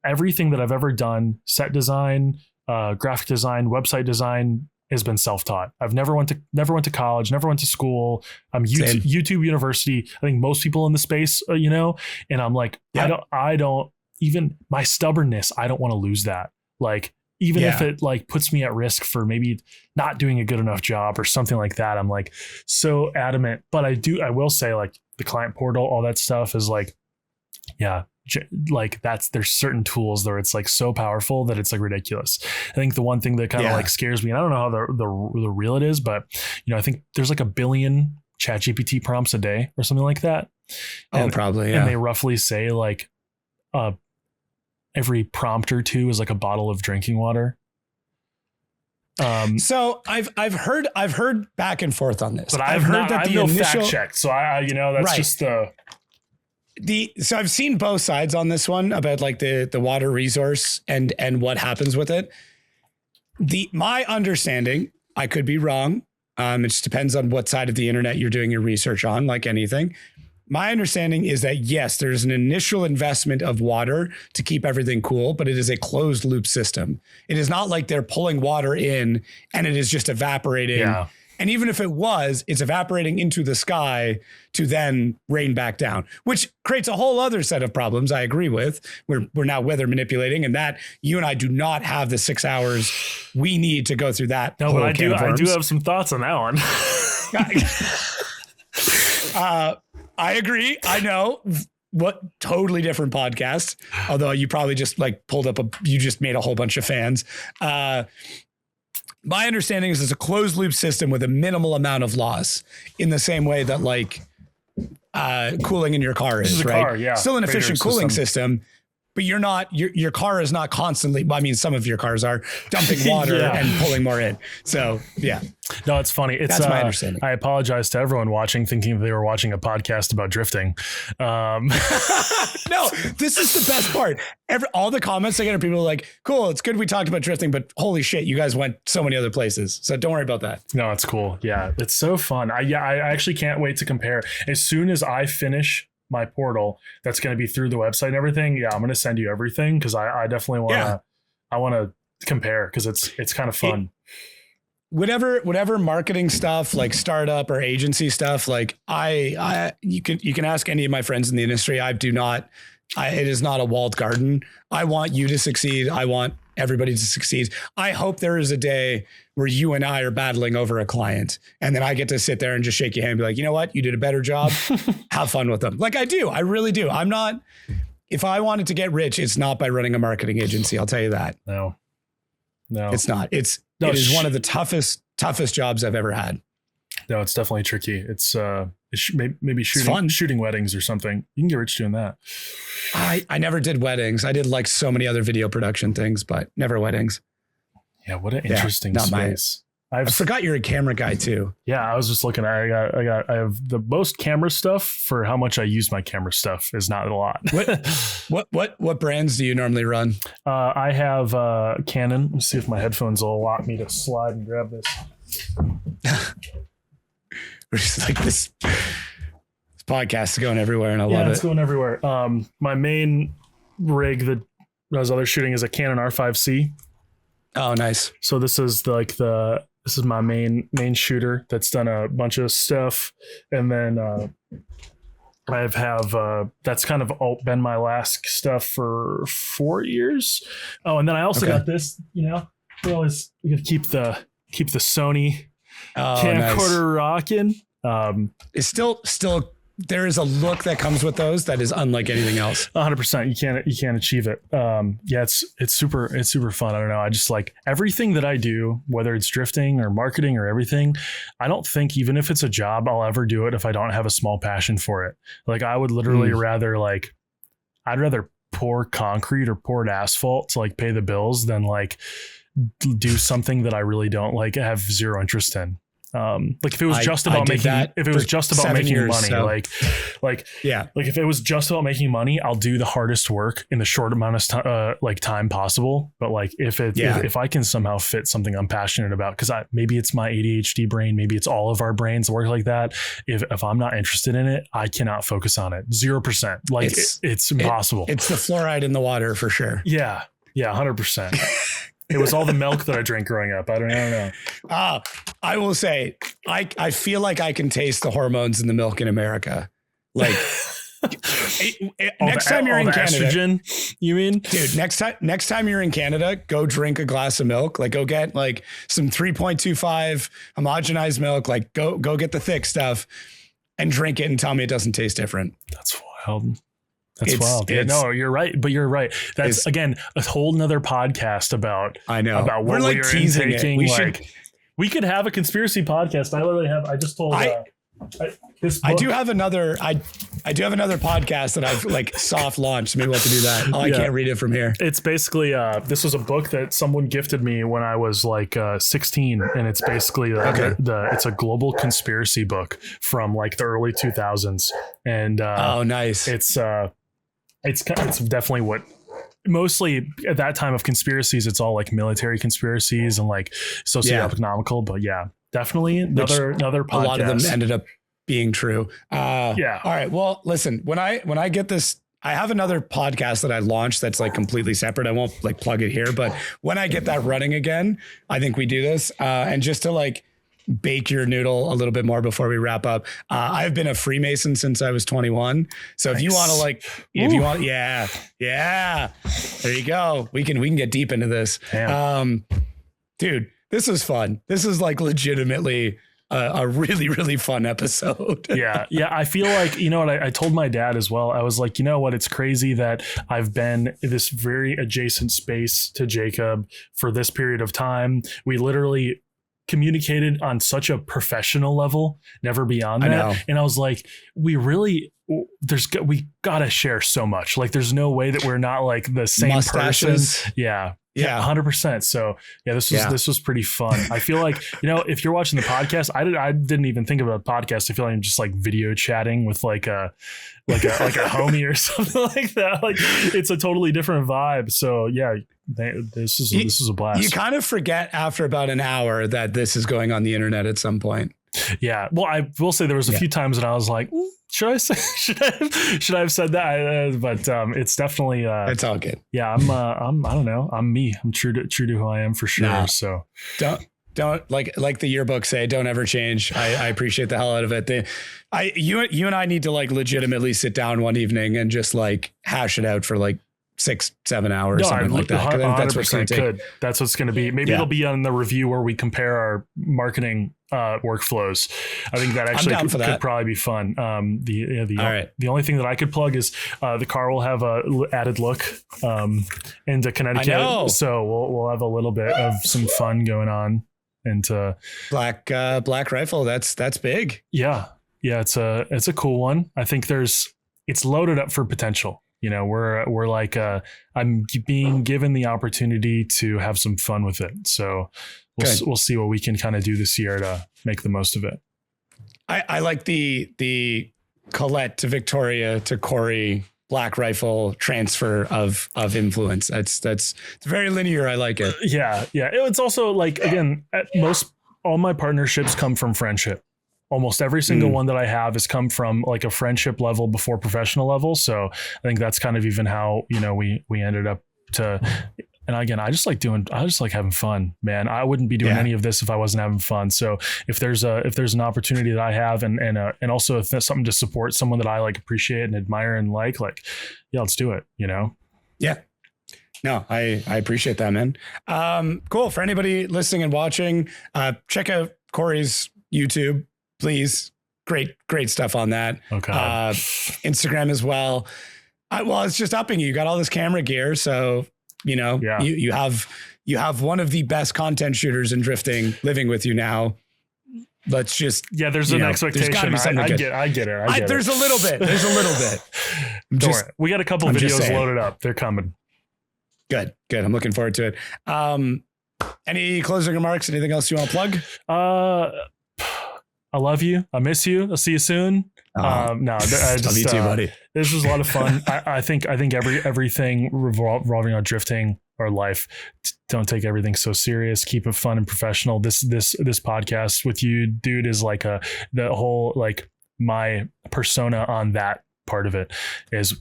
everything that I've ever done. Set design, graphic design, website design has been self-taught. I've never went to college, never went to school. I'm YouTube University. I think most people in the space, you know, and I'm like, I don't even my stubbornness. I don't want to lose that. Like, even if it like puts me at risk for maybe not doing a good enough job or something like that, I'm like so adamant. But I will say, like, the client portal, all that stuff is like, like there's certain tools that it's like so powerful that it's like ridiculous. I think the one thing that kind of like scares me, and I don't know how the real it is, but you know, I think there's like 1 billion ChatGPT prompts a day or something like that. And, probably. And they roughly say like, every prompt or two is like a bottle of drinking water. So I've heard back and forth on this, but I've heard that the initial fact check. So you know, that's just so I've seen both sides on this one about like the water resource and what happens with it. My understanding, I could be wrong. It just depends on what side of the internet you're doing your research on, like anything. My understanding is that, yes, there's an initial investment of water to keep everything cool, but it is a closed loop system. It is not like they're pulling water in and it is just evaporating. Yeah. And even if it was, it's evaporating into the sky to then rain back down, which creates a whole other set of problems. I agree with. We're now weather manipulating, and that you and I do not have the 6 hours we need to go through that. No, but I do have some thoughts on that one. I agree. I know what totally different podcast, although you probably just like you just made a whole bunch of fans. My understanding is it's a closed loop system with a minimal amount of loss, in the same way that like cooling in your car is, right? Still an efficient cooling system, but your car is not constantly, I mean, some of your cars are dumping water and pulling more in. So yeah. No, it's funny. That's my understanding. I apologize to everyone watching, thinking they were watching a podcast about drifting. No, this is the best part. All the comments I get are people like, cool, it's good we talked about drifting, but holy shit, you guys went so many other places. So don't worry about that. No, it's cool. Yeah, it's so fun. I actually can't wait to compare. As soon as I finish my portal, that's going to be through the website and everything. Yeah, I'm going to send you everything, because I definitely want to. I want to compare, because it's kind of fun. Whatever marketing stuff, like startup or agency stuff, like you can ask any of my friends in the industry. It is not a walled garden. I want you to succeed. I want everybody to succeed. I hope there is a day where you and I are battling over a client, and then I get to sit there and just shake your hand and be like, you know what? You did a better job. Have fun with them. Like I do. I really do. If I wanted to get rich, it's not by running a marketing agency. I'll tell you that. No, it's not. It is one of the toughest jobs I've ever had. No, it's definitely tricky. It's maybe shooting weddings or something. You can get rich doing that. I never did weddings. I did like so many other video production things, but never weddings. Yeah, what an interesting space. I forgot you're a camera guy too. Yeah, I was just looking. I have the most camera stuff for how much I use my camera stuff is not a lot. What brands do you normally run? I have Canon. Let me see if my headphones will allow me to slide and grab this. We're just like this podcast is going everywhere, and I love it. It's going everywhere. My main rig that shooting is a Canon R5C. Oh, nice. So this is this is my main shooter that's done a bunch of stuff, and then I have that's kind of been my last stuff for 4 years. Oh, and then I also got this. You know, we gotta keep the Sony camcorder rocking. It's still there is a look that comes with those that is unlike anything else. 100%. You can't achieve it. Yeah, it's super fun. I don't know. I just like everything that I do, whether it's drifting or marketing or everything. I don't think even if it's a job, I'll ever do it if I don't have a small passion for it. Like I would literally I'd rather pour concrete or poured asphalt to like pay the bills than like do something that I really don't like have zero interest in. Like if it was just about making money, like if it was just about making money, I'll do the hardest work in the short amount of time possible. But like if I can somehow fit something I'm passionate about, because maybe it's my ADHD brain, maybe it's all of our brains work like that. If I'm not interested in it, I cannot focus on it. 0%. Like it's impossible. It's the fluoride in the water for sure. Yeah. 100%. It was all the milk that I drank growing up. I don't know. I will say, I feel like I can taste the hormones in the milk in America. Like next time you're in Canada, estrogen, you mean? Dude, next time you're in Canada, go drink a glass of milk. Like go get like some 3.25 homogenized milk. Like go get the thick stuff and drink it and tell me it doesn't taste different. That's wild. That's wild. Yeah, no, you're right. But you're right. That's again a whole nother podcast about what we're like teasing. We could have a conspiracy podcast. I just told I do have another podcast that I've like soft launched. Maybe we'll have to do that. I can't read it from here. It's basically this was a book that someone gifted me when I was like 16, and it's basically it's a global conspiracy book from like the early 2000s. And nice. It's definitely what mostly at that time of conspiracies, it's all like military conspiracies and like socioeconomical, but definitely another podcast. A lot of them ended up being true. All right. Well, listen, when I get this, I have another podcast that I launched that's like completely separate. I won't like plug it here, but when I get that running again, I think we do this. And just to like bake your noodle a little bit more before we wrap up. I've been a Freemason since I was 21. So if you want to there you go. We can get deep into this. Dude, this is fun. This is like legitimately a really, really fun episode. Yeah. I feel like, you know what, I told my dad as well. I was like, you know what, it's crazy that I've been in this very adjacent space to Jacob for this period of time. We literally communicated on such a professional level, never beyond that. And I was like, we gotta share so much. Like, there's no way that we're not like the same Mustaches. person. Yeah. 100%. So this was pretty fun. I feel like, you know, if you're watching the podcast, I didn't even think about a podcast. I feel like I'm just like video chatting with like a homie or something like that. Like it's a totally different vibe. So this is a blast. You kind of forget after about an hour that this is going on the internet at some point. Yeah. Well, I will say there was a few times that I was like, should I have said that? But it's definitely it's all good. Yeah, I don't know. I'm me. I'm true to who I am for sure. Nah. So don't like the yearbook say, don't ever change. I appreciate the hell out of it. You and I need to like legitimately sit down one evening and just like hash it out for like 6-7 hours, something like that. That's what's going to take. That's what's going to be. Maybe it'll be on the review where we compare our marketing workflows. I think that actually could probably be fun. The only thing that I could plug is the car will have a added look into Connecticut, so we'll have a little bit of some fun going on into Black Rifle. That's big. Yeah, it's a cool one. I think it's loaded up for potential. You know, we're like, I'm being given the opportunity to have some fun with it. So we'll see what we can kind of do this year to make the most of it. I like the Colette to Victoria to Cory Black Rifle transfer of influence. It's very linear. I like it. Yeah. It's also like, again, all my partnerships come from friendship. Almost every single one that I have has come from like a friendship level before professional level. So I think that's kind of even how, you know, we ended up and again, I just like having fun, man. I wouldn't be doing any of this if I wasn't having fun. So if there's an opportunity that I have and also if there's something to support someone that I like appreciate and admire and like, yeah, let's do it, you know? Yeah. No, I appreciate that, man. Cool. For anybody listening and watching, check out Cory's YouTube, please. Great stuff on that. Okay. Instagram as well. Well, it's just upping you. You got all this camera gear, so you know you have one of the best content shooters in drifting living with you now. Let's just there's an expectation. There's gotta be something I get it. There's a little bit. Don't worry. We got a couple of videos loaded up. They're coming. Good. I'm looking forward to it. Any closing remarks? Anything else you want to plug? I love you. I miss you. I'll see you soon. I just love you too, buddy. This was a lot of fun. I think everything revolving on drifting or life, don't take everything so serious. Keep it fun and professional. This podcast with you, dude, is like the whole, like, my persona on that part of it is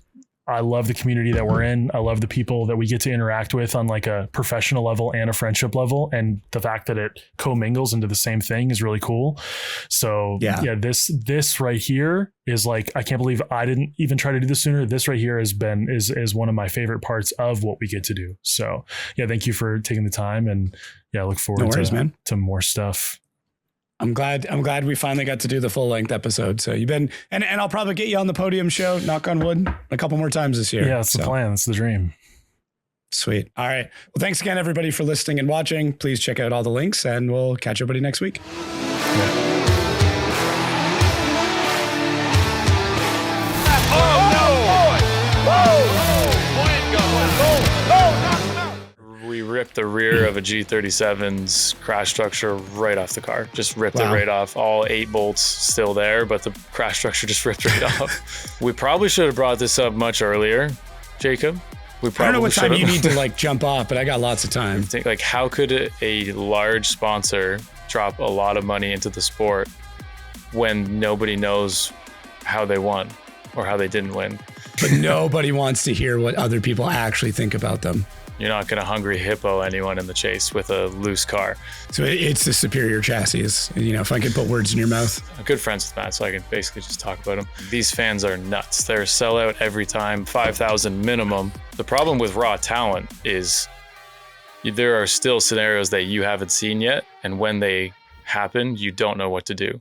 I love the community that we're in. I love the people that we get to interact with on like a professional level and a friendship level. And the fact that it commingles into the same thing is really cool. So this right here is like, I can't believe I didn't even try to do this sooner. This right here is one of my favorite parts of what we get to do. So yeah, thank you for taking the time, and I look forward to more stuff. I'm glad we finally got to do the full length episode. So you've been, and I'll probably get you on the podium show, knock on wood, a couple more times this year. Yeah, that's the plan. That's the dream. Sweet. All right. Well, thanks again, everybody, for listening and watching. Please check out all the links, and we'll catch everybody next week. We ripped the rear of a G37's crash structure right off the car. Just ripped it right off. All 8 bolts still there, but the crash structure just ripped right off. We probably should have brought this up much earlier, Jacob. I don't know what time you need to like jump off, but I got lots of time. Like, how could a large sponsor drop a lot of money into the sport when nobody knows how they won or how they didn't win? But nobody wants to hear what other people actually think about them. You're not going to hungry hippo anyone in the chase with a loose car. So it's the superior chassis. You know, if I could put words in your mouth. I'm good friends with Matt, so I can basically just talk about him. These fans are nuts. They're sellout every time, 5,000 minimum. The problem with raw talent is there are still scenarios that you haven't seen yet, and when they happen, you don't know what to do.